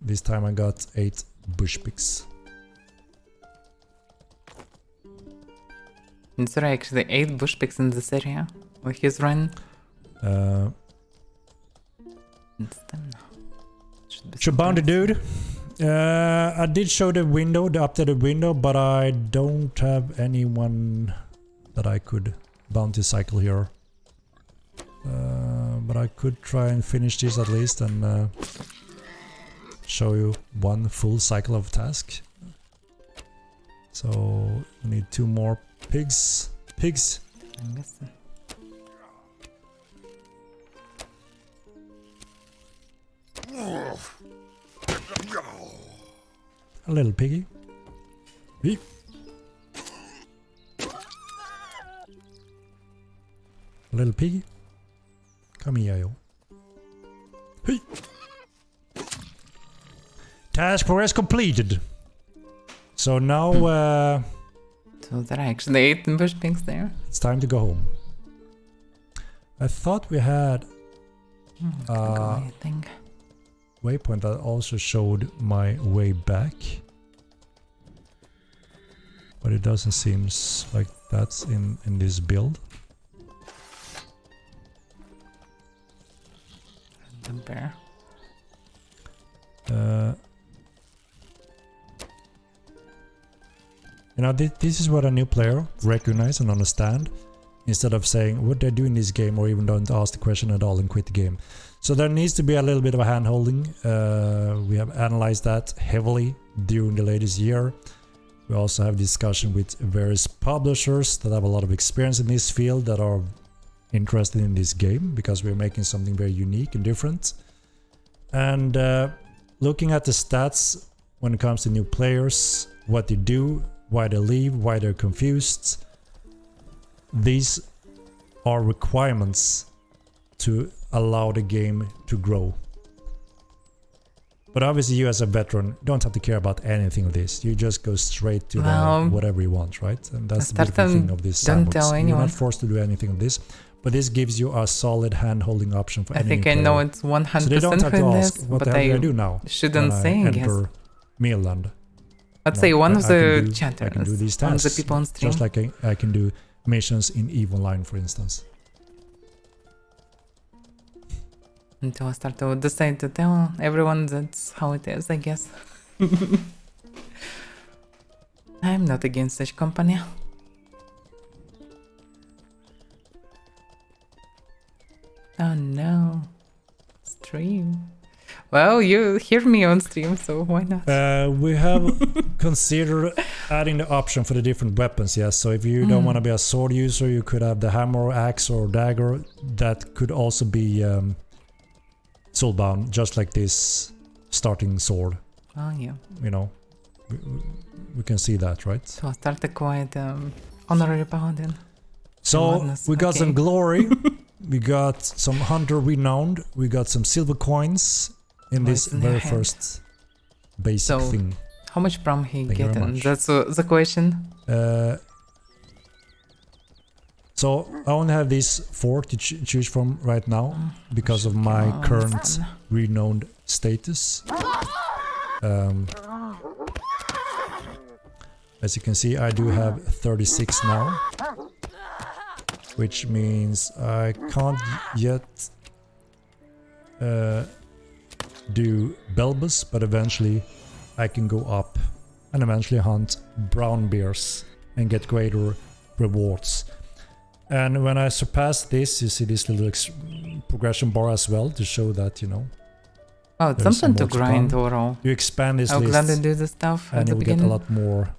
This time I got 8 bush pigs. Is there actually 8 bush pigs in this area where he's run? Shabounty dude. I did show the window, the updated window, but I don't have anyone that I could bounty cycle here. But I could try and finish this at least and show you one full cycle of task. So we need 2 more pigs. I'm guessing. A little piggy. Hey. Little piggy. Come here, yo. Hey. Task progress completed. So now So there are actually 8 bush pigs there. it's time to go home. I thought we had Thing. waypoint that also showed my way back, but it doesn't seem like that's in this build. The bear. You know, this is what a new player recognize and understand, instead of saying what they do in this game or even don't ask the question at all and quit the game. So there needs to be a little bit of a hand-holding. We have analyzed that heavily during the latest year. We also have discussion with various publishers that have a lot of experience in this field that are interested in this game, because we're making something very unique and different. And looking at the stats when it comes to new players, what they do, why they leave, why they're confused. These are requirements to allow the game to grow. But obviously you as a veteran don't have to care about anything of this. You just go straight to whatever you want, right? And that's the beautiful thing of this sandbox. Don't tell anyone. You're not forced to do anything of this, but this gives you a solid hand-holding option for I any think new I know player. it's 100% So they don't have to for ask, this, what but the hell do I I do now shouldn't when I say, I guess. enter Mealland? Let's No, say one of I can the do chatters, these one of the tasks, people on stream. just like I can do missions in EVE Online, for instance. Until I start to decide to tell everyone that's how it is, I guess. I'm not against such company. Oh no. Stream. Well, you hear me on stream, so why not? We have considered adding the option for the different weapons, yes. So if you don't want to be a sword user, you could have the hammer, axe, or dagger. That could also be soulbound, just like this starting sword. Oh yeah. You know, we can see that, right? So I start a quite honorary paladin. So we got some glory. We got some hunter renowned. We got some silver coins in this very first basic thing. How much prom he Thank you very getting? much. That's the question. So I only have these 4 to choose from right now because of my current renowned status. As you can see, I do have 36 now, which means I can't yet do Belbus, but eventually I can go up and eventually hunt brown bears and get greater rewards. And when I surpass this, you see this little progression bar as well to show that, you know. Oh, it's something to grind overall. You expand this I'll list gladly do the stuff and at the you'll beginning. get a lot more.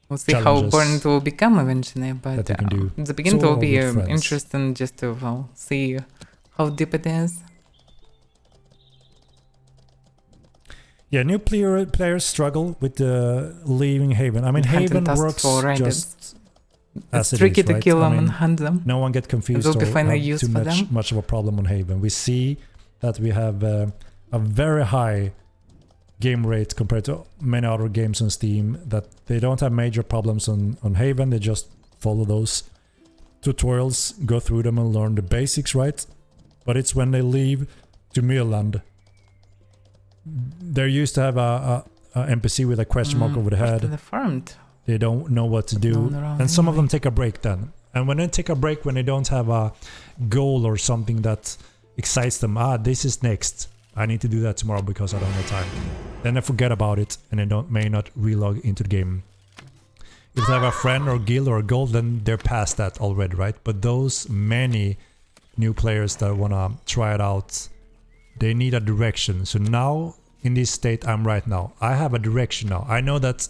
We'll see how important it will become eventually, but that you can do. the beginning will be with friends. interesting just to see how deep it is. Yeah, new players struggle with leaving Haven. I mean, Haven works just as it's it tricky is, to right? kill them I mean, and hunt them. no one get confused It will be or finally have used too for them. much of a problem on Haven. We see that we have a very high game rate compared to many other games on Steam, that they don't have major problems on Haven. They just follow those tutorials, go through them and learn the basics, right? But it's when they leave to Mirland. They're used to have a NPC with a question mark over the head. The farmed. They don't know what to do, and some of them take a break then. And when they take a break, when they don't have a goal or something that excites them, this is next, I need to do that tomorrow because I don't have time, then they forget about it and they may not relog into the game. If they have a friend or guild or a goal, then they're past that already, right? But those many new players that want to try it out, they need a direction. So now, in this state I'm right now, I have a direction now. I know that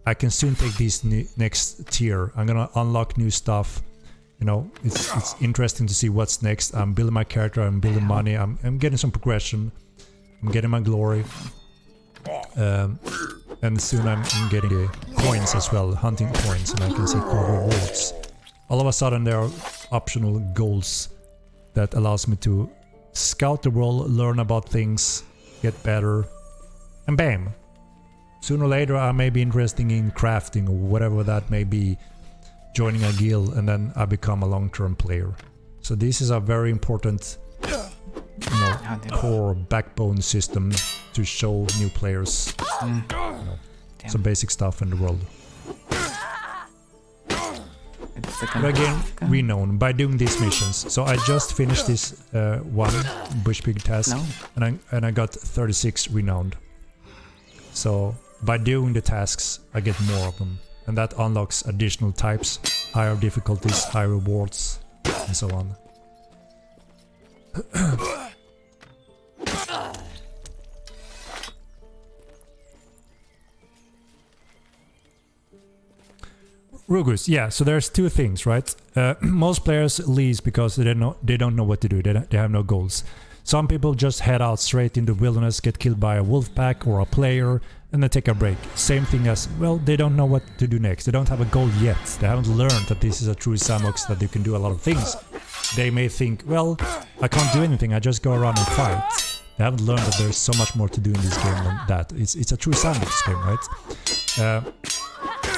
I can soon take this next tier. I'm gonna unlock new stuff. You know, it's interesting to see what's next. I'm building my character, I'm building money, I'm getting some progression, I'm getting my glory. And soon I'm getting the coins as well, hunting coins, and I can see cool rewards. All of a sudden there are optional goals that allows me to scout the world, learn about things, get better, and bam! Sooner or later I may be interested in crafting or whatever that may be, joining a guild, and then I become a long-term player. So this is a very important, you know, core backbone system to show new players, you know, some basic stuff in the world. But again, renowned by doing these missions. So I just finished this one bush pig task, and I got 36 renowned. So by doing the tasks, I get more of them, and that unlocks additional types, higher difficulties, higher rewards, and so on. Rugus, yeah, so there's two things, right? Most players leave because they don't know what to do, they have no goals. Some people just head out straight in the wilderness, get killed by a wolf pack or a player, and then take a break. Same thing as, well, they don't know what to do next, they don't have a goal yet, they haven't learned that this is a true sandbox, that you can do a lot of things. They may think, well, I can't do anything, I just go around and fight. They haven't learned that there's so much more to do in this game than that. It's a true sandbox game, right?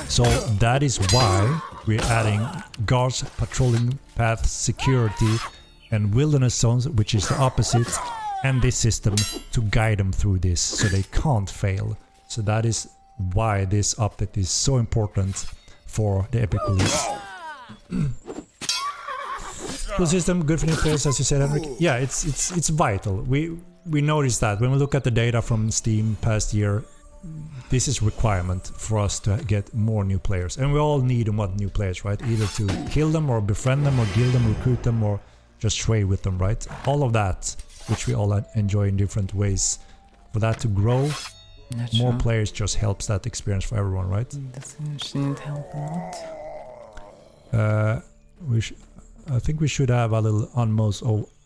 So that is why we're adding guards, patrolling paths, security, and wilderness zones, which is the opposite, and this system to guide them through this, so they can't fail. So that is why this update is so important for the epic release. Cool system, good for new players, as you said, Henrik. Yeah, it's vital. We noticed that when we look at the data from Steam past year, this is requirement for us to get more new players, and we all need and want new players, right? Either to kill them or befriend them or guild them, recruit them, or just trade with them, right? All of that, which we all enjoy in different ways. For that to grow, more players just helps that experience for everyone, right? Shouldn't help a lot. I think we should have a little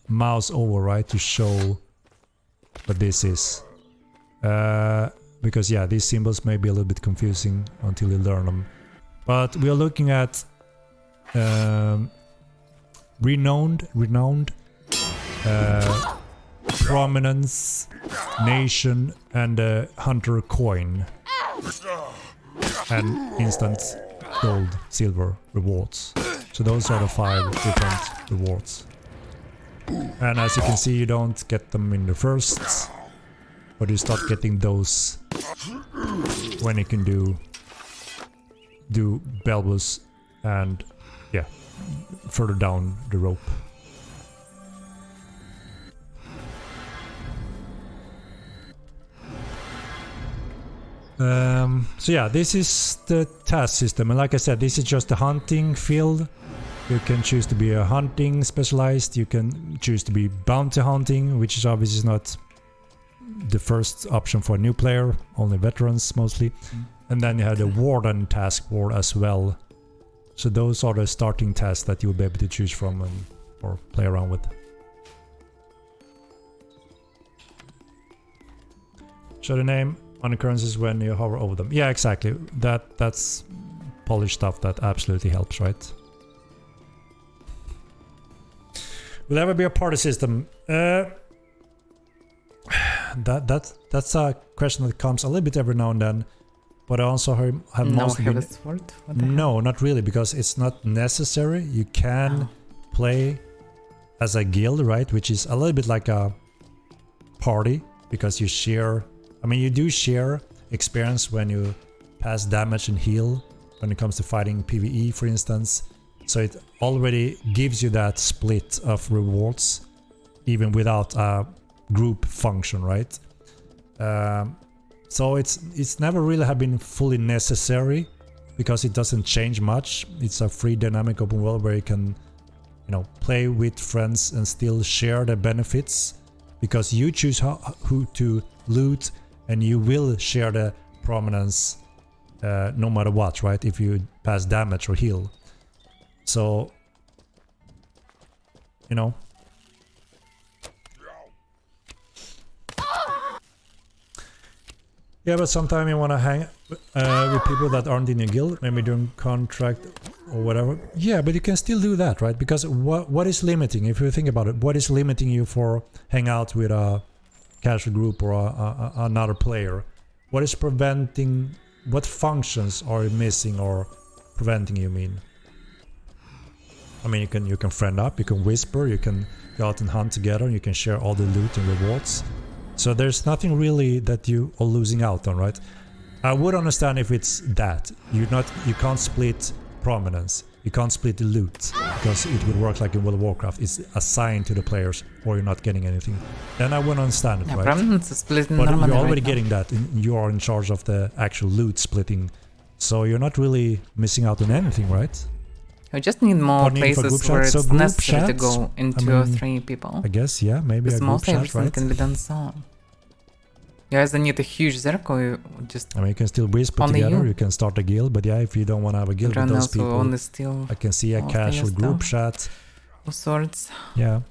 mouse over, right, to show what this is. Because yeah, these symbols may be a little bit confusing until you learn them. But we are looking at renowned, prominence, nation, and hunter coin, and instant gold, silver rewards. So those are the 5 different rewards. And as you can see, you don't get them in the first, but you start getting those when you can do Belbus and yeah, further down the rope. So yeah, this is the task system, and like I said, this is just the hunting field. You can choose to be a hunting specialized, you can choose to be bounty hunting, which is obviously not the first option for a new player, only veterans mostly. And then you have the warden task board as well. So those are the starting tasks that you'll be able to choose from and or play around with. Show the name on the currencies when you hover over them. Yeah, exactly. That's polished stuff that absolutely helps, right? Will ever be a party system? That's a question that comes a little bit every now and then, but I also have mostly been... No, not really, because it's not necessary. You can play as a guild, right? Which is a little bit like a party, because you share... I mean, you do share experience when you pass damage and heal, when it comes to fighting PvE, for instance. So it already gives you that split of rewards, even without a group function, right? So it's never really have been fully necessary, because it doesn't change much. It's a free dynamic open world where you can, you know, play with friends and still share the benefits, because you choose who to loot, and you will share the prominence no matter what, right? If you pass damage or heal. So, you know. Yeah, but sometimes you want to hang with people that aren't in your guild, maybe doing contract or whatever. Yeah, but you can still do that, right? Because what is limiting, if you think about it, what is limiting you for hang out with a casual group or another player? What is preventing, what functions are missing or preventing you, I mean, you can friend up, you can whisper, you can go out and hunt together, you can share all the loot and rewards. So there's nothing really that you are losing out on, right? I would understand if it's that. You can't split prominence, you can't split the loot, because it would work like in World of Warcraft. It's assigned to the players, or you're not getting anything. Then I wouldn't understand it, right? Prominence is split but you're already getting that, and you are in charge of the actual loot splitting. So you're not really missing out on anything, right? We just need more places where it's necessary to go in 2 or 3 people. I guess, yeah, maybe a group chat, right? Can be done so. You guys don't need a huge circle, you just... I mean, you can still whisper together, you can start a guild, but yeah, if you don't want to have a guild with those people, I can see a casual group chat. Of sorts. Yeah.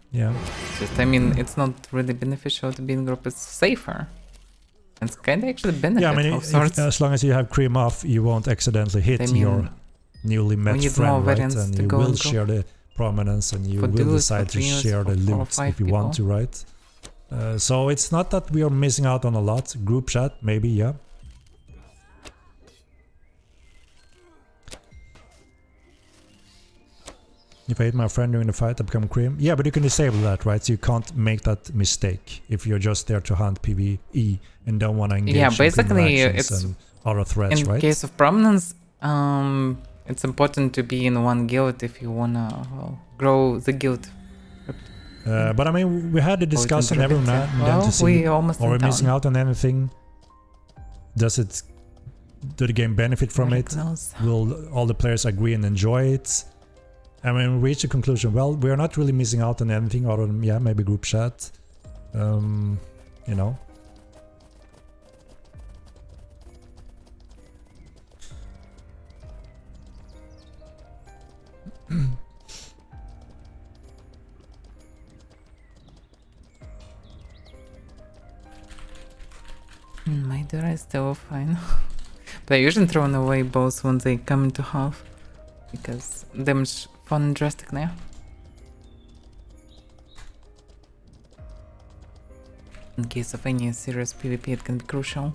Just, I mean, it's not really beneficial to be in group, it's safer. It's kind of actually beneficial of sorts. As long as you have cream off, you won't accidentally hit your newly met friend, right? And you will share the prominence, and you will decide to share the loot if you want to, right? So it's not that we are missing out on a lot. Group chat, maybe, yeah. If I hit my friend during the fight, I become cream. Yeah, but you can disable that, right? So you can't make that mistake if you're just there to hunt PvE and don't want to engage in basically it's and other threats, right? In case of prominence, it's important to be in one guild if you wanna grow the guild. But I mean, we had a discussion drop every it, now yeah. and then Well, to see, we almost are we in missing town. out on anything? Do the game benefit from Very it? close. Will all the players agree and enjoy it? I mean, we reach a conclusion. Well, we are not really missing out on anything other than, yeah, maybe group chat. You know. My door is still fine. But I usually throw away both when they come into half. Because damage fun drastic now. In case of any serious PvP, it can be crucial.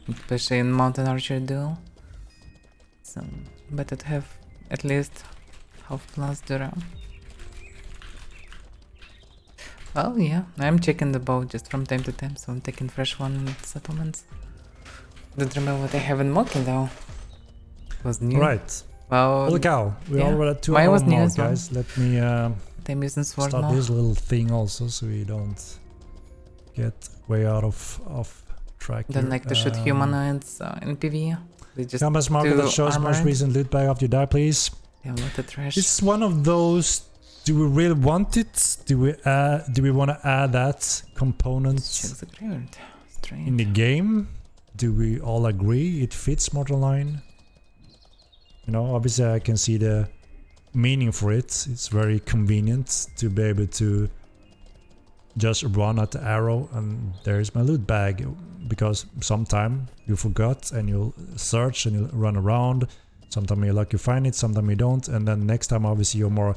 Especially in mountain archer duel. So better to have at least half plus Dura. Well, yeah, I'm checking the boat just from time to time, so I'm taking fresh one in settlements. Don't remember what I have in Moki though. It was new. Right. Well, Holy cow. We're yeah. already at 2 Mine was hours new more, as well. guys. Let me I'm using sword stop now. this little thing also so we don't get way out of track. Don't here. like to shoot humanoids in PvE. They just Canvas marker do that shows most armor. recent loot bag after you die, please. Yeah, what a trash. This is one of those. Do we really want it? Do we want to add that component Check the graveyard. Strange. in the game? Do we all agree it fits Mortal Line? You know, obviously I can see the meaning for it. It's very convenient to be able to just run at the arrow and there's my loot bag, because sometime you forgot and you'll search and you'll run around. Sometimes you're lucky you find it, sometimes you don't, and then next time obviously you're more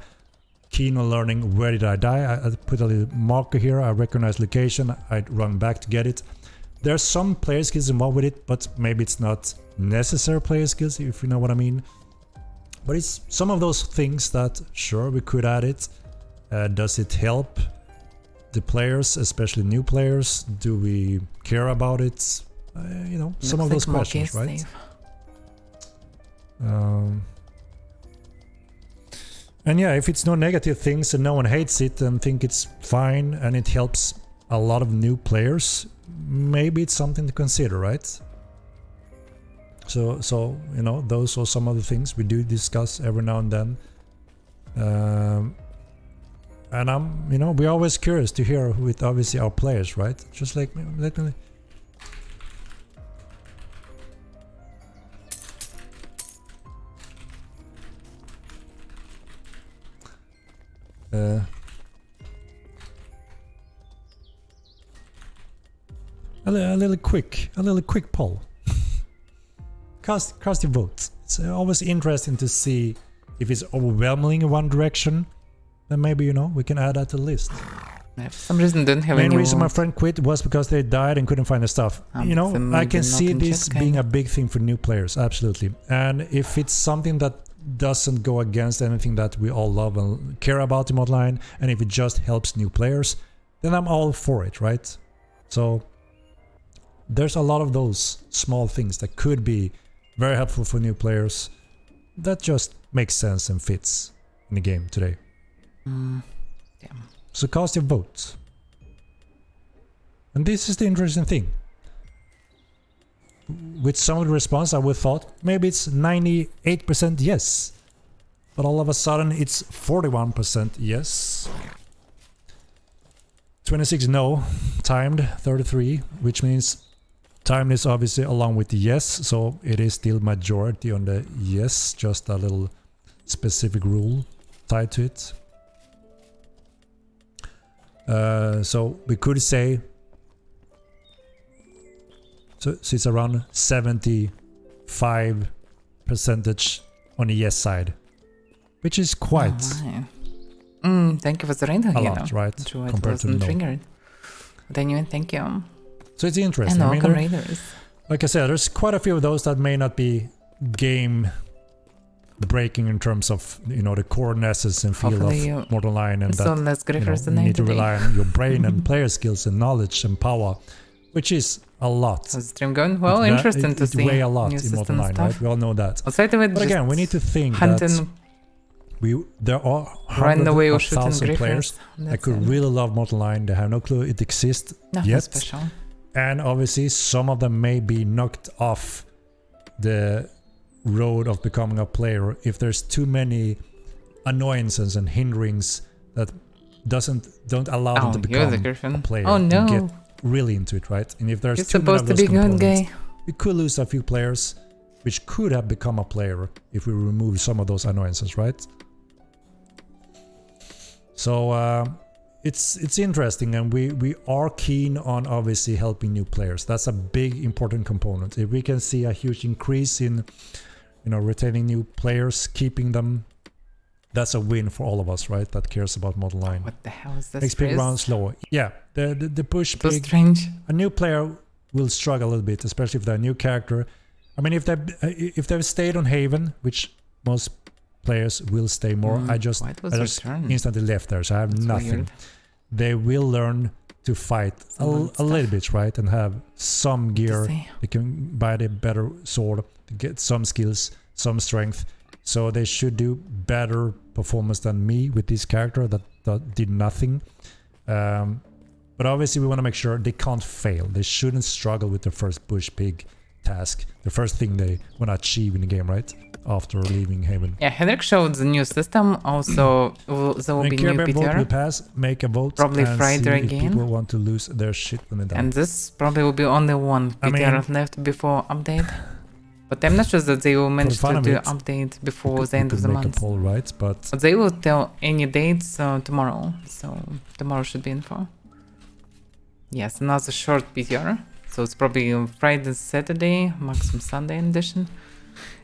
keen on learning where did I die. I put a little marker here, I recognize location, I'd run back to get it. There's some player skills involved with it, but maybe it's not necessary player skills, if you know what I mean. But it's some of those things that, sure, we could add it. Does it help the players, especially new players? Do we care about it? You know, some of those questions, right? And yeah, if it's no negative things and no one hates it and think it's fine and it helps a lot of new players, maybe it's something to consider, right? So you know, those are some of the things we do discuss every now and then. And I'm, you know, we're always curious to hear with obviously our players, right? Just like, let me. A little quick poll. Cast your votes. It's always interesting to see if it's overwhelming in one direction. Then maybe, you know, we can add that to the list. Yeah, for some reason didn't have Main any reason my wounds. friend quit was because they died and couldn't find the stuff. You know, then I maybe can not see in this chat, being kinda. a big thing for new players, absolutely. And if it's something that doesn't go against anything that we all love and care about in Modline, and if it just helps new players, then I'm all for it, right? So there's a lot of those small things that could be very helpful for new players that just makes sense and fits in the game today. Yeah. So cast your vote. And this is the interesting thing. With some of the response I would thought maybe it's 98% yes. But all of a sudden it's 41% yes. 26 no. Timed 33, which means timed is obviously along with the yes, so it is still majority on the yes, just a little specific rule tied to it. So we could say, so it's around 75% on the yes side, which is quite Thank you for the rainbow, a lot, right? True, it Compared to wasn't no. triggered. But anyway, thank you. So it's interesting. And I mean, all raiders. like I said, there's quite a few of those that may not be game breaking in terms of, you know, the core essence and feel Hopefully of Mortal Line, and So that, let's you know, griffers the you night need to today. rely on your brain and player skills and knowledge and power, which is a lot. How's the stream going? Well, interesting to it's see way a lot new in Mortal system Line, stuff. right? We all know that. Outside of it, But just again, we need to think hunting that There are Run away or hundreds of shooting thousand players griffins. that could really love Mortal Line. They have no clue it exists Nothing yet. special. And obviously some of them may be knocked off the road of becoming a player if there's too many annoyances and hinderings that don't allow them to become a player Oh no! and get really into it, right? And if there's You're too many of supposed to those be good components, guy. we could lose a few players which could have become a player if we remove some of those annoyances, right? So it's interesting, and we are keen on obviously helping new players. That's a big important component. If we can see a huge increase in retaining new players, keeping them, that's a win for all of us, right? That cares about Model Line. What the hell is this? Makes big round slower. Yeah, the push So pig. strange. A new player will struggle a little bit, especially if they're a new character. I mean, if they've stayed on Haven, which most players will stay more. I just instantly left there, so I have That's nothing. weird. They will learn to fight a little bit, right? And have some gear. They can buy a better sword, to get some skills, some strength. So they should do better performance than me with this character that did nothing. But obviously we want to make sure they can't fail. They shouldn't struggle with the first bush pig task. The first thing they want to achieve in the game, right? After leaving Haven. Yeah, Henrik showed the new system. Also, there will be new vote will PTR. pass, make a vote, Probably and Friday see if again. people want to lose their shit when they die. And this probably will be only one PTR left before update. But I'm not sure that they will manage to do update before the end of the month. Make a poll, right? But they will tell any dates tomorrow. So tomorrow should be info. Yes, another short PTR. So it's probably Friday, Saturday, maximum Sunday edition.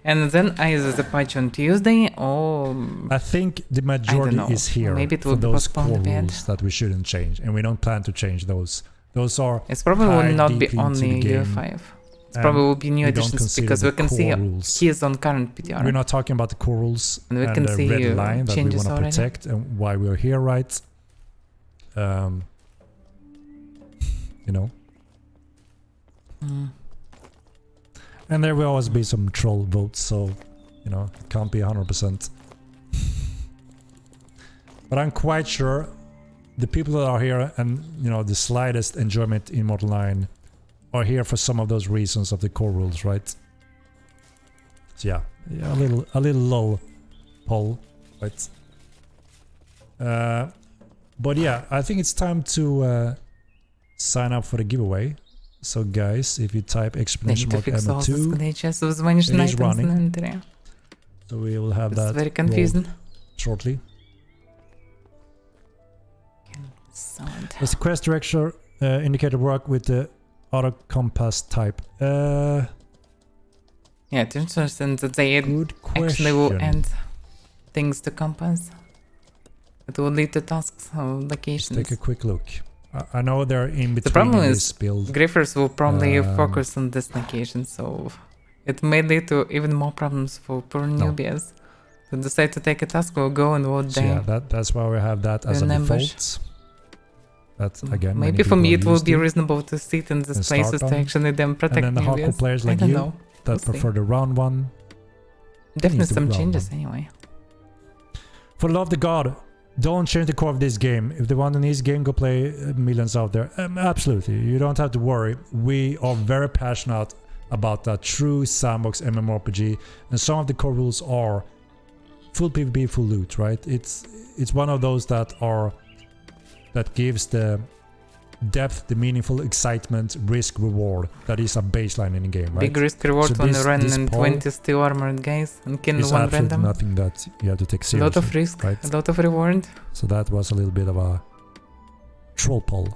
And then either the patch on Tuesday or... I think the majority is here. Maybe it will for be those postponed core a bit. rules that we shouldn't change. And we don't plan to change those. Those are It's probably will not be deep into only the game. UF5. It's probably will be new we don't additions consider because the we can core see rules. keys on current PTR. We're not talking about the core rules And we can the see red line that we changes want to already. protect and why we're here, right? You know. And there will always be some troll votes, so it can't be 100%. But I'm quite sure the people that are here and the slightest enjoyment in Mortal 9 are here for some of those reasons of the core rules, right? So yeah, a little low poll, right? But yeah, I think it's time to sign up for the giveaway. So guys, if you type exclamation mark M2, it is running. So we will have that very confusing. Shortly. Does the quest director indicator work with the auto compass type? Yeah, it's interesting that they actually will add things to compass. It will lead to tasks or locations. Let's take a quick look. I know they're in between. The problem in is this build. griffers will probably focus on this location, so it may lead to even more problems for poor newbies. To decide to take a task, we'll go and we'll die. Yeah, that's why we have that as a default. That's again. Maybe for me it will be reasonable to sit in these places to actually then protect and then the hardcore players like you that prefer the round one. Definitely some changes anyway. For the love of the God, don't change the core of this game. If they want an easy game, go play millions out there. Absolutely, you don't have to worry. We are very passionate about that true sandbox mmorpg, and some of the core rules are full PvP, full loot. Right? It's one of those that gives the depth, the meaningful excitement, risk reward that is a baseline in the game. Right? Big risk reward so when you run in 20 steel armored guys and kill one random. Nothing that you have to take seriously. A lot of risk, right? A lot of reward. So that was a little bit of a troll poll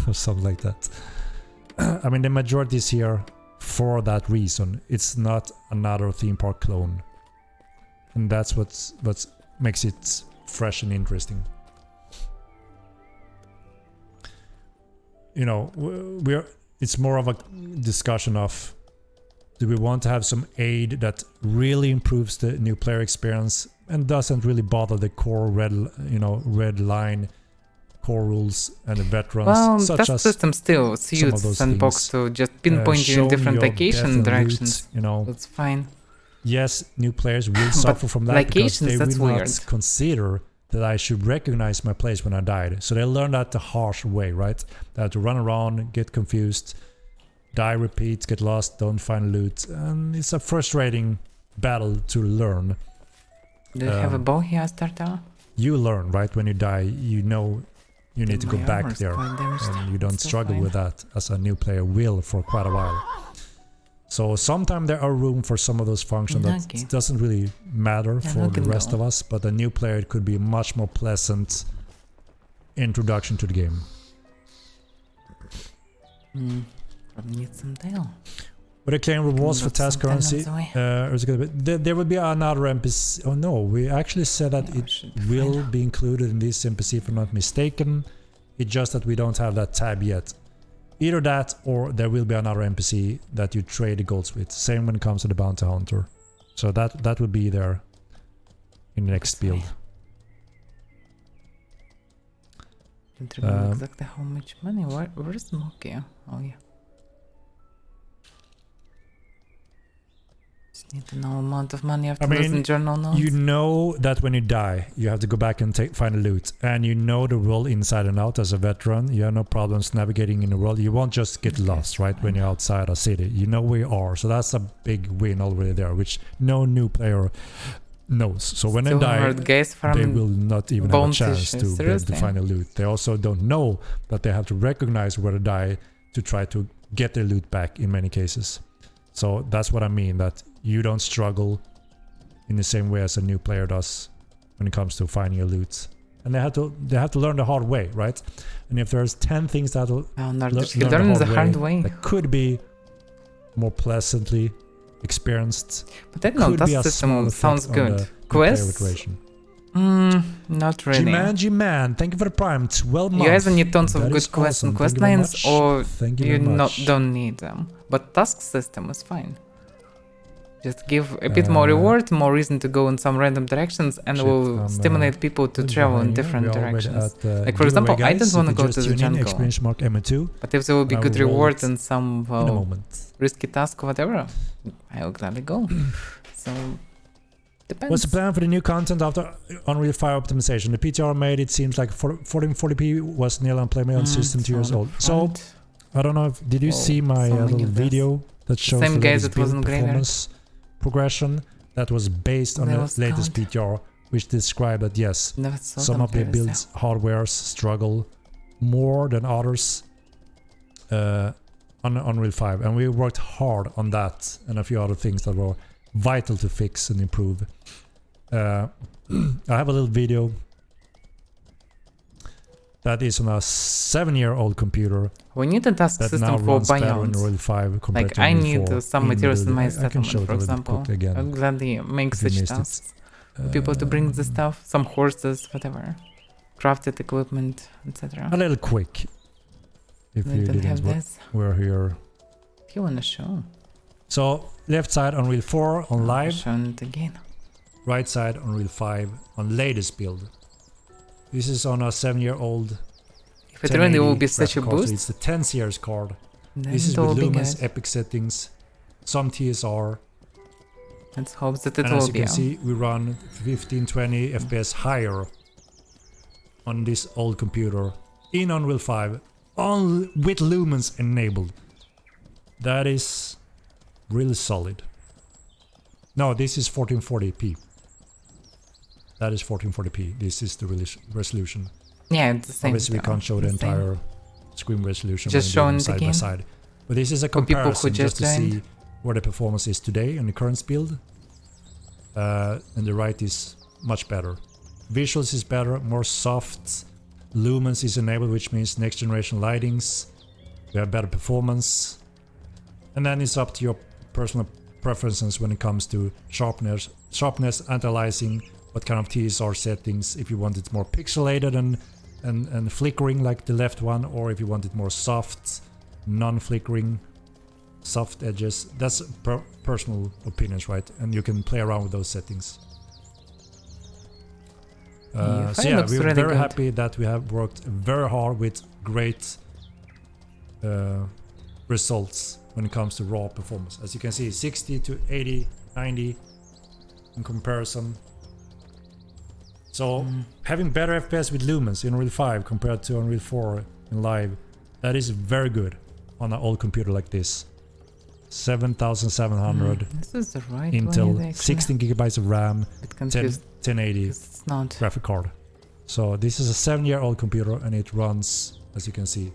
or something like that. I mean, the majority is here for that reason. It's not another theme park clone, and that's what makes it fresh and interesting. It's more of a discussion of, do we want to have some aid that really improves the new player experience and doesn't really bother the core red line core rules and the veterans? Well, that system still suits sandbox to just pinpoint you in different location directions. Loot, that's fine. yes, new players will suffer from that because they that's will weird. not consider that I should recognize my place when I died. So they learn that the harsh way, right? They have to run around, get confused, die, repeat, get lost, don't find loot. And it's a frustrating battle to learn. Do you have a bow here, starter? You learn, right? When you die, you know you need to go back there. And you don't struggle with that as a new player will for quite a while. So sometimes there are room for some of those functions that doesn't really matter for the rest of us, but a new player it could be a much more pleasant introduction to the game. Probably need some tail. Would I claim rewards for task currency? There will be another NPC. Oh no, we actually said that it will be included in this NPC if I'm not mistaken. It's just that we don't have that tab yet. Either that or there will be another NPC that you trade the golds with. Same when it comes to the bounty hunter. So that will be there in the next build. I don't remember exactly how much money. Where's Moki? Oh yeah. Just need to know amount of money after losing journal notes. You know that when you die, you have to go back and find a loot. And you know the world inside and out as a veteran. You have no problems navigating in the world. You won't just get lost, right? When you're outside a city. You know where you are. So that's a big win already there, which no new player knows. So when they die, they will not even have a chance to be able to find a loot. They also don't know that they have to recognize where to die to try to get their loot back in many cases. So that's what I mean, that you don't struggle in the same way as a new player does when it comes to finding your loot. And they have to learn the hard way, right? And if there's 10 things that will learn the hard way, that could be more pleasantly experienced. But I don't know, that system sounds good. Quests? Not really. G-Man, thank you for the prime. 12 months. You guys need tons of good quests and quest lines, or you don't need them. But task system is fine. Just give a bit more reward, more reason to go in some random directions, and will stimulate people to travel in different directions. Like for example, I don't want to go to the jungle. But if there will be good reward and some risky task or whatever, I will gladly go. So depends. What's the plan for the new content after Unreal 5 optimization? The PTR made it seems like 1440p was nearly unplayable on system 2 years old. So I don't know if did you see my little video that shows the latest build performance progression that was based on the latest PTR, which described that yes, some of the builds hardwares struggle more than others on Unreal 5, and we worked hard on that and a few other things that were vital to fix and improve. I have a little video that is on a 7-year-old computer. We need a task system for biomes. Like I need some materials in my settlement, for example. I'll gladly make such tasks. People to bring the stuff, some horses, whatever. Crafted equipment, etc. A little quick. If you didn't have this, we're here. If you want to show. So left side Unreal 4 on live. Shown it again. Right side Unreal 5 on latest build. This is on a 7-year-old. If it really will be such a boost. It's the 10 series card. This is with lumens, epic settings, some TSR. Let's hope that it will be. As you can see, we run 15-20 FPS higher on this old computer in Unreal 5 with lumens enabled. That is really solid. No, this is 1440p. That is 1440p. This is the resolution. Yeah, it's the same. Obviously, we can't show the entire screen resolution. Just showing side by side. But this is a comparison just to see where the performance is today on the current build. And the right is much better. Visuals is better, more soft. Lumens is enabled, which means next generation lightings. You have better performance. And then it's up to your personal preferences when it comes to sharpness, anti-aliasing, what kind of TSR settings, if you want it more pixelated and flickering like the left one, or if you want it more soft, non-flickering, soft edges. That's personal opinions, right? And you can play around with those settings. So yeah, we're really very happy that we have worked very hard with great results when it comes to raw performance. As you can see, 60 to 80, 90, in comparison. So having better FPS with lumens in Unreal 5 compared to Unreal 4 in live, that is very good on an old computer like this. 7700 This is the right Intel, way, 16 gigabytes of RAM, bit confused. 1080 It's not. graphic card. So this is a 7-year-old computer and it runs, as you can see,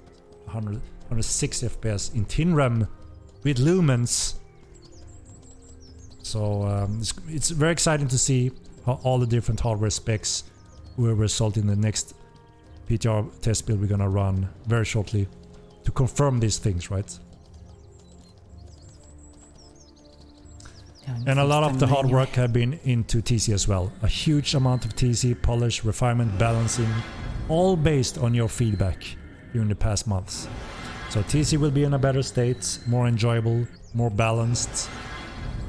160 FPS in ThinRAM with lumens. So it's very exciting to see how all the different hardware specs will result in the next PTR test build we're gonna run very shortly to confirm these things, right? And a lot of the hard work have been into TC as well. A huge amount of TC, polish, refinement, balancing, all based on your feedback during the past months. So TC will be in a better state, more enjoyable, more balanced,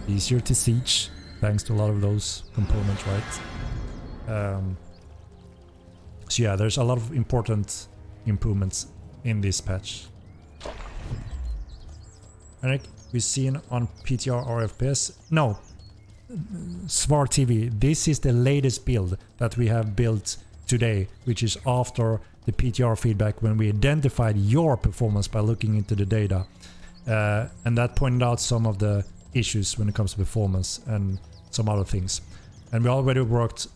easier to siege, thanks to a lot of those components, right? So yeah, there's a lot of important improvements in this patch. And we've seen on PTR or FPS, no, Smart TV, this is the latest build that we have built today, which is after the PTR feedback when we identified your performance by looking into the data. And that pointed out some of the issues when it comes to performance and some other things. And we already worked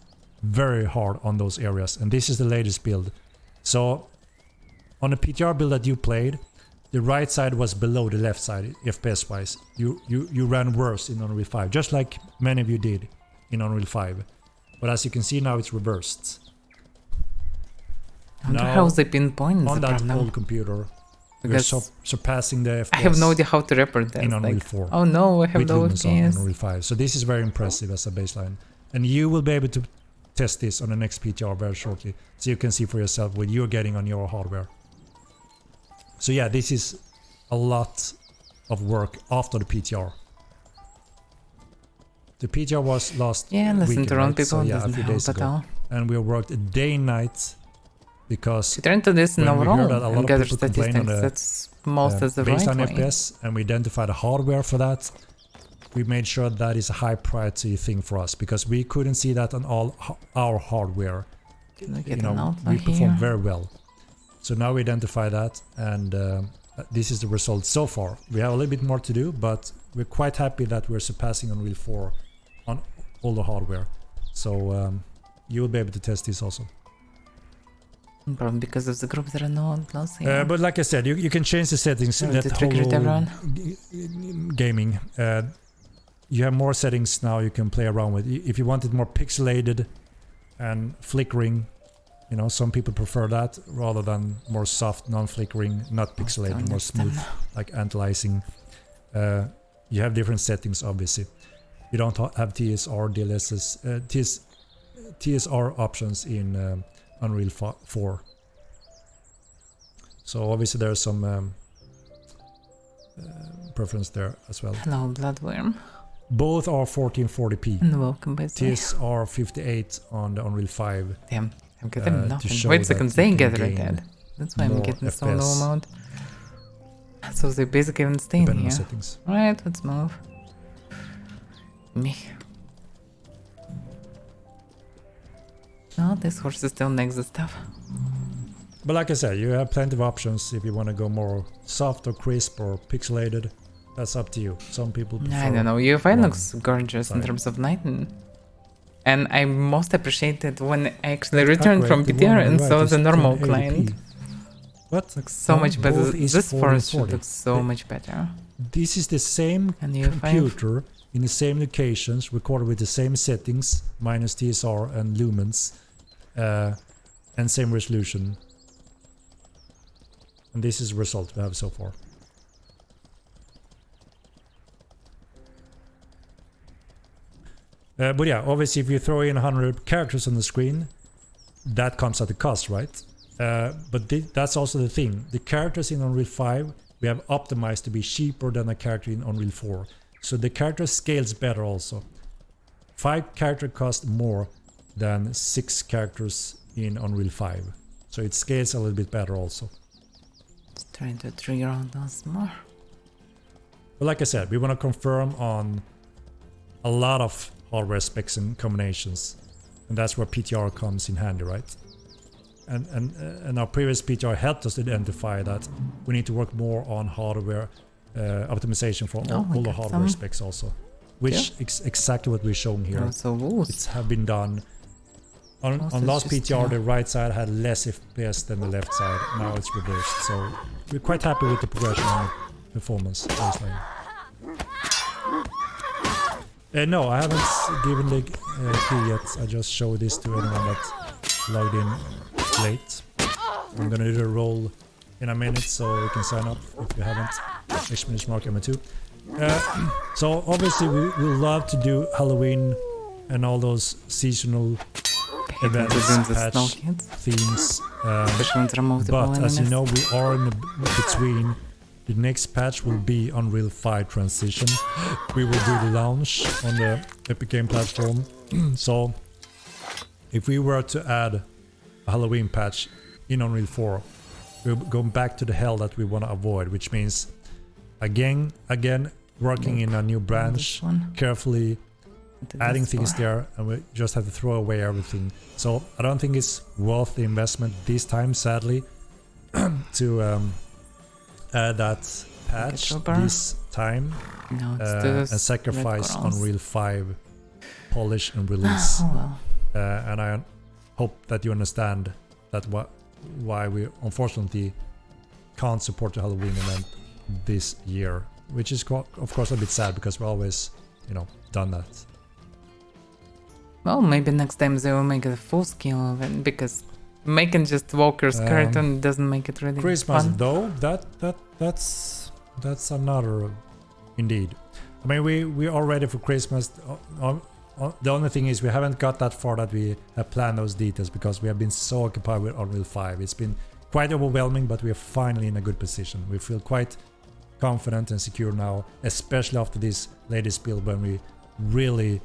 very hard on those areas, and this is the latest build. So on the PTR build that you played, the right side was below the left side FPS wise. You ran worse in Unreal 5, just like many of you did in Unreal 5. But as you can see now, it's reversed. I wonder how they pinpoint on the that problem. old computer, we're Because surpassing the FPS I have no idea how to report that. in Unreal Like, 4. oh no, I have with no lumens on FPS. Unreal 5. So this is very impressive as a baseline. And you will be able to test this on the next PTR very shortly, so you can see for yourself what you're getting on your hardware. So yeah, this is a lot of work after the PTR. The PTR was last Listen weekend, to wrong right? people, So yeah, a doesn't few help days at ago. all. And we worked day and night because To turn to this when we heard overall that a lot and of gather people complain on statistics, the that's most as the right baseline way. FPS, and we identify the hardware for that. We made sure that is a high priority thing for us because we couldn't see that on all our hardware. Can I get You an know, outline we perform here? very well. So now we identify that, and this is the result so far. We have a little bit more to do, but we're quite happy that we're surpassing Unreal 4 on all the hardware. So you will be able to test this also. Probably because of the group that are not close here. But like I said, you can change the settings. Sorry That to trigger it, everyone. gaming. You have more settings now you can play around with. If you want it more pixelated and flickering, you know, some people prefer that rather than more soft, non-flickering, not pixelated, more smooth, like anti-aliasing. You have different settings, obviously. You don't have TSR, DLSS, TSR options in Unreal 4. So obviously there's some preference there as well. Hello, Bloodworm. Both are 1440p. And welcome by the way. TSR 58 on the Unreal 5. Damn, I'm getting to nothing. show Wait a second, that they you can gather gain that. That's why I'm more getting so low FPS amount. So they basically haven't stayed Depending on here. settings. Alright, let's move. Me. No, this horse is still next to stuff. But like I said, you have plenty of options if you want to go more soft or crisp or pixelated. That's up to you. Some people prefer I don't know, UI one looks gorgeous in side. terms of lighting. And I most appreciated when I actually Let's returned from calculate the PTR one on and the saw right the is normal 1080p. client. What? Looks so No, much better. both is This forest should 4040. look so much better. This is the same And UI5. computer in the same locations, recorded with the same settings, minus TSR and lumens, and same resolution. And this is the result we have so far. But yeah, obviously if you throw in 100 characters on the screen, that comes at a cost, right? But that's also the thing. The characters in Unreal 5, we have optimized to be cheaper than a character in Unreal 4. So the character scales better also. 5 characters cost more than 6 characters in Unreal 5. So it scales a little bit better also. Just trying to trigger on those more. But like I said, we want to confirm on a lot of hardware specs and combinations. And that's where PTR comes in handy, right? And our previous PTR helped us identify that we need to work more on hardware optimization for all the hardware specs also. Which is exactly what we're showing here. It's have been done. On last PTR, the right side had less FPS than the left side. Now it's reversed. So we're quite happy with the progression and performance. No, I haven't given the key yet. I just showed this to anyone that logged in late. I'm gonna do the roll in a minute so you can sign up if you haven't. !_M2. So obviously we love to do Halloween and all those seasonal events, patch, themes. But as you know, we are in between. The next patch will be Unreal 5 transition. We will do the launch on the Epic Game platform. So if we were to add a Halloween patch in Unreal 4, we're going back to the hell that we want to avoid, which means again working in a new branch, carefully adding things there, and we just have to throw away everything. So I don't think it's worth the investment this time, sadly, to add that patch this time and sacrifice Unreal 5 polish and release. And I hope that you understand that why we unfortunately can't support the Halloween event this year, which is of course a bit sad because we always, done that. Well, maybe next time they will make it a full scale event, because making just Walker's curtain doesn't make it really Christmas fun. Though, that's another indeed. I mean, we're all ready for Christmas. The only thing is we haven't got that far that we have planned those details because we have been so occupied with Unreal 5. It's been quite overwhelming, but we are finally in a good position. We feel quite confident and secure now, especially after this latest build when we really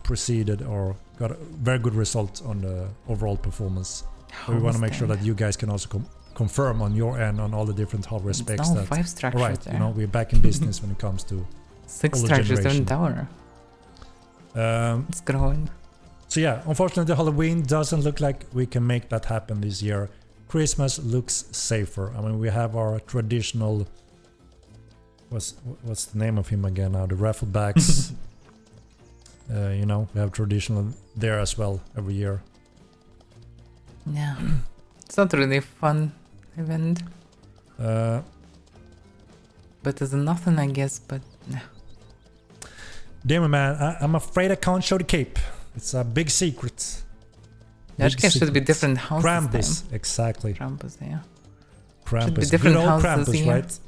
proceeded or got a very good result on the overall performance. We want to make sure that you guys can also confirm on your end on all the different hardware specs. That 5 structures right, there. we're back in business when it comes to 6 structures in tower. It's growing. So yeah, unfortunately the Halloween doesn't look like we can make that happen this year. Christmas looks safer. I mean, we have our traditional, what's the name of him again now? The raffle bags. We have traditional there as well every year. Yeah, it's not really a fun event. But there's nothing, I guess. But no. Damn man, I'm afraid I can't show the cape. It's a big secret. There should be different houses. Krampus, exactly. Krampus, yeah. Krampus, should be different good old houses Krampus, here. right?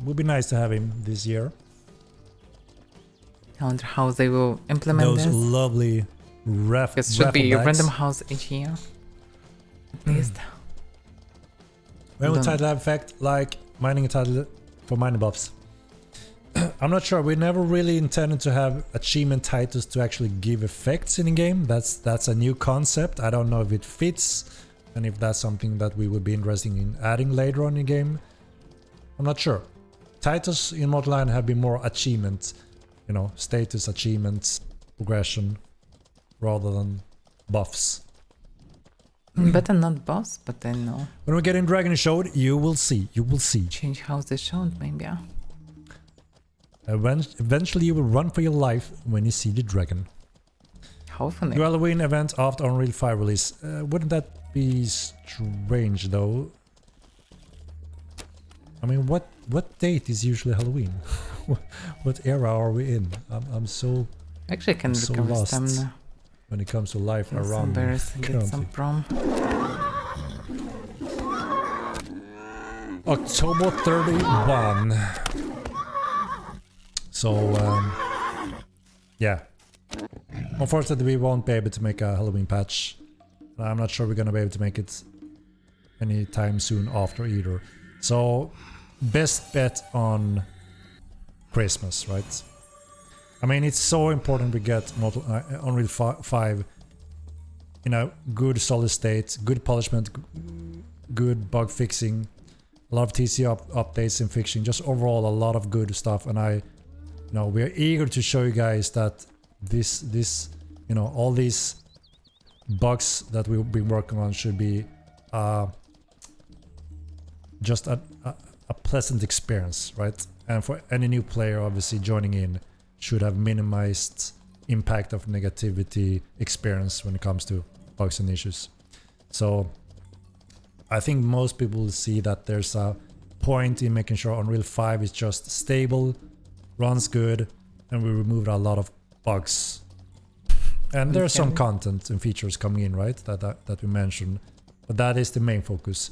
Would be nice to have him this year. I wonder how they will implement those this. Lovely It should be a bags. random house each year, at least. When we title effect, like mining a title for mining buffs. I'm not sure. We never really intended to have achievement titles to actually give effects in the game. That's a new concept. I don't know if it fits and if that's something that we would be interested in adding later on in the game. I'm not sure. Titles in Mortal Line have been more achievement, status achievements, progression, rather than buffs. Better not buffs, but then no. When we get in Dragon Showed, you will see. Change how they showed, maybe, yeah. Eventually you will run for your life when you see the dragon. Hopefully. Your Halloween event after Unreal 5 release. Wouldn't that be strange though? I mean, what date is usually Halloween? What era are we in? I'm so Actually, I can so recover lost stamina. when it comes to life That's around embarrassing. Get some prom. October 31. So, yeah. Unfortunately, we won't be able to make a Halloween patch. I'm not sure we're gonna be able to make it anytime soon after either. So, best bet on Christmas, right? I mean, it's so important we get Unreal 5 in a good solid state, good polishment, good bug fixing, a lot of TC updates and fixing, just overall a lot of good stuff. And I know, we are eager to show you guys that this you know, all these bugs that we've been working on should be just a pleasant experience, right? And for any new player obviously joining in, should have minimized impact of negativity experience when it comes to bugs and issues. So I think most people will see that there's a point in making sure Unreal 5 is just stable, runs good, and we removed a lot of bugs. And there's some content and features coming in, right, that we mentioned, but that is the main focus.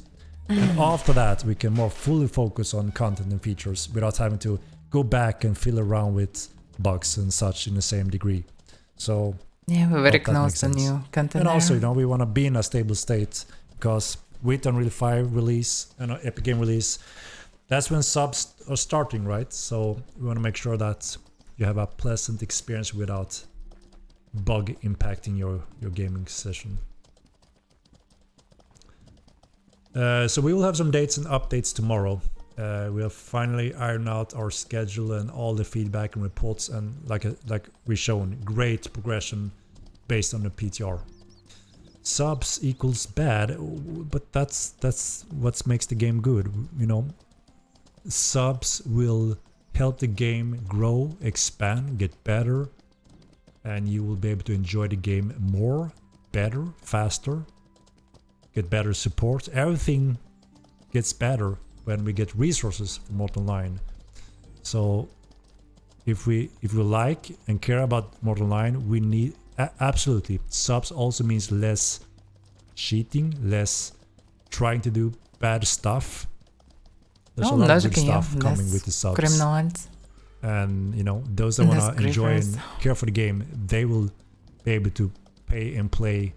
And after that, we can more fully focus on content and features without having to go back and fill around with bugs and such in the same degree. So yeah, we're very close to new content. And also, you know, we want to be in a stable state, because with Unreal 5 release and Epic Game release, that's when subs are starting, right? So we want to make sure that you have a pleasant experience without bug impacting your gaming session. So we will have some dates and updates tomorrow. We have finally ironed out our schedule and all the feedback and reports, and like we've shown, great progression based on the PTR. Subs equals bad, but that's what makes the game good, you know. Subs will help the game grow, expand, get better, and you will be able to enjoy the game more, better, faster, get better support. Everything gets better when we get resources from Mortal Online. So if we like and care about Mortal Online, we need absolutely. Subs also means less cheating, less trying to do bad stuff. There's a lot of good stuff coming with the subs. Criminals. And you know, those that want to enjoy and care for the game, they will be able to pay and play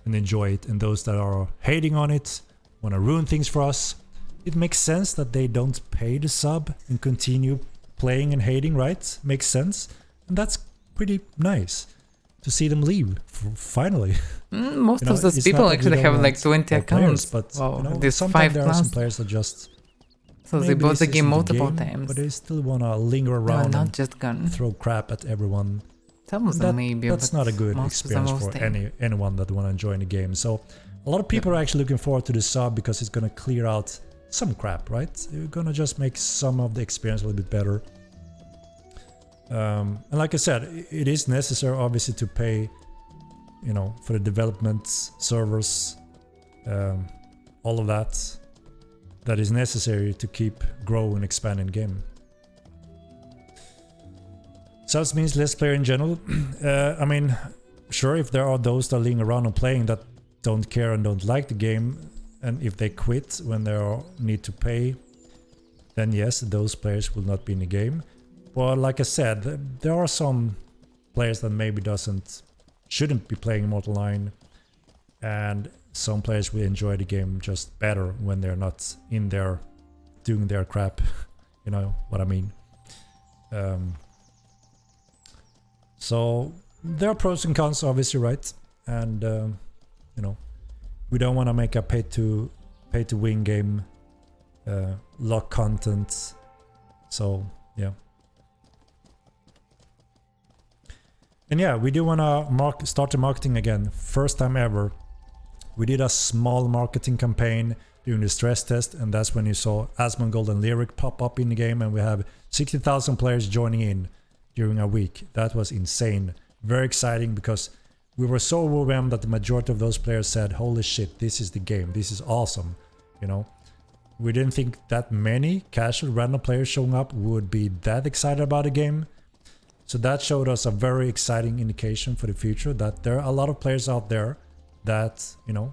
and enjoy it. And those that are hating on it, want to ruin things for us, it makes sense that they don't pay the sub and continue playing and hating, right? Makes sense. And that's pretty nice to see them leave finally. Most of those people actually have like 20 accounts. But wow, you know, this sometimes 5 there are some players that just, so they bought the game multiple times, but they still want to linger around not and just gun. throw crap at everyone. Some of them maybe, that's not a good experience for anyone that want to enjoy the game. So a lot of people are actually looking forward to the sub because it's going to clear out some crap, right? You're going to just make some of the experience a little bit better. And like I said, it is necessary obviously to pay, you know, for the development servers, all of that is necessary to keep growing and expanding the game. Subs means less player in general. I mean, sure, if there are those that are linger around and playing that don't care and don't like the game, and if they quit when they need to pay, then yes, those players will not be in the game. But like I said, there are some players that maybe shouldn't be playing Mortal Online, and some players will enjoy the game just better when they're not in there doing their crap. You know what I mean? So there are pros and cons, obviously, right? And you know, we don't want to make a pay to win game, lock content. So yeah. And yeah, we do want to start the marketing again. First time ever. We did a small marketing campaign during the stress test, and that's when you saw Asmongold and Lyric pop up in the game, and we have 60,000 players joining in during a week. That was insane. Very exciting, because we were so overwhelmed that the majority of those players said, holy shit, this is the game. This is awesome. You know, we didn't think that many casual random players showing up would be that excited about the game. So that showed us a very exciting indication for the future, that there are a lot of players out there that, you know,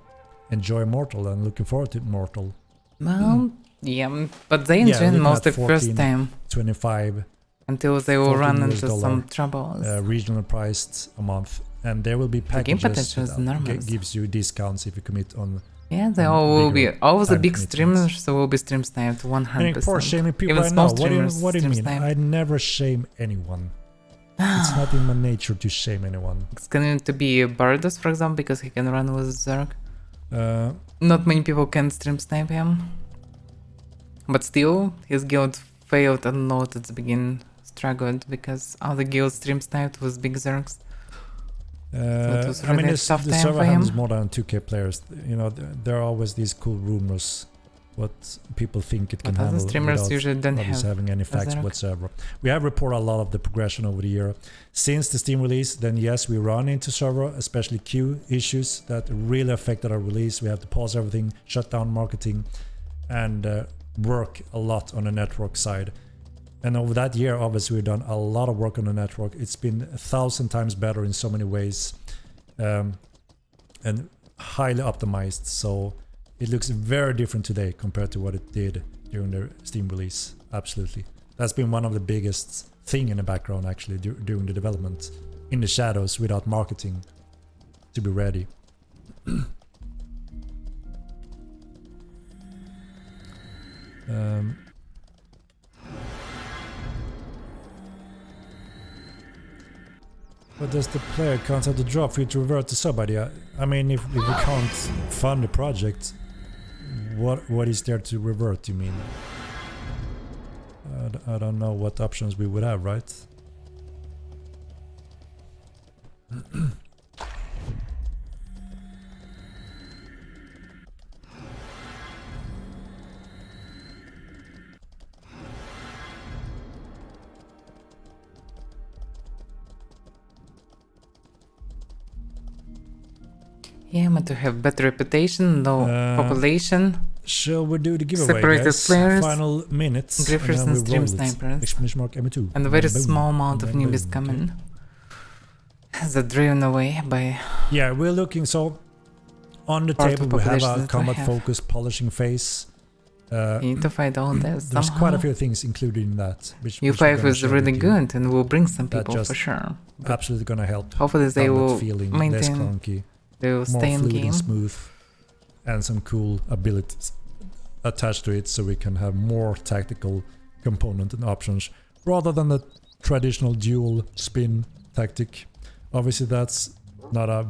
enjoy Mortal and looking forward to Mortal. Well, yeah, but they enjoy most the first time. 25 until they will run into some troubles. Regional priced a month, and there will be packages that gives you discounts if you commit on. Yeah, they all will be. All the big streamers will be stream sniped 100%. And for shaming people right now, what do you mean? I never shame anyone. It's not in my nature to shame anyone. It's going to be Bardos, for example, because he can run with Zerg. Not many people can stream snipe him. But still, his guild failed a lot at the beginning struggled because all the guilds stream sniped was big Zergs. it was I mean, really the tough time server for him. has more than 2k players. You know, there are always these cool rumors what people think it can But other handle streamers without usually don't obviously have having any facts Zerg. whatsoever. We have reported a lot of the progression over the year. Since the Steam release, then yes, we run into server, especially queue issues that really affected our release. We have to pause everything, shut down marketing, and work a lot on the network side. And over that year, obviously, we've done a lot of work on the network. It's been 1,000 times better in so many ways, and highly optimized. So it looks very different today compared to what it did during the Steam release. Absolutely. That's been one of the biggest thing in the background, actually, during the development, in the shadows, without marketing, to be ready. But does the player can't have to drop for you to revert to sub idea? I mean, if we can't fund the project, what is there to revert, you mean? I don't know what options we would have, right? Yeah, but to have better reputation, low population, Shall we do the giveaway, separated guys? players, Final minutes, griffers and and then we stream roll it. snipers, Exclamation mark M2. and a very Boom. small amount of And then newbies boom, coming. okay. They're driven away by Yeah, we're looking, so on the part of table we have population a that we combat have. focus polishing phase. You need to fight all this There's somehow. quite a few things included in that. Which we're U5 gonna is share really with you. good and will bring some That people just for sure. But Absolutely gonna help. hopefully they Combat will feeling less maintain, clunky, they will more stay in fluid game. and smooth, and some cool abilities attached to it, so we can have more tactical component and options rather than the traditional dual spin tactic. Obviously, that's not a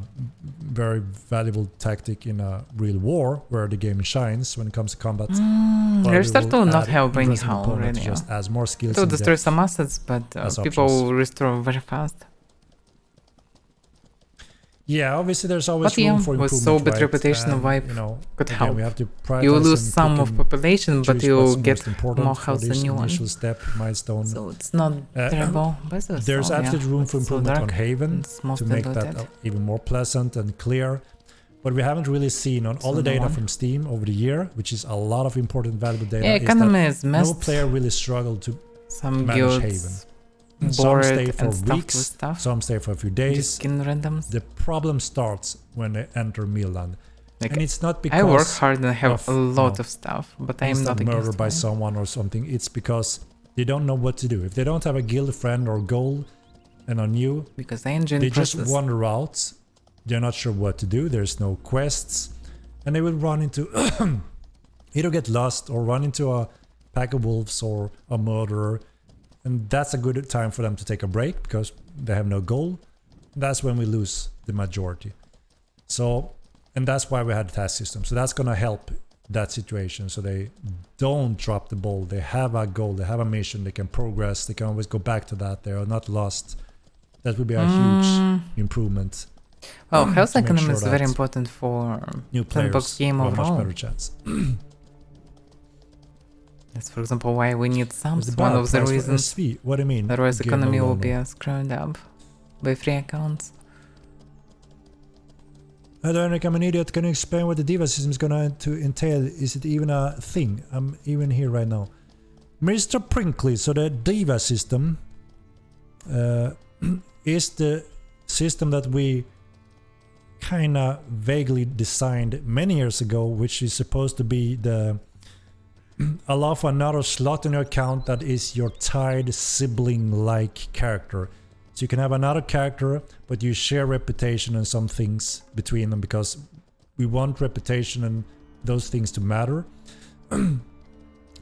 very valuable tactic in a real war where the game shines when it comes to combat. But Their we start will will not add help interesting anyhow components already. just as more skills. It will and destroy depth. some assets, but as people options. will restore very fast. Yeah, obviously there's always But room yeah, for with improvement, so bad right? reputation of And, Vibe you know, could again, help. we have to prioritize You will lose and some pick of and population, but choose you will what's get most important more for health this than you want. initial step milestone. So it's not terrible. But There's absolute room for improvement on Haven It's to mostly make that looted. even more pleasant and clear. But we haven't really seen on all So the data no one. from Steam over the year, which is a lot of important valuable data, Yeah, is economy that is no messed. player really struggled to Some manage guilds Some bored stay for and stuffed weeks, with stuff. some stay for a few Just days. skin randoms. The problem starts when they enter Milan. Like, And it's not because I work hard and I have of, a lot you know, of stuff, but I'm instant not murder against by war. someone or something. It's because they don't know what to do. If they don't have a guild friend or goal and are new, Because I enjoy they the just process. wander out. They're not sure what to do. There's no quests. And they will run into either get lost or run into a pack of wolves or a murderer. And that's a good time for them to take a break because they have no goal. That's when we lose the majority. So, and that's why we had the task system. So that's going to help that situation. So they don't drop the ball. They have a goal. They have a mission. They can progress. They can always go back to that. They are not lost. That would be a huge improvement. Well, health to make economy sure is very that important for New sandbox players game have a much overall. better chance. That's, for example, why we need some. The One battle of the price for reasons. SV. What do you mean? Otherwise, Game economy will alone? be screwed up by free accounts. Hello, Henrik, I'm an idiot. Can you explain what the Diva system is going to entail? Is it even a thing? I'm even here right now. Mr. Prinkley, so the Diva system is the system that we kinda vaguely designed many years ago, which is supposed to be the allow for another slot in your account that is your tied sibling-like character. So you can have another character, but you share reputation and some things between them because we want reputation and those things to matter.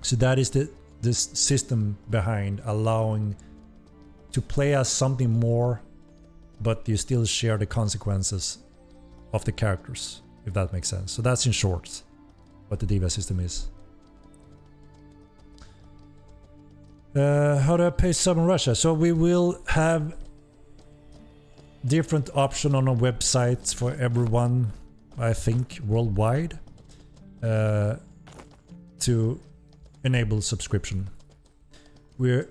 So that is this system behind allowing to play as something more, but you still share the consequences of the characters, if that makes sense. So that's in short what the Diva system is. How do I pay sub in Russia? So we will have different option on our websites for everyone, I think, worldwide, to enable subscription. We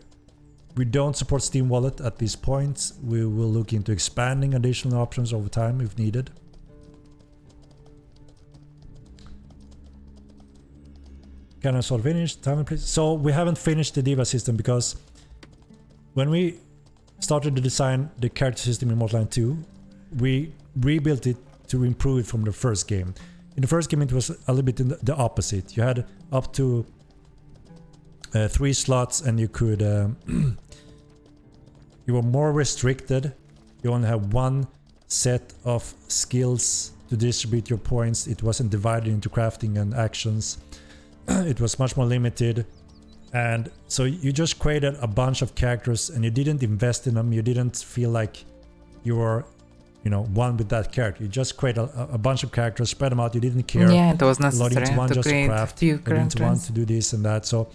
don't support Steam Wallet at this point. We will look into expanding additional options over time if needed. Can I solve finish? Time please. So we haven't finished the Diva system because when we started to design the character system in Mortal 2, we rebuilt it to improve it from the first game. In the first game it was a little bit in the opposite. You had up to 3 slots and you could you were more restricted. You only have one set of skills to distribute your points. It wasn't divided into crafting and actions. It was much more limited, and so you just created a bunch of characters and you didn't invest in them. You didn't feel like you were, you know, one with that character. You just created a bunch of characters, spread them out. You didn't care. Yeah, it was necessary to create craft, few characters. want to do this and that. So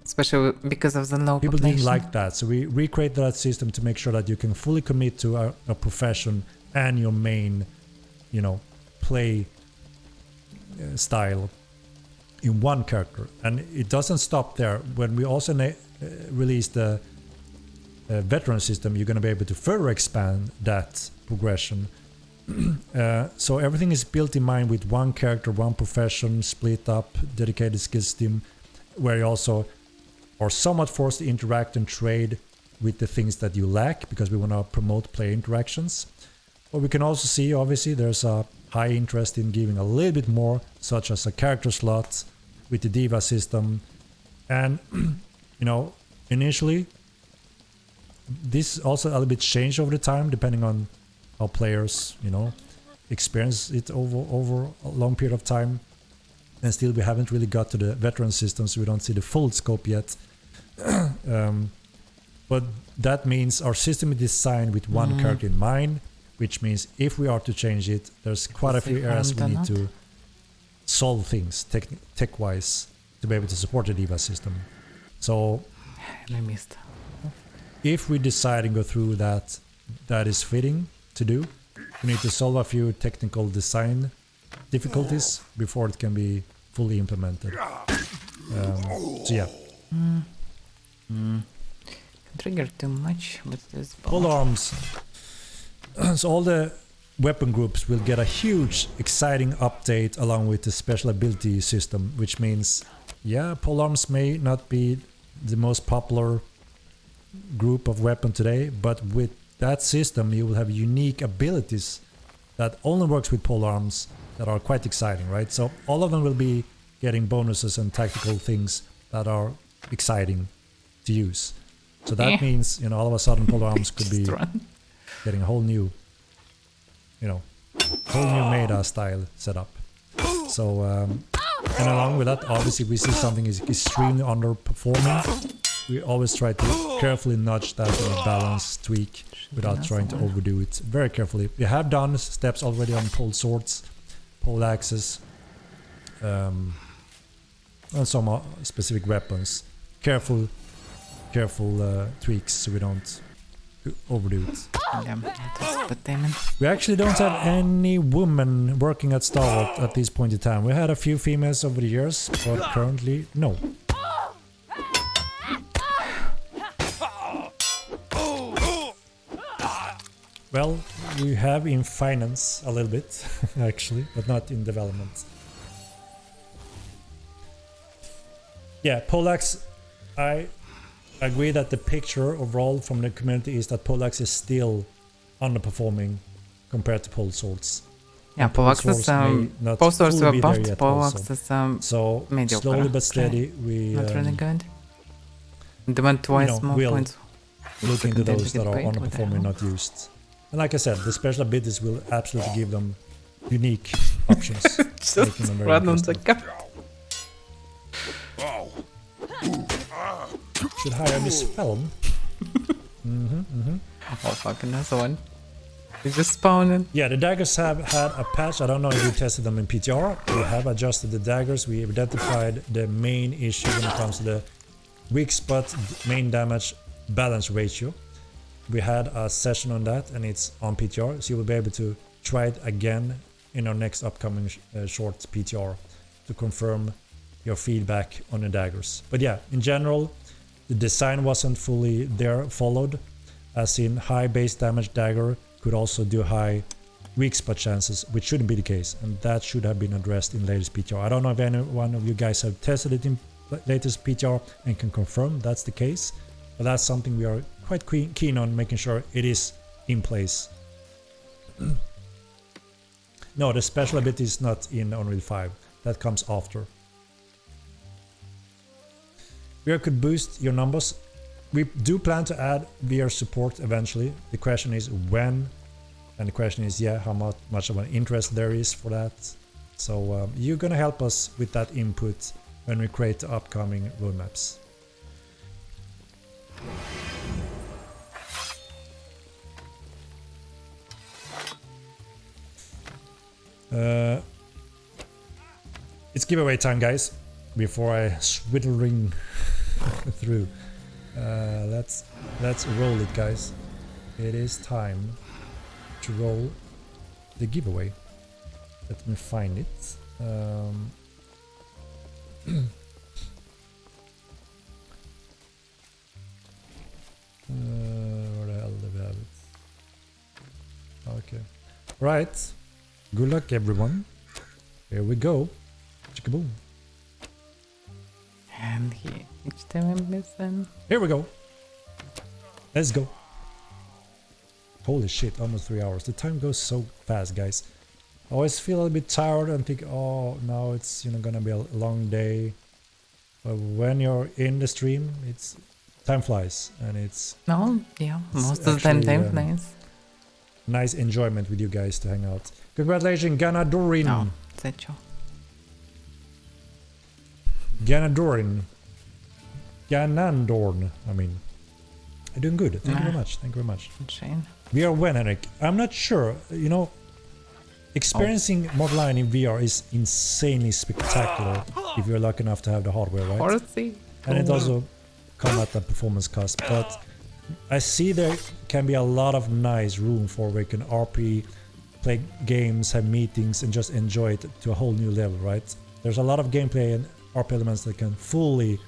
especially because of the low people population. didn't like that. So we recreated that system to make sure that you can fully commit to a profession and your main, you know, play style in one character. And it doesn't stop there. When we also released the veteran system, you're going to be able to further expand that progression. So everything is built in mind with one character, one profession, split up, dedicated skill system, where you also are somewhat forced to interact and trade with the things that you lack, because we want to promote player interactions. But we can also see, obviously, there's a high interest in giving a little bit more, such as a character slot with the Diva system. And, you know, initially, this also a little bit changed over the time, depending on how players, you know, experience it over a long period of time. And still, we haven't really got to the veteran system, so we don't see the full scope yet. But that means our system is designed with one character in mind, which means if we are to change it, there's quite a few areas we need to solve things tech-wise to be able to support the Diva system. So I missed. if we decide and go through that is fitting to do, we need to solve a few technical design difficulties before it can be fully implemented. So yeah. Trigger too much with this Pole arms. So all the weapon groups will get a huge, exciting update along with the special ability system, which means, yeah, pole arms may not be the most popular group of weapon today, but with that system you will have unique abilities that only works with pole arms that are quite exciting, right? So all of them will be getting bonuses and tactical things that are exciting to use. So that means, you know, all of a sudden pole arms could be getting a whole new, you know, whole new meta style setup. So and along with that, obviously we see something is extremely underperforming. We always try to carefully nudge that in a balance tweak without trying to overdo it very carefully. We have done steps already on pole swords, pole axes, and some specific weapons. Careful tweaks so we don't overdo it. We actually don't have any women working at Star Wars at this point in time. We had a few females over the years, but currently no. Well, we have in finance a little bit, actually, but not in development. Yeah, poleaxe, I agree that the picture overall from the community is that poleaxe is still underperforming compared to pole swords. Yeah, poleaxe is pole swords were buffed, poleaxe is so mediocre. Slowly but steady, we not really good. They went twice more points. Look into those that are underperforming, not used. And like I said, the special abilities will absolutely give them unique options. Just run on the cap. Should hire Miss Film. Oh fucking that's the one. It's just spawning. Yeah, the daggers have had a patch. I don't know if we tested them in PTR. We have adjusted the daggers. We identified the main issue when it comes to the weak spot main damage balance ratio. We had a session on that and it's on PTR, so you will be able to try it again in our next upcoming short PTR to confirm your feedback on the daggers. But yeah, in general, the design wasn't fully followed, as in high base damage dagger could also do high weak spot chances, which shouldn't be the case, and that should have been addressed in latest PTR. I don't know if any one of you guys have tested it in latest PTR and can confirm that's the case, but that's something we are quite keen on making sure it is in place. No, the special ability is not in Unreal 5. That comes after. VR could boost your numbers. We do plan to add VR support eventually. The question is when, and the question is, yeah, how much of an interest there is for that. So you're gonna help us with that input when we create the upcoming roadmaps. It's giveaway time, guys. Before I swiddling through, let's roll it, guys. It is time to roll the giveaway. Let me find it. Where the hell do we have it? Okay, right. Good luck, everyone. Here we go. Chickaboom. And each time I listen. Here we go. Let's go. Holy shit, almost 3 hours. The time goes so fast, guys. I always feel a little bit tired and think, oh, now it's gonna be a long day. But when you're in the stream, time flies, and it's most of the time flies. Nice enjoyment with you guys to hang out. Congratulations, Ganadorin. No, that's true. Ganandorn. I mean, you're doing good. Thank you very much. Thank you very much. Shame. VR when, Henrik? I'm not sure. Experiencing Modline in VR is insanely spectacular if you're lucky enough to have the hardware, right? Horsey. And it also comes at a performance cost. But I see there can be a lot of nice room for where you can RP, play games, have meetings, and just enjoy it to a whole new level, right? There's a lot of gameplay and RP elements that can fully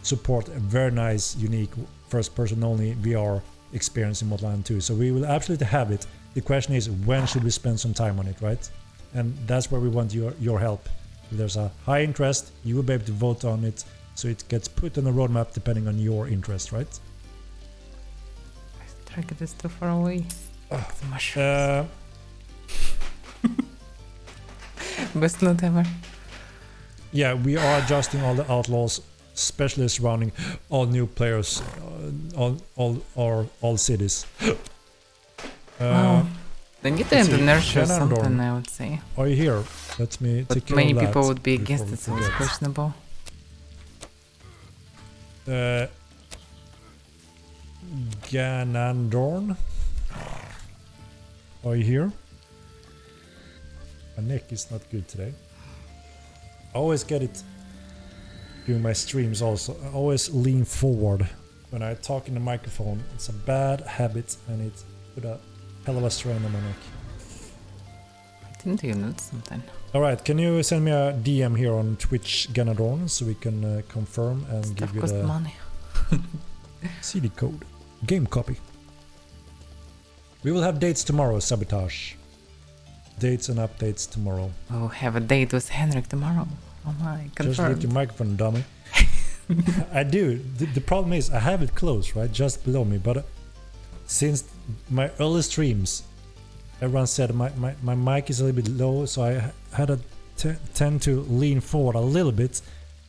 support a very nice, unique, first-person only VR experience in Modline 2. So we will absolutely have it. The question is, when should we spend some time on it, right? And that's where we want your help. If there's a high interest, you will be able to vote on it, so it gets put on the roadmap depending on your interest, right? This target is too far away. The mushrooms. Best loot ever. Yeah, we are adjusting all the outlaws, especially surrounding all new players, all cities. Wow. They need to nurture something, I would say. Are you here? Let me take care of that. But many people would be against it, so it's questionable. Ganandorn? Are you here? My neck is not good today. I always get it during my streams also. I always lean forward when I talk in the microphone. It's a bad habit and it put a hell of a strain on my neck. Didn't you need something? Alright, can you send me a DM here on Twitch, Ganadorn, so we can confirm and Stuff give you cost the money. CD code. Game copy. We will have dates tomorrow, Sabotage. Dates and updates tomorrow. Oh, have a date with Henrik tomorrow. Oh my, confirmed. Just leave your microphone, dummy. I do. The problem is I have it close, right, just below me, but since my early streams, everyone said my mic is a little bit low, so I had to tend to lean forward a little bit,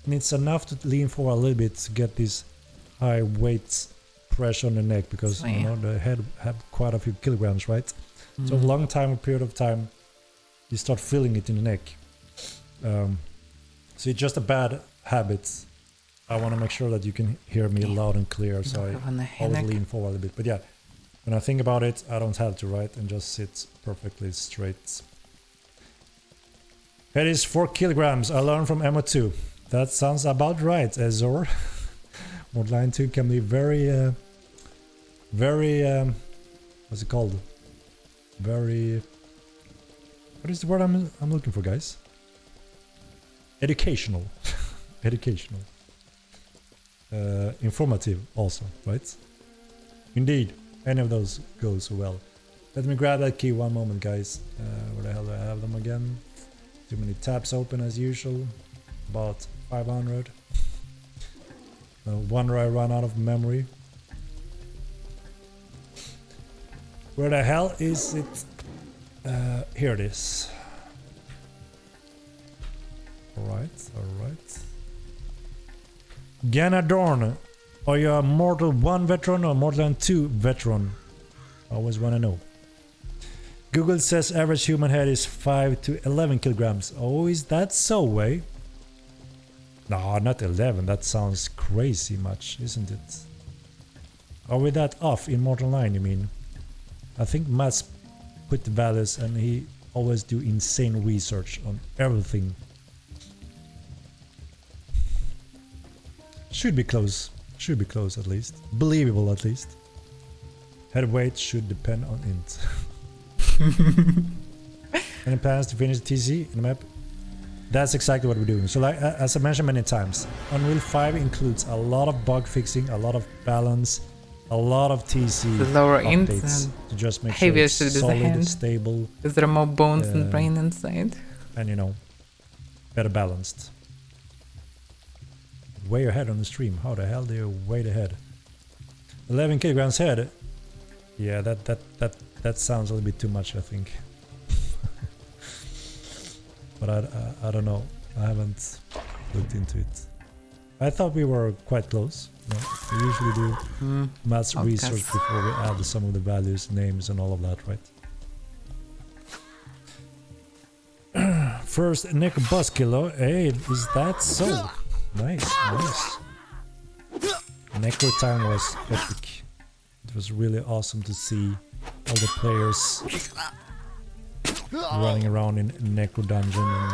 and it's enough to lean forward a little bit to get this high weight pressure on the neck, because the head have quite a few kilograms, right? So a long period of time, you start feeling it in the neck. So it's just a bad habit. I want to make sure that you can hear me loud and clear, so I always lean forward a little bit. But yeah, when I think about it, I don't have to, right? And just sit perfectly straight. Head is 4 kilograms. I learned from Emma too. That sounds about right, Azor. Borderline 2 can be very, what's it called? Very, what is the word I'm looking for, guys? Educational. Educational. Informative also, right? Indeed, any of those goes well. Let me grab that key one moment, guys. Where the hell do I have them again? Too many tabs open as usual. About 500. No wonder I run out of memory. Where the hell is it? Here it is. Alright, alright. Ganadorn, are you a Mortal 1 veteran or Mortal 2 veteran? I always want to know. Google says average human head is 5 to 11 kilograms. Oh, is that so, way? No, not 11. That sounds crazy much, isn't it? Are we that off in Mortal 9, you mean? I think Matt's put the values and he always do insane research on everything. Should be close. Should be close at least. Believable at least. Head weight should depend on int. Any plans to finish the TC in the map? That's exactly what we're doing. So like as I mentioned many times, Unreal 5 includes a lot of bug fixing, a lot of balance, a lot of TC The lower updates to just make sure it's solid, stable. Is there more bones and brain inside? And you know, better balanced. Way ahead on the stream. How the hell do you wait ahead? 11 kilograms head. Yeah, that sounds a little bit too much, I think. But I don't know. I haven't looked into it. I thought we were quite close. No, we usually do mass research before we add some of the values, names, and all of that, right? First Nick Bus Killer. Hey, is that so? Nice, nice. Necro time was epic. It was really awesome to see all the players running around in Necro dungeon and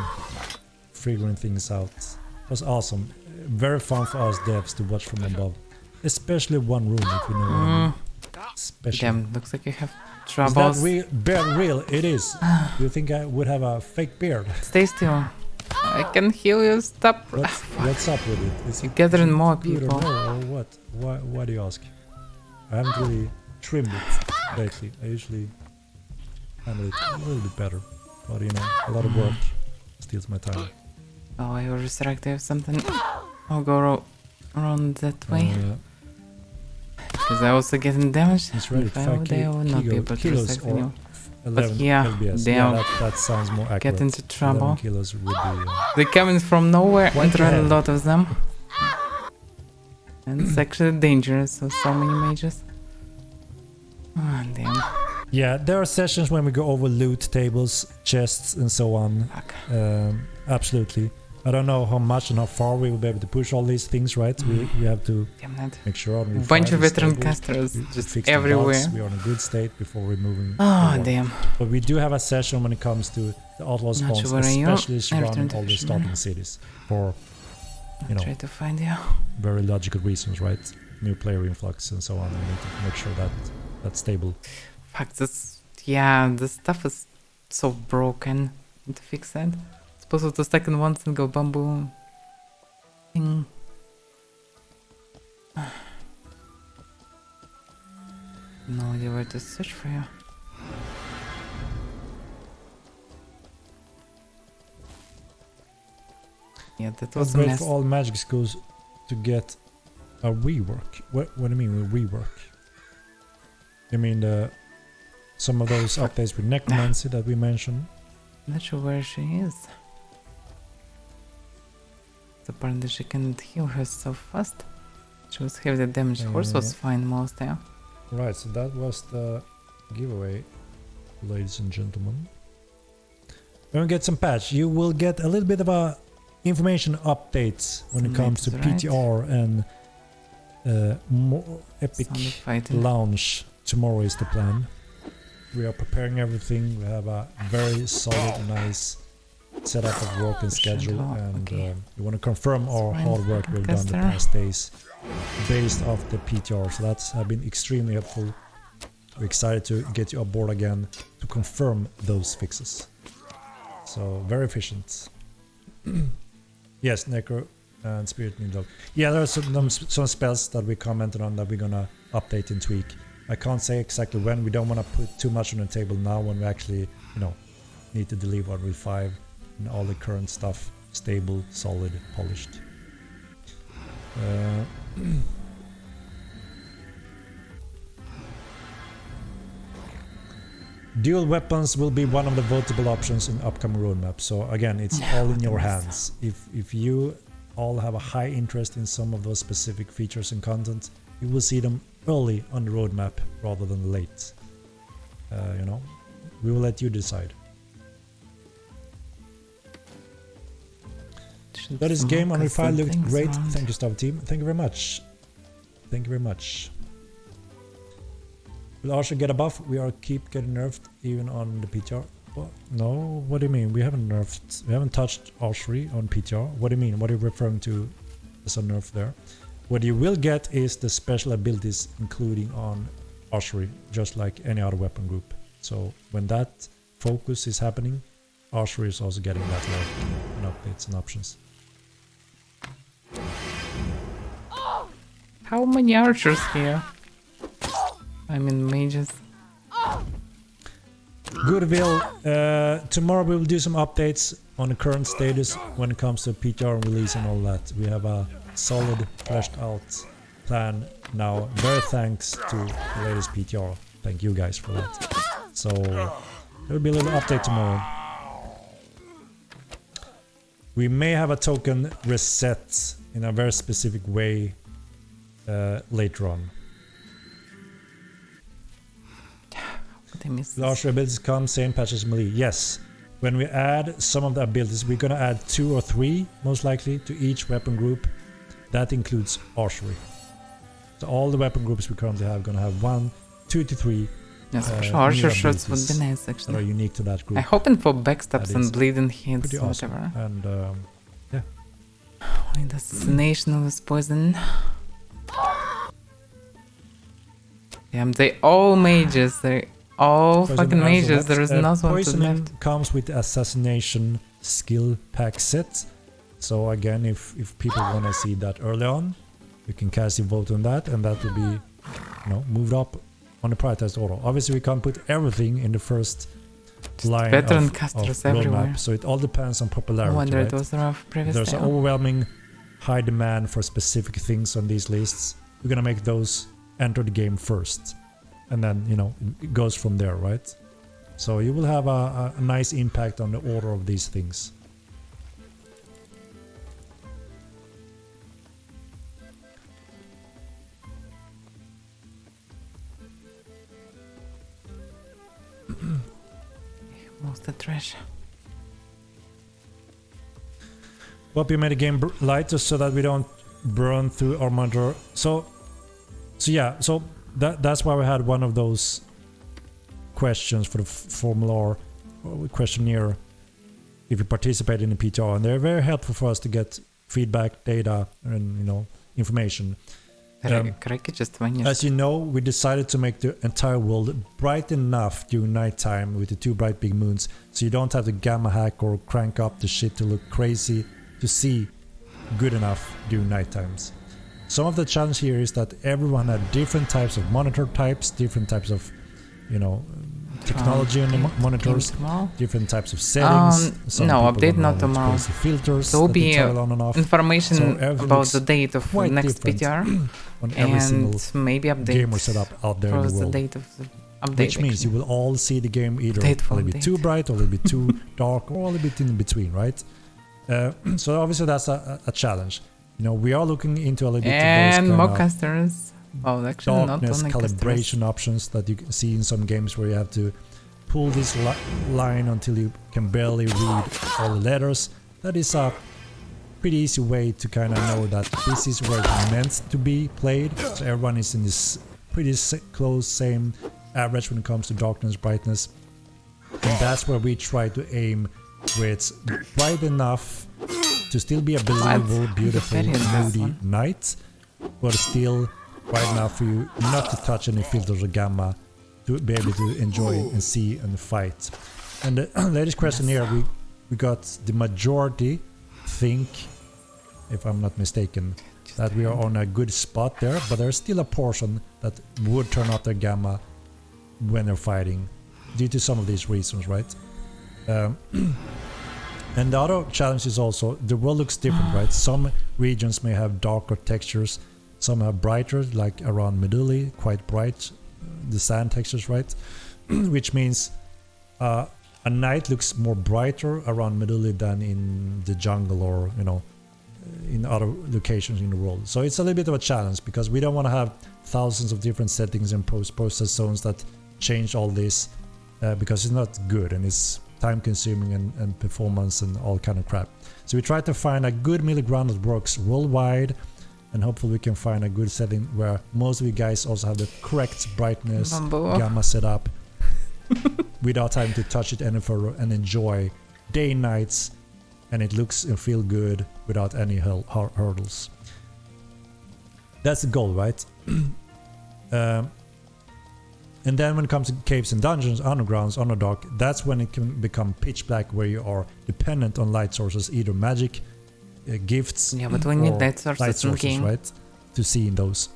figuring things out. It was awesome. Very fun for us devs to watch from above. Especially one room, if you know what I mean. Especially. Damn, looks like you have Is troubles. that beard real? It is. Do you think I would have a fake beard? Stay still. I can heal you. Stop. What's up with it? Is You're it gathering more good people. or no, or what? Why do you ask? I haven't really trimmed it lately. I usually handle it a little bit better. But you know, a lot of work steals my time. Oh, I will resurrect. I have something. I'll go around that way. Because I also getting damaged. It's ready. If I would, I will not be able to resurrect anyone. But yeah, LBS. damn. Yeah, that sounds more accurate. Get into trouble. 11 kilos would be, They're coming from nowhere, Quite and there are a ahead. lot of them. And it's actually dangerous, so many mages. Oh, damn. Yeah, there are sessions when we go over loot tables, chests, and so on. Fuck. Absolutely. I don't know how much and how far we will be able to push all these things, right? We have to Damn that. make sure on Bunch of veteran casters just everywhere. We are in a good state before we're moving. Oh, forward. damn. But we do have a session when it comes to the outlaw Not spawns, sure where are you? especially I surrounding returned to all the fisherman. starting cities for, you I'll know, try to find you. very logical reasons, right? New player influx and so on. We need to make sure that that's stable. Fuck, this... Yeah, this stuff is so broken. Need to fix that. It's possible to stack in one single bamboo thing. No idea where to search for you. Yeah, that was It's a great mess. for all magic schools to get a rework. What do you mean with rework? You mean some of those updates with necromancy that we mentioned? Not sure where she is. Apparently she cannot heal herself fast. She was heavily damaged. Horse was fine most, yeah. Right, so that was the giveaway, ladies and gentlemen. When we get some patch, you will get a little bit of a information updates when it comes to PTR and more epic launch. Tomorrow is the plan. We are preparing everything. We have a very solid, nice setup of work and schedule, and okay. we want to confirm our hard work we've done the past days based off the PTR. So that's been extremely helpful. We're excited to get you aboard again to confirm those fixes. So very efficient. Yes, Necro and Spirit Need Dog. Yeah, there are some spells that we commented on that we're gonna update and tweak. I can't say exactly when. We don't want to put too much on the table now when we actually, you know, need to deliver what we 5 and all the current stuff stable, solid, polished. Dual weapons will be one of the votable options in upcoming roadmap. So again, it's all in your hands. If you all have a high interest in some of those specific features and content, you will see them early on the roadmap rather than late. You know, we will let you decide. That is game on Refile looked great. Around. Thank you, Stav team. Thank you very much. Thank you very much. Will Archer get a buff? We are keep getting nerfed even on the PTR. What? No, what do you mean? We haven't nerfed. We haven't touched archery on PTR. What do you mean? What are you referring to as a nerf there? What you will get is the special abilities, including on archery, just like any other weapon group. So when that focus is happening, archery is also getting that nerf and updates and options. How many archers here? I mean mages. Goodwill. Tomorrow we will do some updates on the current status when it comes to PTR release and all that. We have a solid, fleshed out plan now. Very thanks to the latest PTR. Thank you guys for that. So there will be a little update tomorrow. We may have a token reset in a very specific way later on. Larger abilities come, same patches melee. Yes, when we add some of the abilities, we're gonna add 2 or 3, most likely, to each weapon group. That includes archery. So all the weapon groups we currently have gonna have 1, 2 to 3. Yes, for sure. Archer shots would be nice, actually. That are unique to that group. I'm hoping for backstabs and bleeding hits, awesome. whatever. And yeah. Only the assassination with poison. Yeah, they all mages. They all fucking mages. There is not one to left. Comes with the assassination skill pack set. So again, if people want to see that early on, you can cast your vote on that, and that will be, you know, moved up on the prioritized order. Obviously, we can't put everything in the first line veteran of casters roadmap, everywhere. so it all depends on popularity. I wonder right? it was rough previous. There's an overwhelming high demand for specific things on these lists. We're gonna make those enter the game first, and then, you know, it goes from there, right? So you will have a nice impact on the order of these things. Most the trash. Hope you made the game lighter so that we don't burn through our monitor. So yeah, so that's why we had one of those questions for the formular questionnaire if you participate in the PTR, and they're very helpful for us to get feedback, data, and, you know, information. As you know, we decided to make the entire world bright enough during nighttime with the 2 bright big moons, so you don't have to gamma hack or crank up the shit to look crazy to see good enough during night times. Some of the challenge here is that everyone had different types of monitor types, different types of, you know, technology on the monitors, different types of settings. No, update not tomorrow. Filters there will be on and off. Information So about the date of next PTR on every single maybe update gamer setup out there in the world. The date of the update, which means you will all see the game either a little bit too bright, or a little bit too dark, or a little bit in between, right? So obviously that's a challenge. You know, we are looking into a little bit and mock casters. Oh, actually darkness not only calibration casters. Options that you can see in some games where you have to pull this line until you can barely read all the letters. That is a pretty easy way to kind of know that this is where it's meant to be played. So everyone is in this pretty close same average when it comes to darkness, brightness. And that's where we try to aim where it's bright enough to still be a believable, beautiful, moody night, but still bright enough for you not to touch any filters or gamma, to be able to enjoy and see and fight. And the latest question here, we got the majority think, if I'm not mistaken, that we are on a good spot there, but there's still a portion that would turn off their gamma when they're fighting, due to some of these reasons, right? And the other challenge is also, the world looks different, right? Some regions may have darker textures, some have brighter, like around Medulla, quite bright, the sand textures, right? Which means a night looks more brighter around Medulla than in the jungle or, you know, in other locations in the world. So it's a little bit of a challenge, because we don't want to have thousands of different settings and process zones that change all this, because it's not good and it's time consuming and performance and all kind of crap. So we try to find a good middle ground that works worldwide, and hopefully we can find a good setting where most of you guys also have the correct brightness, gamma setup, without having to touch it any further, and enjoy day and nights, and it looks and feel good without any hurdles. That's the goal, right? And then when it comes to caves and dungeons, undergrounds, underdark, that's when it can become pitch black, where you are dependent on light sources, either magic, gifts, but we need light sources, right? To see in those.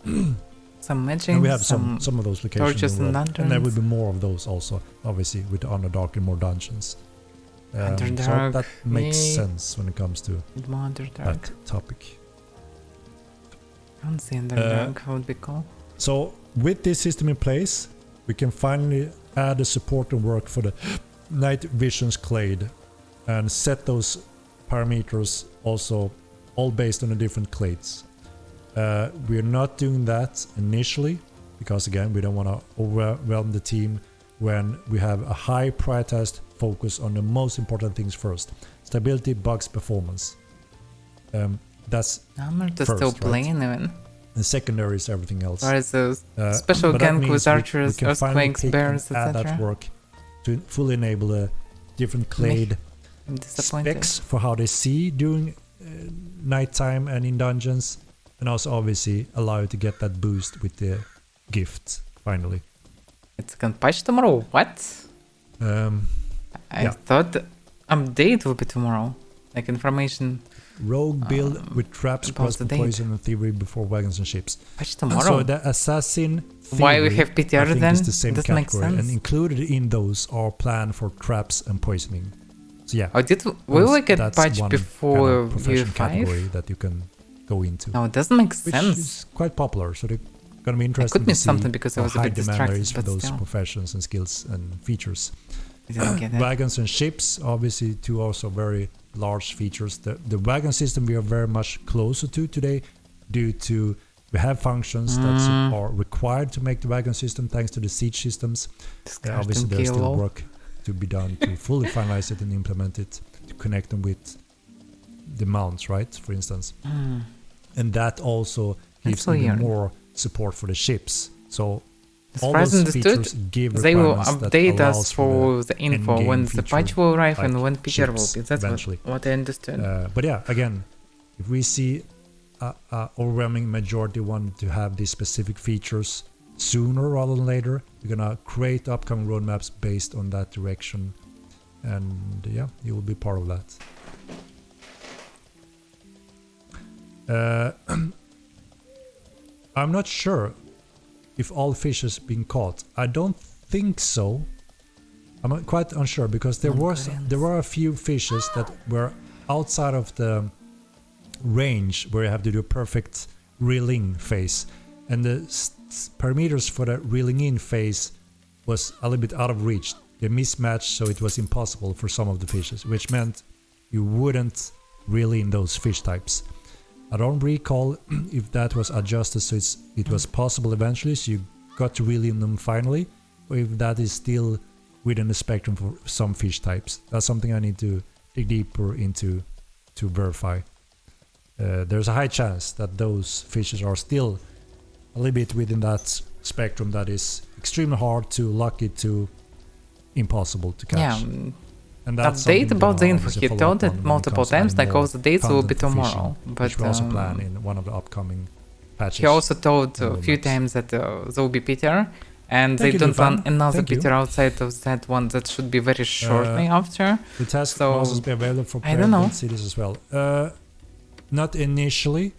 Some magic, and we have some of those locations torches in the and world. And there will be more of those also, obviously, with the underdark and more dungeons. So that makes sense when it comes to that topic. Fancy Underdark would be cool. So with this system in place, we can finally add the support and work for the night visions clade, and set those parameters also all based on the different clades. We're not doing that initially, because again, we don't want to overwhelm the team when we have a high prioritized focus on the most important things first: stability, bugs, performance. That's I'm just first, still playing, right? Even. And secondary is everything else. Or is a special gank with archers, earthquakes, bears, add etc. that work to fully enable the different clade I'm disappointed. specs for how they see during nighttime and in dungeons, and also obviously allow you to get that boost with the gift finally. It's gonna patch tomorrow. What? I thought the update would be tomorrow. Like information. Rogue build with traps, plus poison and thievery before wagons and ships. Patch tomorrow. So the assassin thievery, why we have PTR then? is the same Doesn't category, make sense. and included in those are plan for traps and poisoning. So yeah. Oh, will we get that's patched one before kind of profession category U5? that you can go into. No, it doesn't make Which sense. is quite popular, so they're gonna be interesting It could be to see something because I how was a high bit demand there distracted, is for but those still. professions and skills and features. I didn't get it. Wagons and ships, obviously, two also very large features. The wagon system we are very much closer to today, due to we have functions that are required to make the wagon system thanks to the siege systems. Obviously, there's still work to be done to fully finalize it and implement it, to connect them with the mounts, right? For instance, and that also gives even more support for the ships. So all those features give they will requirements that update allows us for the info endgame when the feature, patch will arrive like and when PTR will ships be. That's eventually. what I understood. But yeah, again, if we see a overwhelming majority want to have these specific features sooner rather than later, we're gonna create upcoming roadmaps based on that direction, and yeah, you will be part of that. I'm not sure if all fish has been caught. I don't think so. I'm quite unsure, because there were a few fishes that were outside of the range where you have to do a perfect reeling phase, and the parameters for the reeling in phase was a little bit out of reach. They mismatched, so it was impossible for some of the fishes, which meant you wouldn't reel in those fish types. I don't recall if that was adjusted so it was possible eventually, so you got to reel in them finally, or if that is still within the spectrum for some fish types. That's something I need to dig deeper into to verify. There's a high chance that those fishes are still a little bit within that spectrum that is extremely hard to, lucky to, impossible to catch. Yeah, And that's update about the info. obviously He follow told up it on when multiple comes to adding times, like more all the dates will be content for fishing, tomorrow. But which we also plan in one of the upcoming patches. he also told a Will few not. times that there will be Peter, and Thank they you, don't Dufan. want another Thank you. Peter outside of that one. That should be very shortly after. The task So, can also be available for I don't know. private cities as well. Not initially,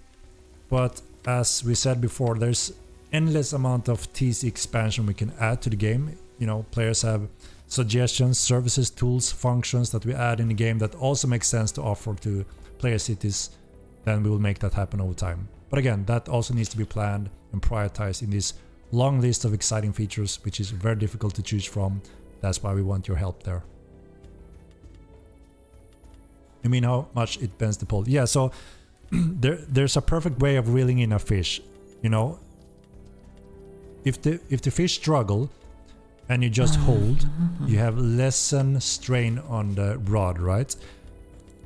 but as we said before, there's endless amount of TC expansion we can add to the game. You know, players have suggestions, services, tools, functions that we add in the game that also make sense to offer to player cities. Then we will make that happen over time. But again, that also needs to be planned and prioritized in this long list of exciting features, which is very difficult to choose from. That's why we want your help there. I mean, how much it bends the pole. Yeah, so there's a perfect way of reeling in a fish. You know, if the fish struggle and you just hold, you have lessen strain on the rod, right?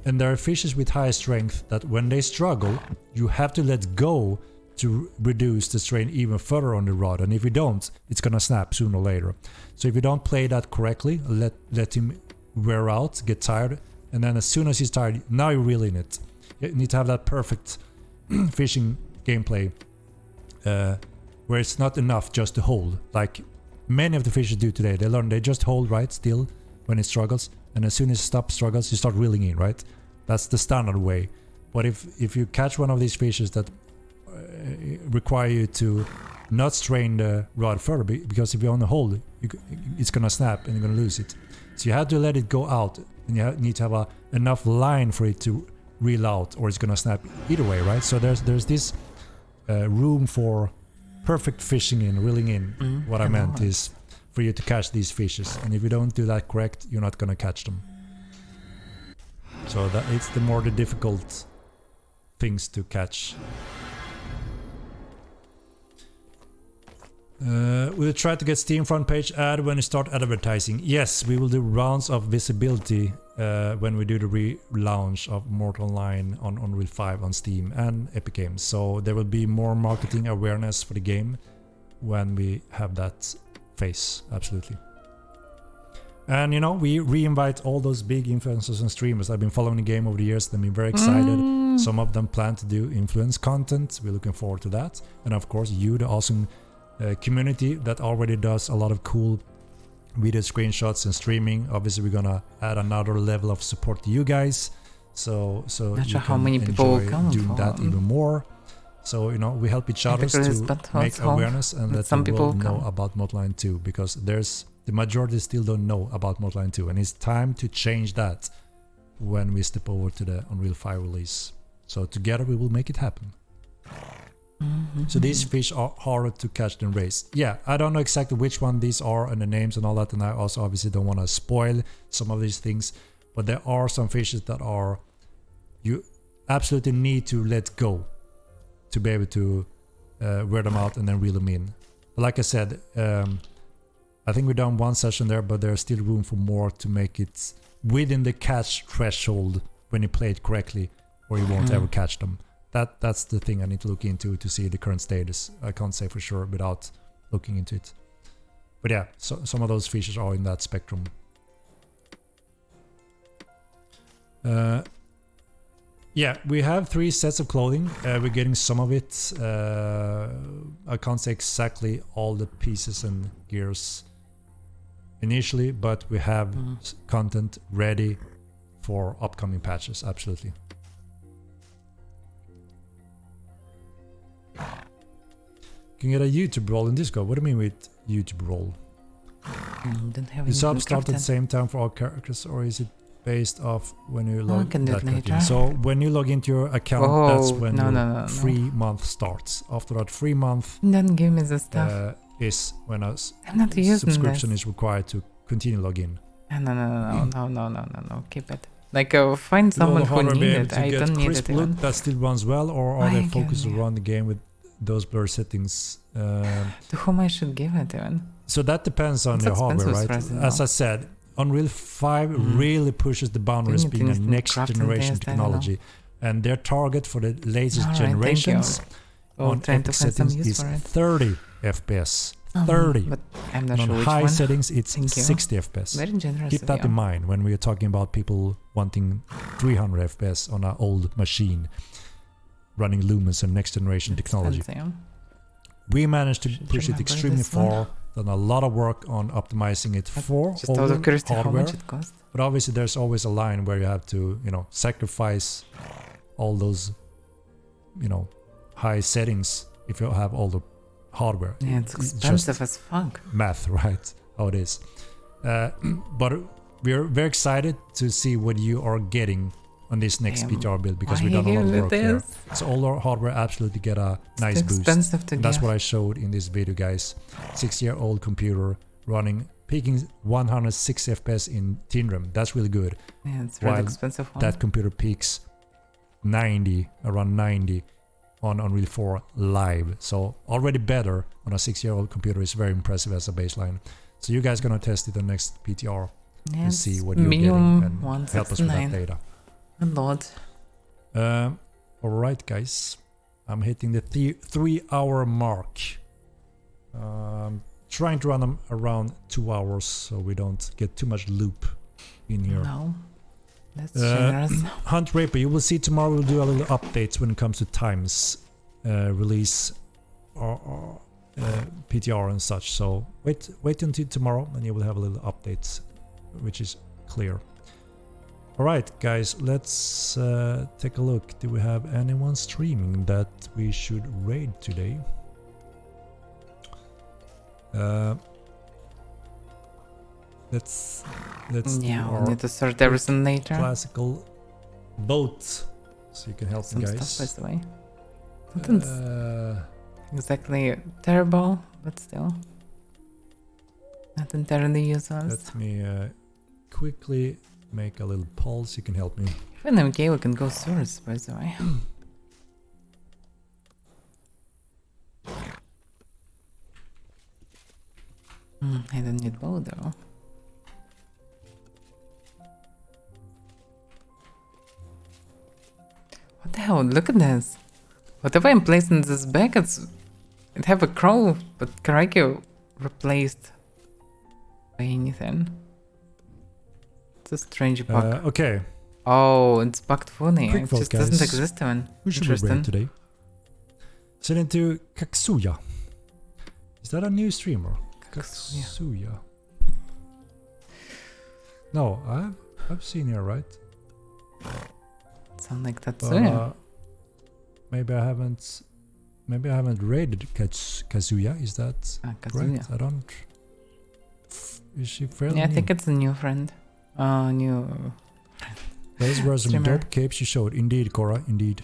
And there are fishes with high strength that when they struggle, you have to let go to reduce the strain even further on the rod. And if you don't, it's gonna snap sooner or later. So if you don't play that correctly, let him wear out, get tired, and then as soon as he's tired, now you're reeling it. You need to have that perfect fishing gameplay where it's not enough just to hold. Like many of the fishes do today, they just hold right still when it struggles, and as soon as it stops struggles, you start reeling in, right? That's the standard way. But if you catch one of these fishes that require you to not strain the rod further, because if you only hold, it's gonna snap and you're gonna lose it. So you have to let it go out, and you need to have enough line for it to reel out, or it's gonna snap either way, right? So there's this room for perfect fishing in, reeling in. What I meant is for you to catch these fishes, and if you don't do that correct, you're not gonna catch them. So that it's the more difficult things to catch. We'll try to get Steam front page ad when you start advertising. Yes, we will do rounds of visibility when we do the relaunch of Mortal Online on Unreal 5 on Steam and Epic Games. So there will be more marketing awareness for the game when we have that phase, absolutely. And you know, we re-invite all those big influencers and streamers. I've been following the game over the years. They've been very excited. Some of them plan to do influence content. We're looking forward to that. And of course, you, the awesome community that already does a lot of cool video screenshots and streaming. Obviously, we're gonna add another level of support to you guys. So Not you sure how can many people will enjoy come doing for that even more. So you know, we help each other to make awareness and let the world know about Mortal Online 2, because the majority still don't know about Mortal Online 2, and it's time to change that when we step over to the Unreal 5 release. So together we will make it happen. So these fish are harder to catch than raise. Yeah, I don't know exactly which one these are and the names and all that, and I also obviously don't want to spoil some of these things, but there are some fishes that are you absolutely need to let go to be able to wear them out and then reel them in. But like I said, I think we've done one session there, but there's still room for more to make it within the catch threshold when you play it correctly, or you won't ever catch them. That's the thing I need to look into to see the current status. I can't say for sure without looking into it. But yeah, so some of those fishes are in that spectrum. Yeah, we have 3 sets of clothing. We're getting some of it. I can't say exactly all the pieces and gears initially, but we have content ready for upcoming patches, absolutely. Can you get a YouTube role in Discord? What do you mean with YouTube role? Don't have The subs start at the same time for all characters, or is it based off when you log in? So when you log into your account, that's when your free month starts. After that free month, don't give me the stuff. Is when a subscription is required to continue login. No. Keep it. Like find someone who needs it. I don't need it. Look that still runs well, or are they focused to run the game with those blur settings? To whom I should give it even? So that depends on your hardware, right? As I said, Unreal 5 really pushes the boundaries being a next generation technology, and their target for the latest generations on Epic settings is 30 FPS. 30. But I'm not And sure on which high one. settings, it's Thank you. 60 FPS. Very generous Keep of that you. in mind when we are talking about people wanting 300 FPS on an old machine running Lumens and next generation technology. Expensive. We managed to Should push it remember extremely this one. far, done a lot of work on optimizing it for Just out older of curiosity, how hardware. much it cost? But obviously there's always a line where you have to, you know, sacrifice all those, you know, high settings if you have all the hardware. Yeah, it's Just expensive as fuck. math, right? How it is. But we're very excited to see what you are getting on this next Damn. PTR build because Why we've done a lot of you work give here. this? So all our hardware absolutely get a nice It's boost. expensive to And that's give. what I showed in this video, guys. 6-year-old computer running, peaking 160 FPS in Tinram. That's really good. Yeah, it's really While expensive one. That computer peaks 90, around 90 on Unreal 4 live. So already better on a 6-year-old computer is very impressive as a baseline. So you guys gonna test it the next PTR Yeah, to see it's what you're minimum getting and help us with that 169. data. A lot. Alright guys, I'm hitting the 3-hour mark. Trying to run them around 2 hours so we don't get too much loop in here. No. That's generous. Hunt Raper, you will see tomorrow we'll do a little updates when it comes to times, release, or PTR and such. So wait until tomorrow and you will have a little updates, which is clear. Alright guys, let's take a look. Do we have anyone streaming that we should raid today? Let's Yeah, do we our need to sort everything later. classical boat, so you can help Some me stuff, guys. by the way. Nothing's exactly terrible, but still. Nothing terribly useless. Let me quickly make a little pulse. You can help me. Even MK we can go sewers, by the way. I don't need bow though. What the hell? Look at this. Whatever I'm placing this back, it have a crow, but Karaki replaced by anything. It's a strange bug. Okay, Oh, it's bugged funny. Quick It vote, just doesn't guys. exist even. who should we raid Interesting. today? Send it to Kaksuya. Is that a new streamer? Kaksuya. Kaksuya. No, I've seen her, right? Sound like that But, too. maybe I haven't raided Kazuya. Is that correct? Kazuya. I don't. Is she fairly Yeah, I new? think it's a new friend. New. Those were some streamer. dope capes you showed. Indeed, Cora. Indeed.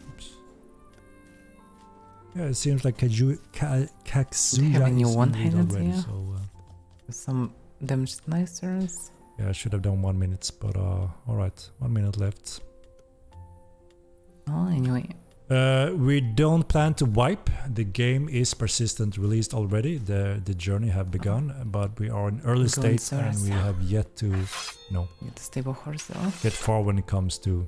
Oops. Yeah, it seems like Kaksuya have a new is in one-handed lead already. here? So Some damaged slicers. yeah, I should have done 1 minute, but all right, 1 minute left. Oh, anyway. We don't plan to wipe. The game is persistent released already. The journey have begun, but we are in early Going state and south. we have yet to, you know, Get the stable horse though. get far when it comes to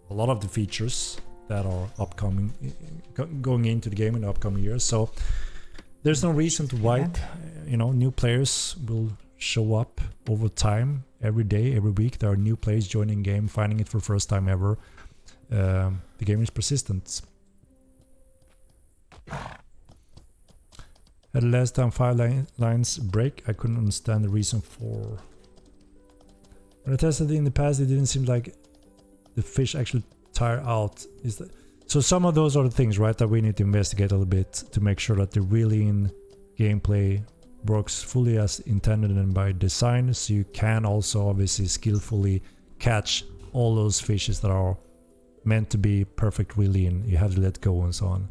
a lot of the features that are upcoming, going into the game in the upcoming years. So there's no reason to wipe. You know, new players will show up over time, every day, every week. There are new players joining game, finding it for the first time ever. The game is persistent. At last time 5 lines break, I couldn't understand the reason for. When I tested it in the past, it didn't seem like the fish actually tire out. Is that so? Some of those are the things, right, that we need to investigate a little bit to make sure that the really in gameplay works fully as intended and by design. So you can also obviously skillfully catch all those fishes that are meant to be perfect really in. You have to let go and so on.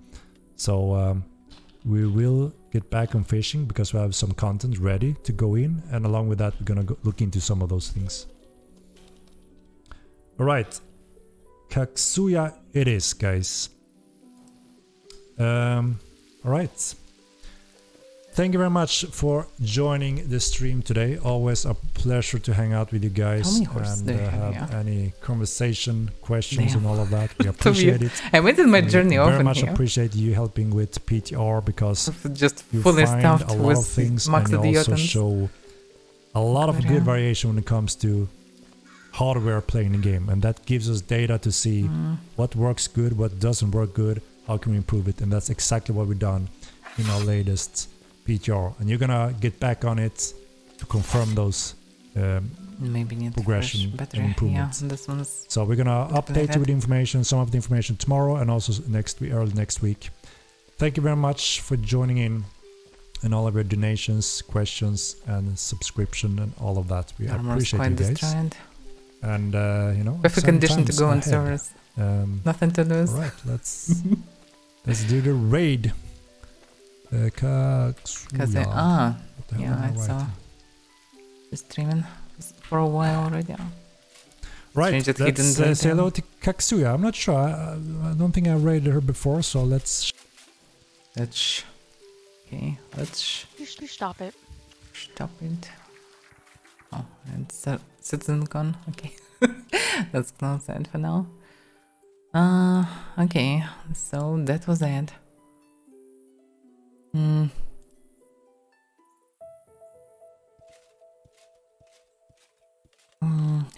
So we will get back on fishing because we have some content ready to go in, and along with that we're gonna look into some of those things. Alright, Kaksuya it is, guys. Alright, thank you very much for joining the stream today. Always a pleasure to hang out with you guys and have any conversation, questions, and all of that. We appreciate it. I went in my journey over very much here. appreciate you helping with PTR because just you fully find stuffed a lot with of things max and you also idiots. show a lot of good variation when it comes to hardware playing the game, and that gives us data to see what works good, what doesn't work good, how can we improve it, and that's exactly what we've done in our latest PTR, and you're gonna get back on it to confirm those maybe need progression and improvements. Yeah, this one's so we're gonna update you with information, some of the information tomorrow and also early next week. Thank you very much for joining in and all of your donations, questions, and subscription and all of that. We appreciate you guys. Destroyed. And you know, perfect condition to go on servers. Nothing to lose. All right, let's do the raid. Yeah, I saw. Streaming for a while already. Right, let's say hello to Kaksuya. I'm not sure. I don't think I raided her before, so let's. Okay, let's. You stop it. Stop it. Oh, and citizen gone. Okay, let's close that for now. Okay, so that was it.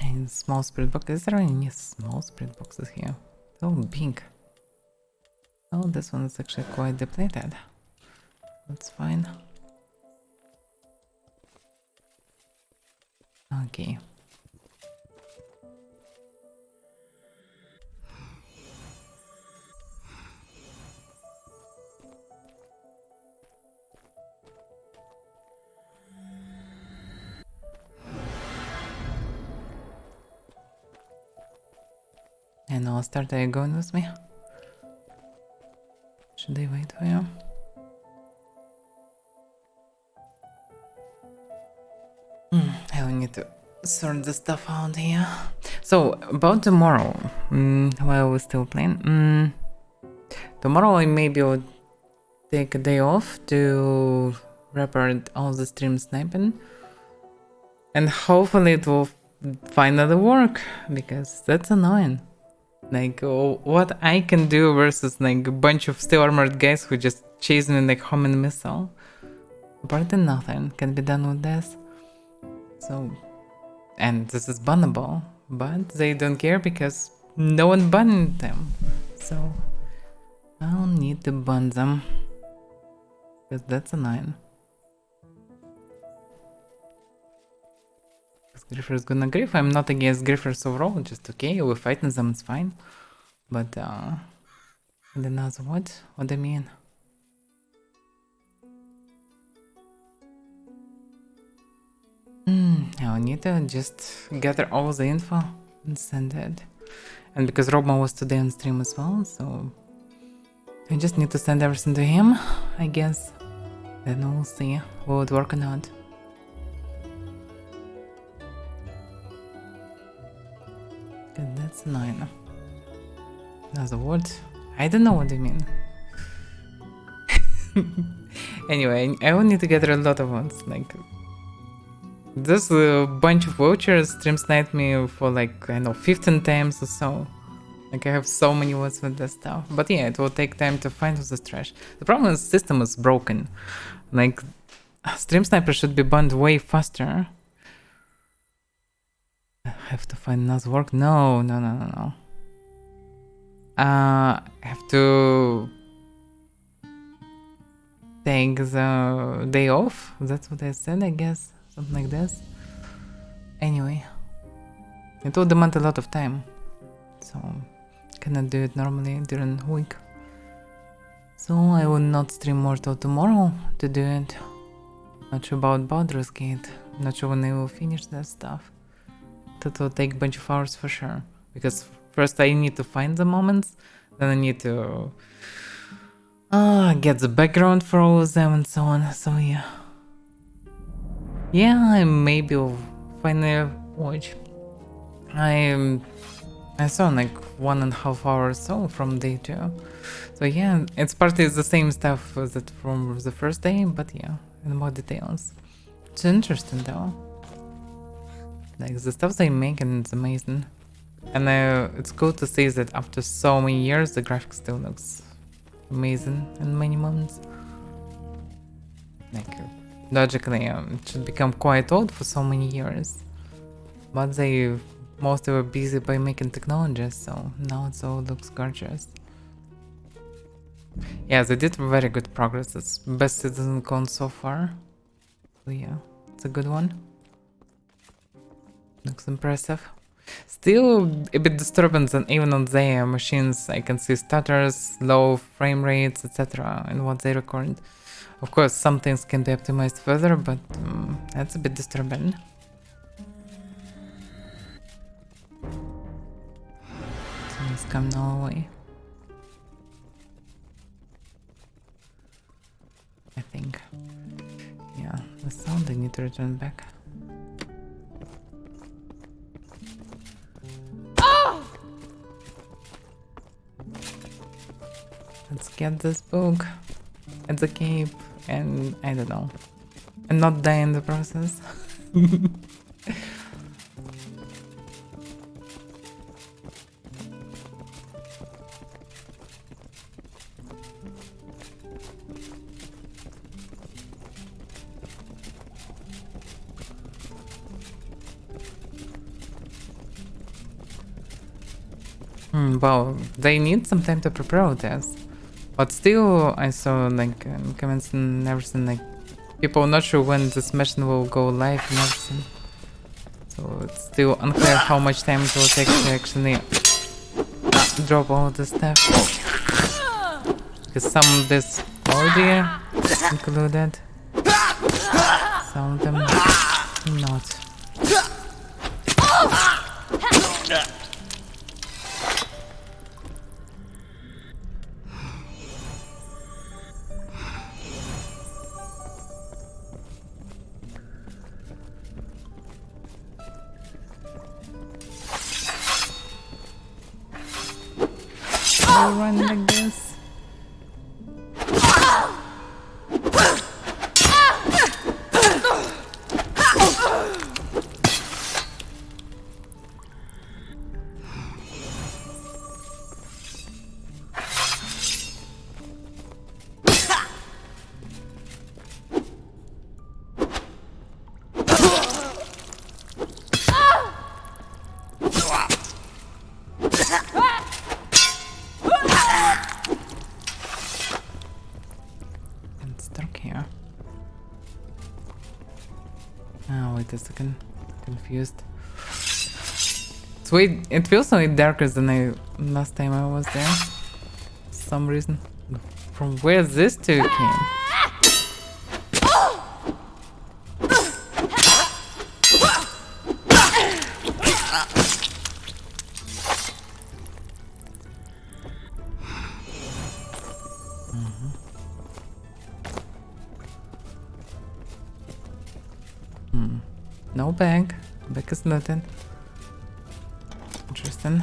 And small spirit box. Is there any small spirit boxes here? Oh, big. Oh, this one is actually quite depleted. That's fine. Okay. And I'll start. Are you going with me? Should I wait for you? I will need to sort the stuff out here. So, about tomorrow, while we're still playing, tomorrow I maybe will take a day off to repair all the stream sniping. And hopefully it will finally work, because that's annoying. Like, what I can do versus like a bunch of steel armored guys who just chase me like homing missile. Apparently nothing can be done with this. So, and this is bannable, but they don't care because no one banned them. So, I'll need to ban them, because that's annoying. Because Griffer is gonna griff. I'm not against Griffers overall, just okay, we're fighting them, it's fine. But, then that's what I mean. I need to just gather all the info and send it. And because Robma was today on stream as well, so I just need to send everything to him, I guess. Then we'll see will it work or not. Cause that's 9. Another word? I don't know what you mean. Anyway, I will need to gather a lot of ones, like... This bunch of vouchers stream sniped me for like, I know, 15 times or so. Like, I have so many words with this stuff. But yeah, it will take time to find all this trash. The problem is the system is broken. Like, stream sniper should be banned way faster. I have to find another work. No. I have to take the day off. That's what I said, I guess. Something like this. Anyway, it will demand a lot of time, so cannot do it normally during the week. So I will not stream more till tomorrow to do it. Not sure about Baldur's Gate. Not sure when I will finish that stuff. That will take a bunch of hours for sure. Because first I need to find the moments, then I need to get the background for all of them and so on. So yeah. Yeah, I maybe will finally watch. I saw like 1.5 hours or so from day 2. So yeah, it's partly the same stuff that from the first day, but yeah, in more details. It's interesting though. Like the stuff they make and it's amazing. And it's cool to see that after so many years the graphics still looks amazing in many moments. Like logically it should become quite old for so many years. But they mostly were busy by making technologies, so now it all looks gorgeous. Yeah, they did very good progress. It's best Citizen Con so far. So yeah, it's a good one. Looks impressive. Still a bit disturbing that even on their machines I can see stutters, low frame rates, etc. in what they record. Of course, some things can be optimized further, but that's a bit disturbing. So let's come now away. I think. Yeah, the sound I need to return back. Let's get this book at the cape and I don't know. And not die in the process. Well, they need some time to prepare this. But still, I saw like comments and everything, like people not sure when this machine will go live and everything. So it's still unclear how much time it will take to actually drop all this stuff. Because some of this already included, some of them not. Run like this. Wait a second, confused. So wait, it feels way darker than last time I was there. For some reason. From where this two came. No bag. Bag is looted. Interesting.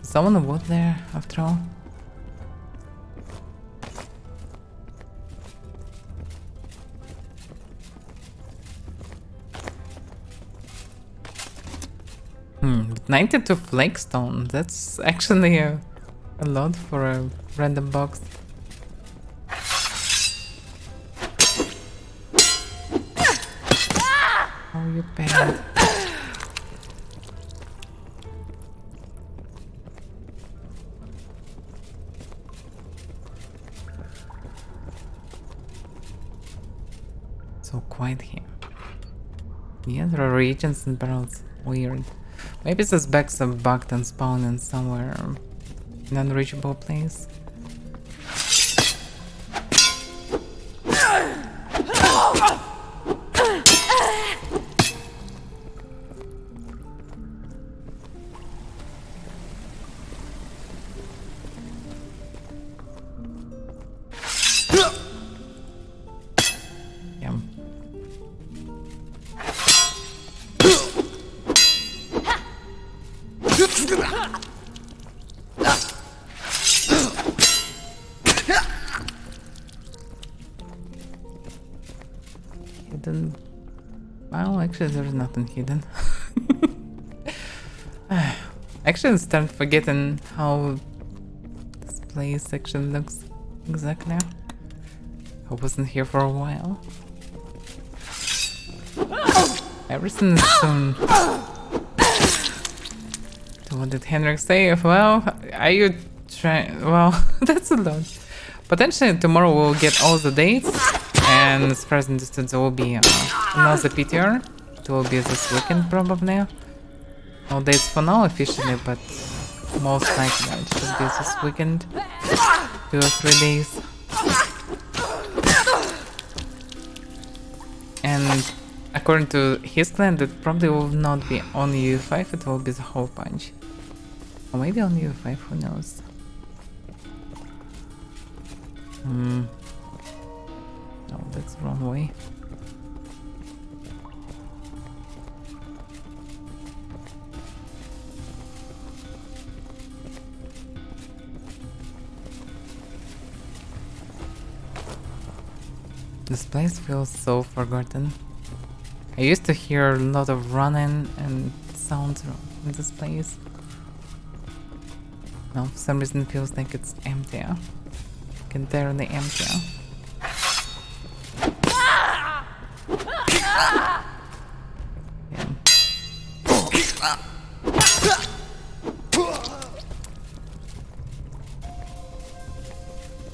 Someone was there after all. But 92 flagstone. That's actually a lot for a random box. Oh, you bad. So quiet here. Yeah, there are reagents and barrels. Weird. Maybe these bags are bugged and spawning somewhere in an unreachable place. hidden. Well, actually, there's nothing hidden. Actually, I start forgetting how this place actually looks exactly. I wasn't here for a while. Everything is soon. What did Henrik say? Well, are you trying? Well, that's a lot. Potentially tomorrow we'll get all the dates, and as far as understood, there will be another PTR. It will be this weekend probably. No dates for now officially, but most likely it should be this weekend. 2 or 3 days. And according to his clan, it probably will not be on UE5, it will be the whole bunch. Or maybe on UE5, who knows? No, that's the wrong way. This place feels so forgotten. I used to hear a lot of running and sounds in this place. Now for some reason it feels like it's emptier. Entirely emptier. Yeah.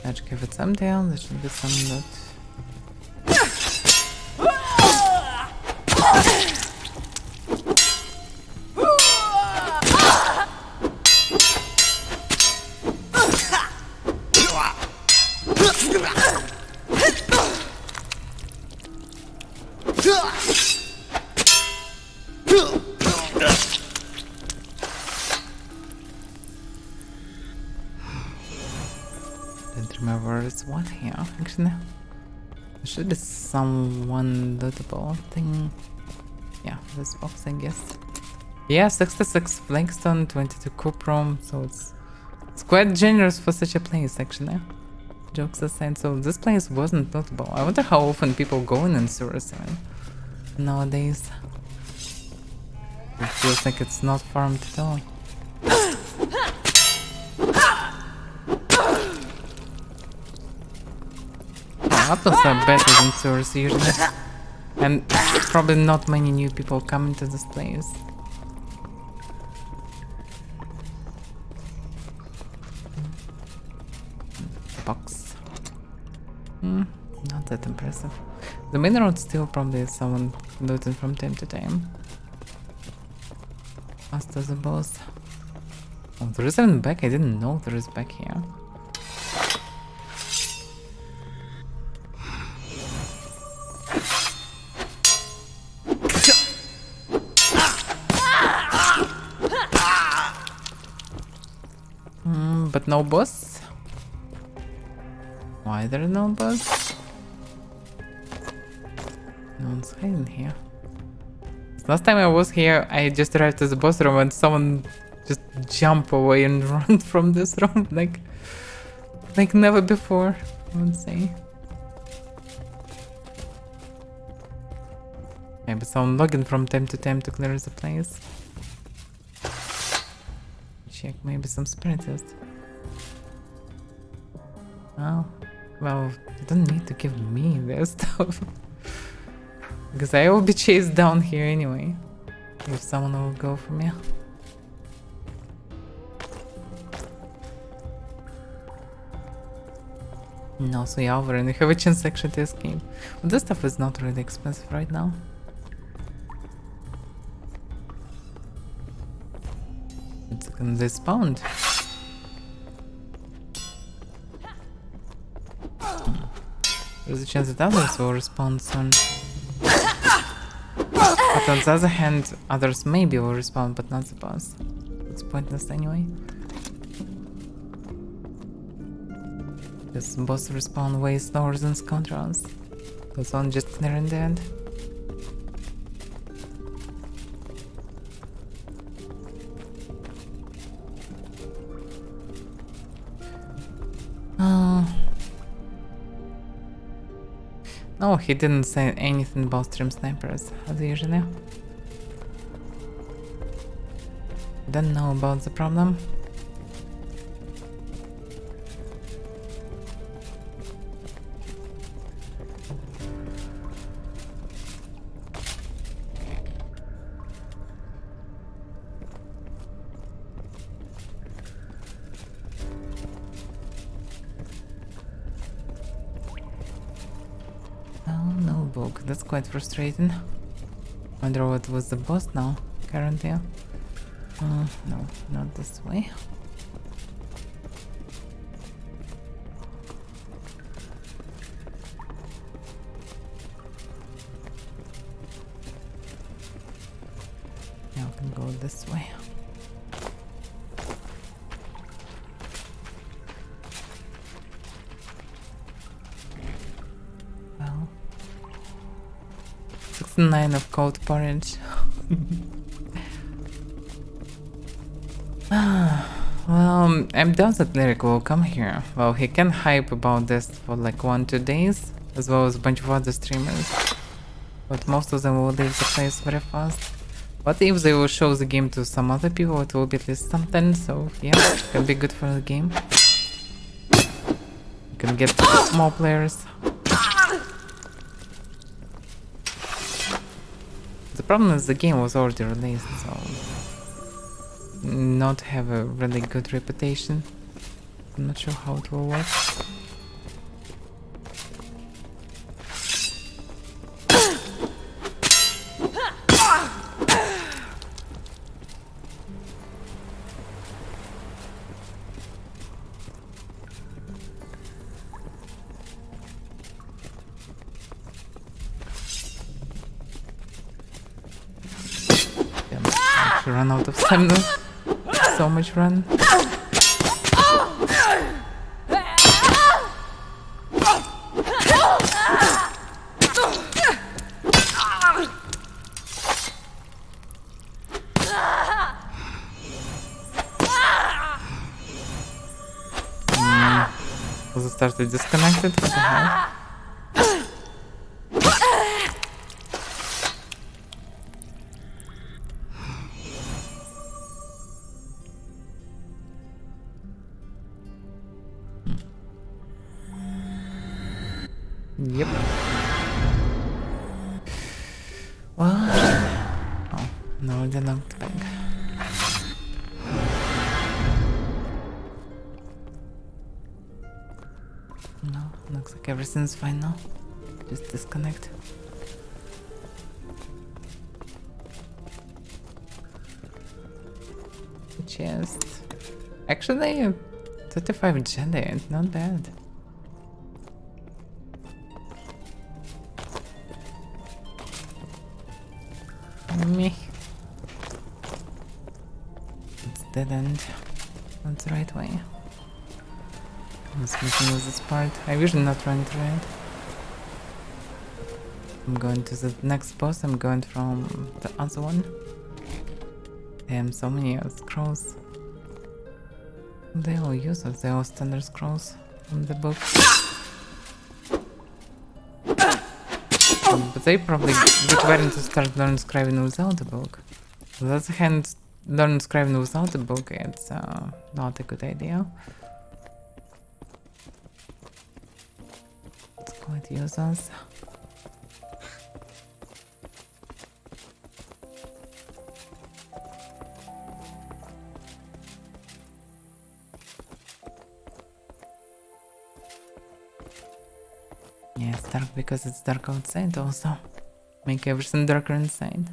Let's give it some tail, there should be some loot. Don't remember it's what here. Actually, there should be some lootable thing. Yeah, this box, I guess. Yeah, 66 flagstone, 22 cuprum, so it's quite generous for such a place, actually. Jokes aside, so this place wasn't lootable. I wonder how often people go in sewers nowadays. It feels like it's not farmed at all. Apples are better than sewers usually. And probably not many new people come into this place. Box. Not that impressive. The main road still probably is someone looting from time to time. After the boss. Oh, there is even back. I didn't know there is back here. But no boss? Why there no boss? No one's hiding here. Last time I was here, I just arrived to the boss room and someone just jumped away and run from this room like never before, I would say. Maybe someone logging from time to time to clear the place. Check maybe some spiritist. Oh, well, you don't need to give me their stuff. Because I will be chased down here anyway. If someone will go for me. And also Avaira, and you have a chance actually to escape. But this stuff is not really expensive right now. It's gonna despawn. There's a chance that others will respawn soon. But on the other hand, others maybe will respawn, but not the boss. It's pointless anyway. This boss respawn way slower than scoundrels. This one just clearing dead. Oh, he didn't say anything about stream snipers, as usually. Don't know about the problem. Oh, no book. That's quite frustrating. Wonder what was the boss now, currently. No, not this way. Yeah, I can go this way. Well, 69 of cold porridge. Well, I doubt that Lyric will come here. Well, he can hype about this for like 1-2 days, as well as a bunch of other streamers. But most of them will leave the place very fast. But if they will show the game to some other people, it will be at least something, so yeah, it can be good for the game. You can get more players. The problem is the game was already released, so not have a really good reputation. I'm not sure how it will work. Damn, I actually run out of stamina. So much run. Was it started disconnected? What the hell? Yep. Well, oh, no, they're not back. No, looks like everything's fine now. Just disconnect. Chest. Actually, 35 jelly, not bad. Me. It's dead end. That's the right way. I was missing with this part. I usually not run through it. I'm going to the next boss. I'm going from the other one. Damn, so many scrolls. They all useless. They all standard scrolls from the book. But they probably get ready to start learning scribing without the book. On the other hand, learning scribing without the book, it's not a good idea. It's quite useless. Yeah, it's dark because it's dark outside also. Make everything darker inside.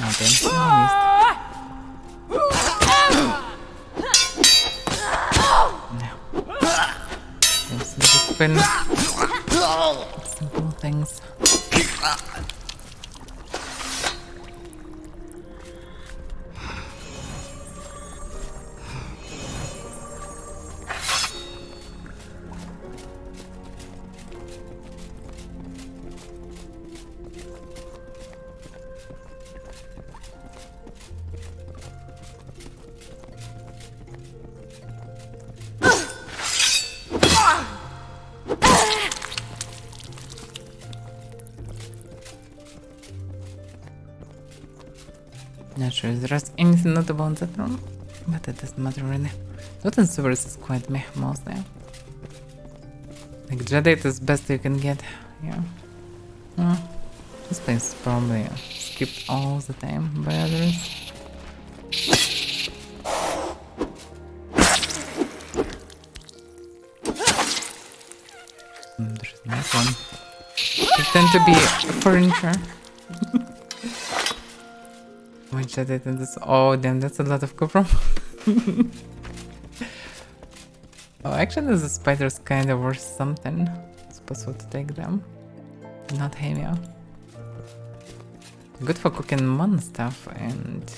Okay, I missed. happen. Simple things. Not sure if there's anything notable in that room, but it doesn't matter really. Loot and sewers is quite meh mostly. Like Jadate is best you can get, yeah. This place is probably skipped all the time by others. There's this one. Pretend to be furniture. Which I did in this. Oh damn, that's a lot of copper. Oh, actually the spiders kinda worth something. It's possible to take them. Not heavy. Good for cooking mon stuff, and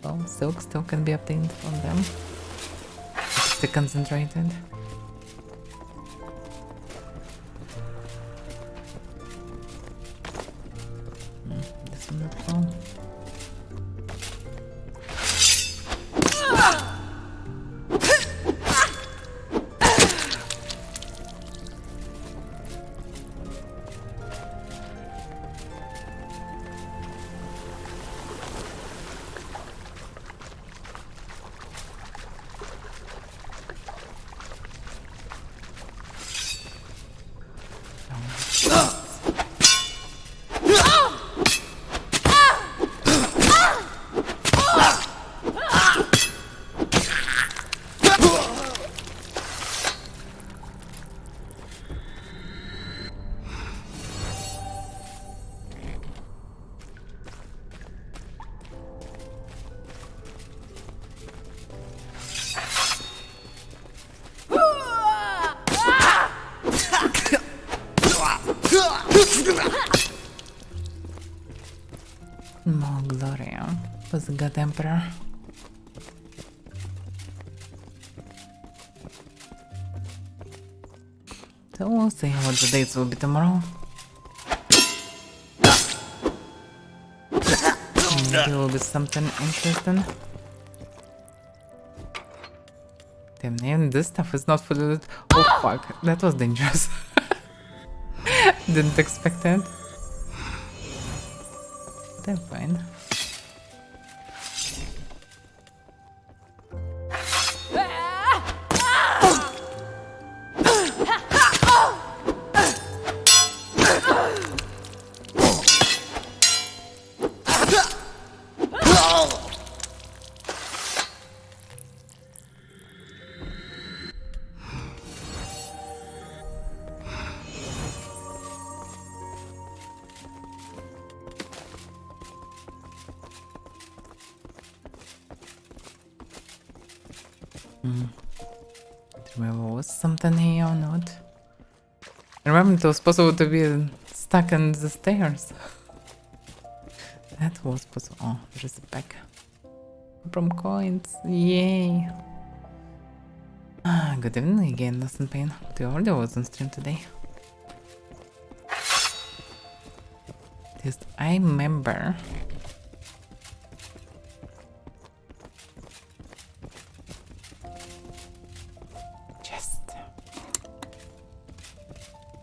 well, silk still can be obtained from them. It's the concentrated. This one as well. More Gloria was the God Emperor. So we'll see what the dates will be tomorrow. Maybe it will be something interesting. Damn, even this stuff is not fully lit. Oh fuck, that was dangerous. Didn't expect it. They're fine. Remember, was something here or not? I remember it was possible to be stuck in the stairs. That was possible. Oh, there's a pack. From coins. Yay. Good evening again, Lost in Pain. The order was on stream today. Just I remember.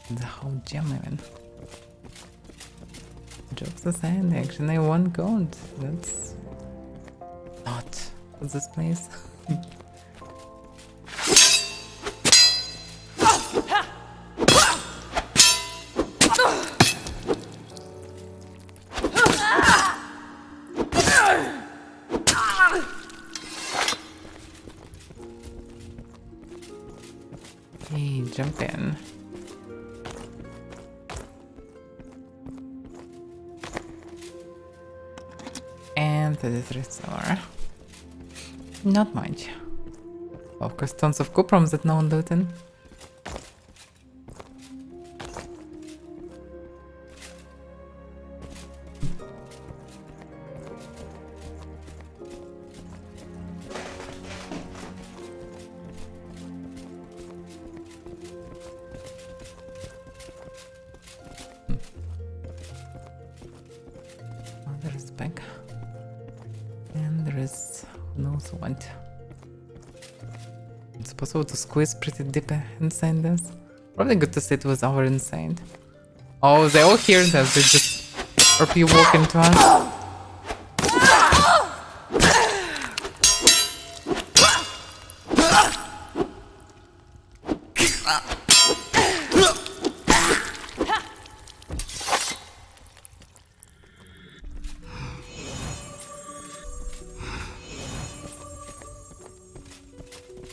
The whole gem even. Jokes aside, actually I won gold. That's not for this place. Hey, jump in. And 33 silver. Not much. Of course, tons of cuprums that no one looted. is back. And there is who knows what. It's possible to squeeze pretty deep inside this. Probably good to sit with our inside. Oh, they all hear that. They just RP walk into us.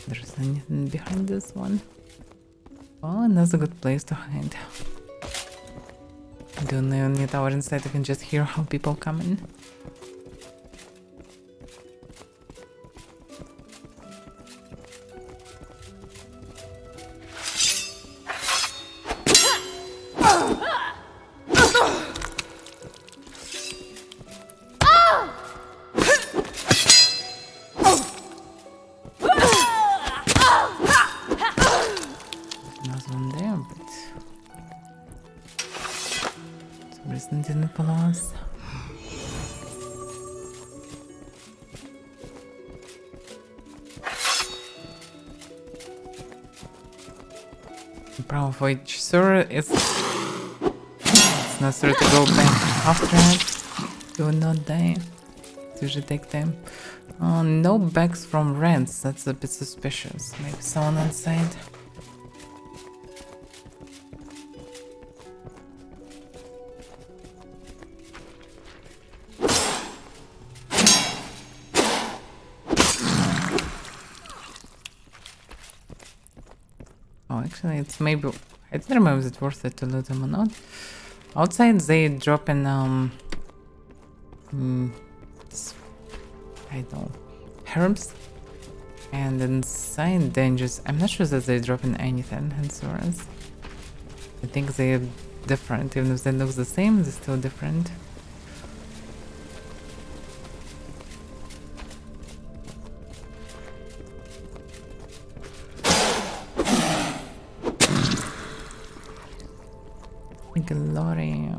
There's anything behind this one. Oh, and that's a good place to hide. Don't even need our inside, you can just hear how people come in. There's one there, but some reason didn't follow us. The problem for each server is it's necessary to go back after it. You will not die. It usually take time. No bags from rents. That's a bit suspicious. Maybe someone inside. Oh, actually, it's maybe... I don't remember if it's worth it to loot them or not. Outside, they drop in, I don't know, herbs. And inside dangers, I'm not sure that they drop in anything in sewers. I think they're different. Even if they look the same, they're still different. Glory.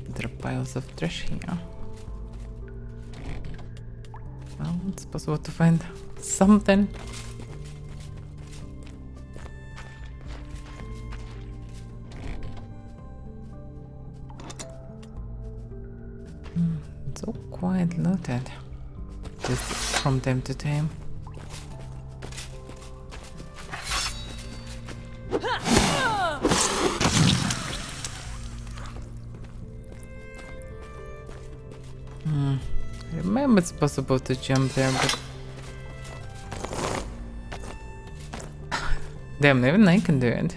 There are piles of trash here. Well, it's possible to find something. It's all quite looted, just from time to time. I remember it's possible to jump there, but... Damn, even I can do it.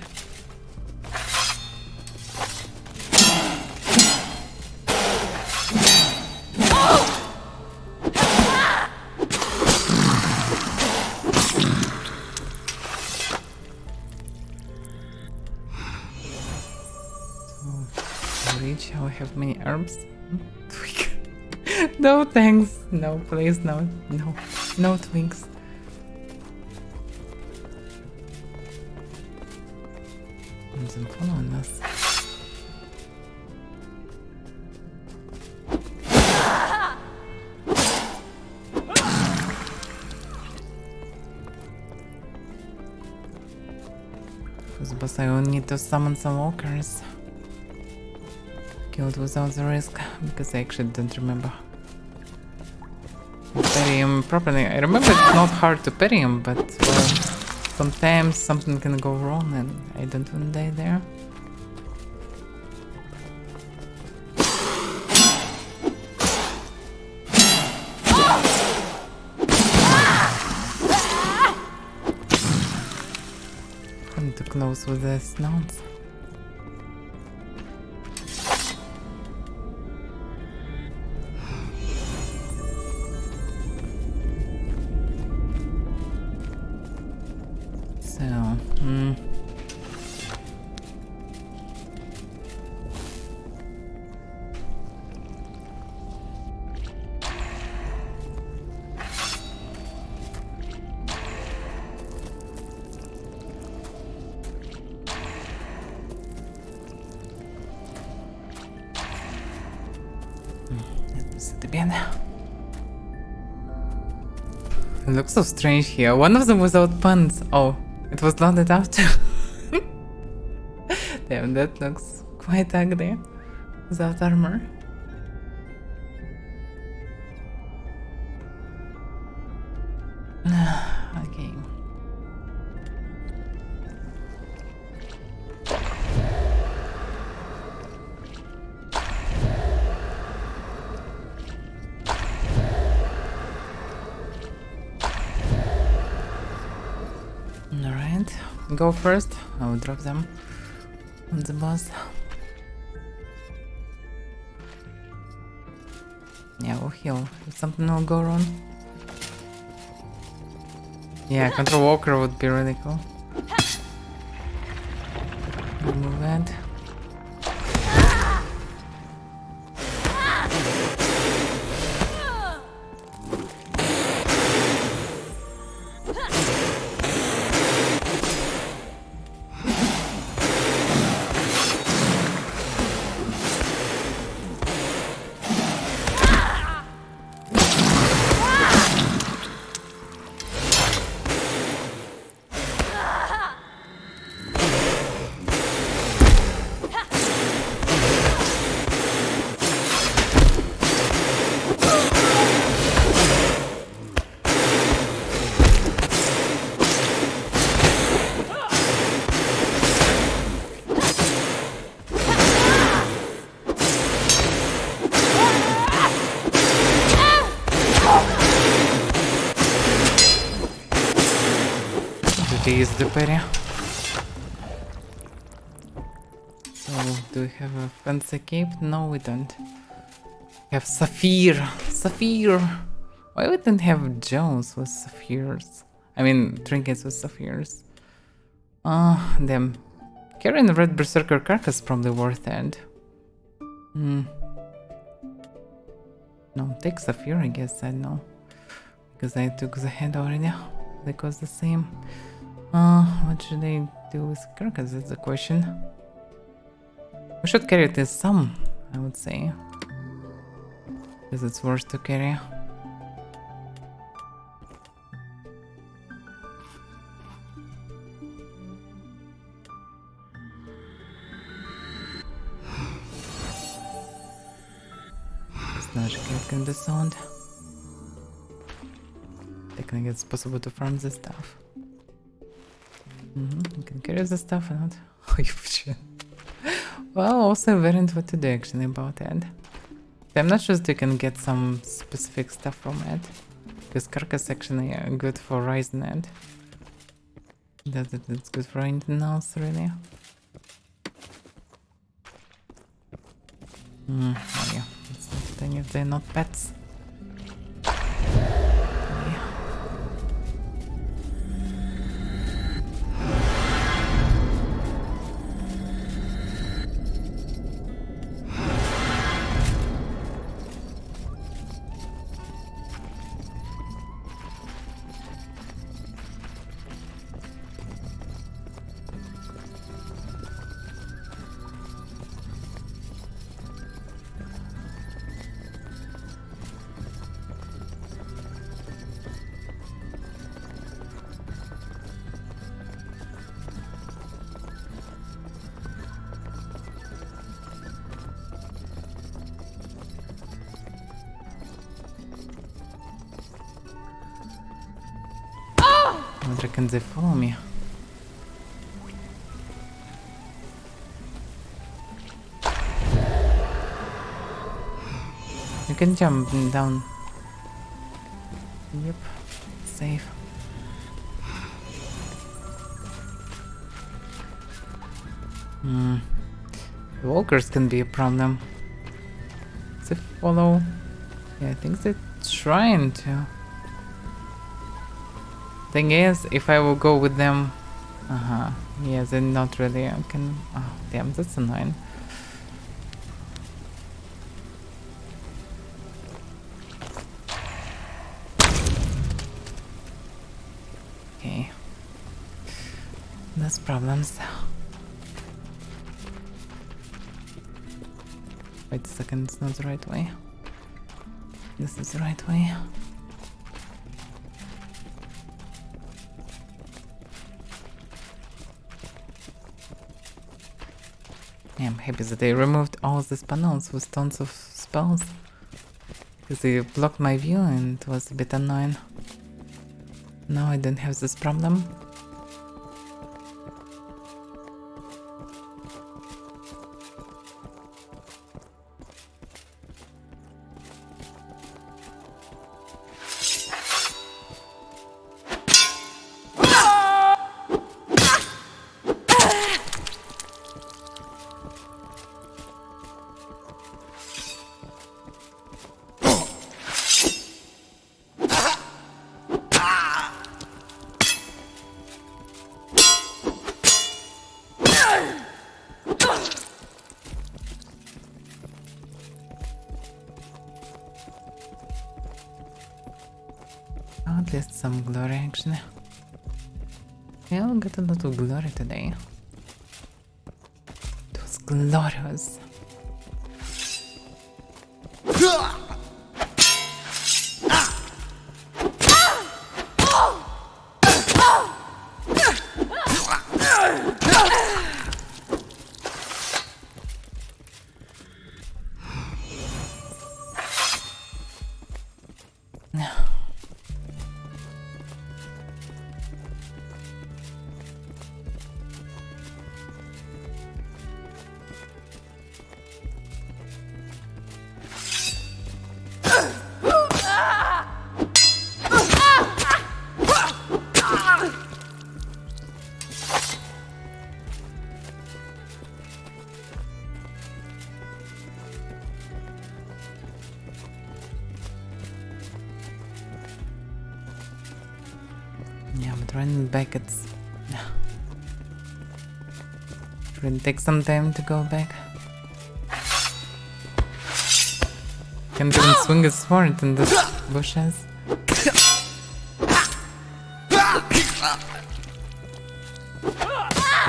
Reach, I have many herbs. No thanks. No, please, no. No. No twigs. I'm following us. But I only need to summon some walkers. Killed without the risk, because I actually don't remember. Parry him properly. I remember it's not hard to parry him, but well, sometimes something can go wrong and I don't want to die there. I'm too close with the snouts. a bit. It looks so strange here. One of them without pants. Oh, it was loaded after. Damn, that looks quite ugly. Without armor. Okay. Alright, go first. I will drop them on the boss. Yeah, we'll heal if something will go wrong. Yeah, control walker would be really cool. Remove that. Is the parry. So, do we have a fancy cape? No, we don't. We have Sapphire. Sapphire! Why we don't have Jones with sapphires? I mean, trinkets with sapphires. Damn. Carrying the red berserker carcass probably worth it. No, take Sapphire, I guess, I know. Because I took the head already. They cost the same. What should I do with carcass? That's the question. We should carry it as some, I would say. Because it's worth to carry. It's not getting the sound. Technically it's possible to farm this stuff. You can carry the stuff and not. Oh, you should. Well, also a variant what to do actually about it. I'm not sure if you can get some specific stuff from it. Because carcass actually are good for rising it. It's good for anything else really. Oh yeah, it's not thing if they're not pets. I reckon they follow me. You can jump down. Yep, safe. The walkers can be a problem. They follow. Yeah, I think they're trying to. Thing is, if I will go with them, yeah, they're not really. I can. Oh, damn, that's annoying. Okay, that's problems. Wait a second, it's not the right way. This is the right way. Yeah, I'm happy that they removed all these panels with tons of spells. Because they blocked my view and it was a bit annoying. Now I don't have this problem. At least some glory actually. Yeah, we got a lot of glory today. It was glorious. Yeah, but running back it's... It will take some time to go back. Can't even swing a sword in the bushes. The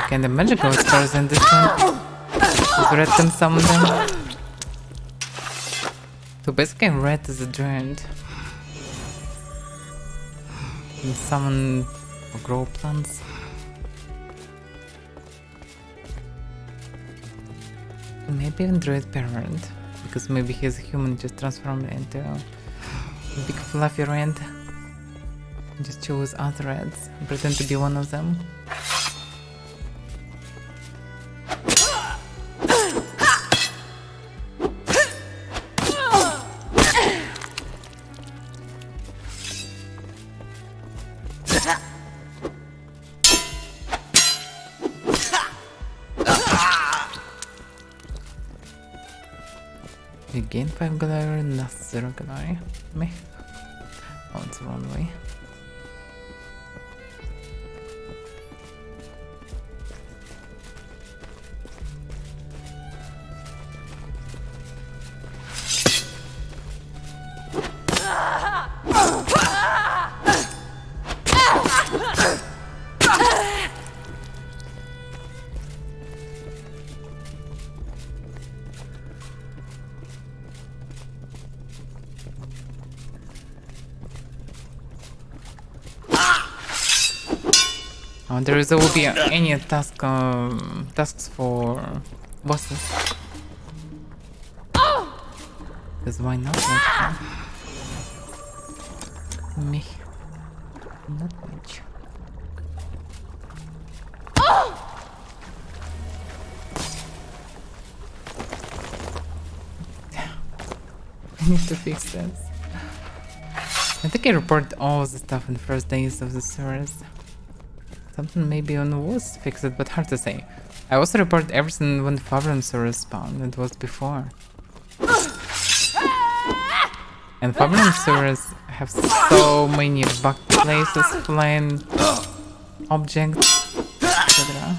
kind of magical stars in this one. Because red can summon them. So basically red is a giant. And summon or grow plants. Maybe even druid parent, because maybe he's a human just transformed into a big fluffy red. Just choose other reds and pretend to be one of them. You gain 5 glory, lost 0 glory. Me? Oh, it's the wrong way. Oh, there will be any tasks for bosses. Because why not? Me. Not much. I need to fix this. I think I reported all the stuff in the first days of the series. Something maybe on was fixed, but hard to say. I also reported everything when the Paladin series spawned. It was before. And Paladin series have so many bugged places, flying objects, etc.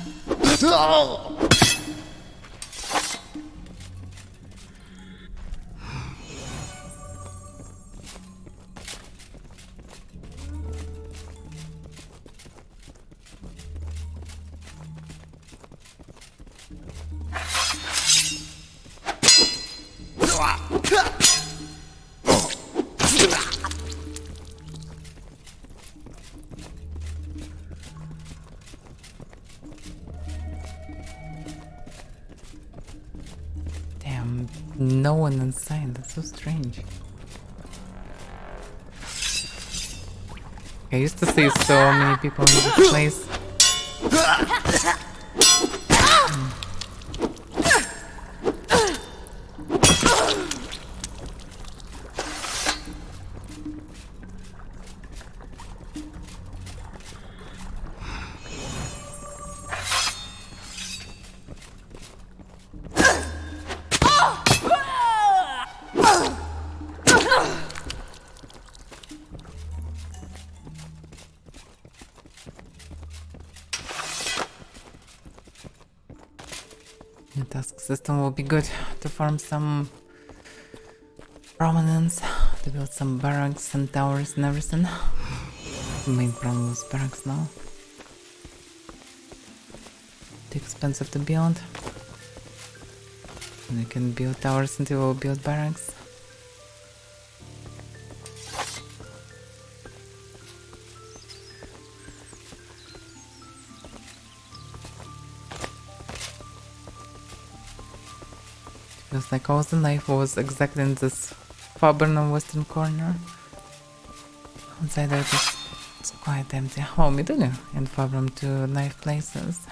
No one inside, that's so strange. I used to see so many people in this place. The task system will be good to farm some prominence, to build some barracks and towers and everything. The main problem is barracks now. Too expensive to build. And we can build towers until we'll build barracks. Feels like all the life was exactly in this far bottom western corner. Outside there it's quite empty. Oh, middle and far from two knife places.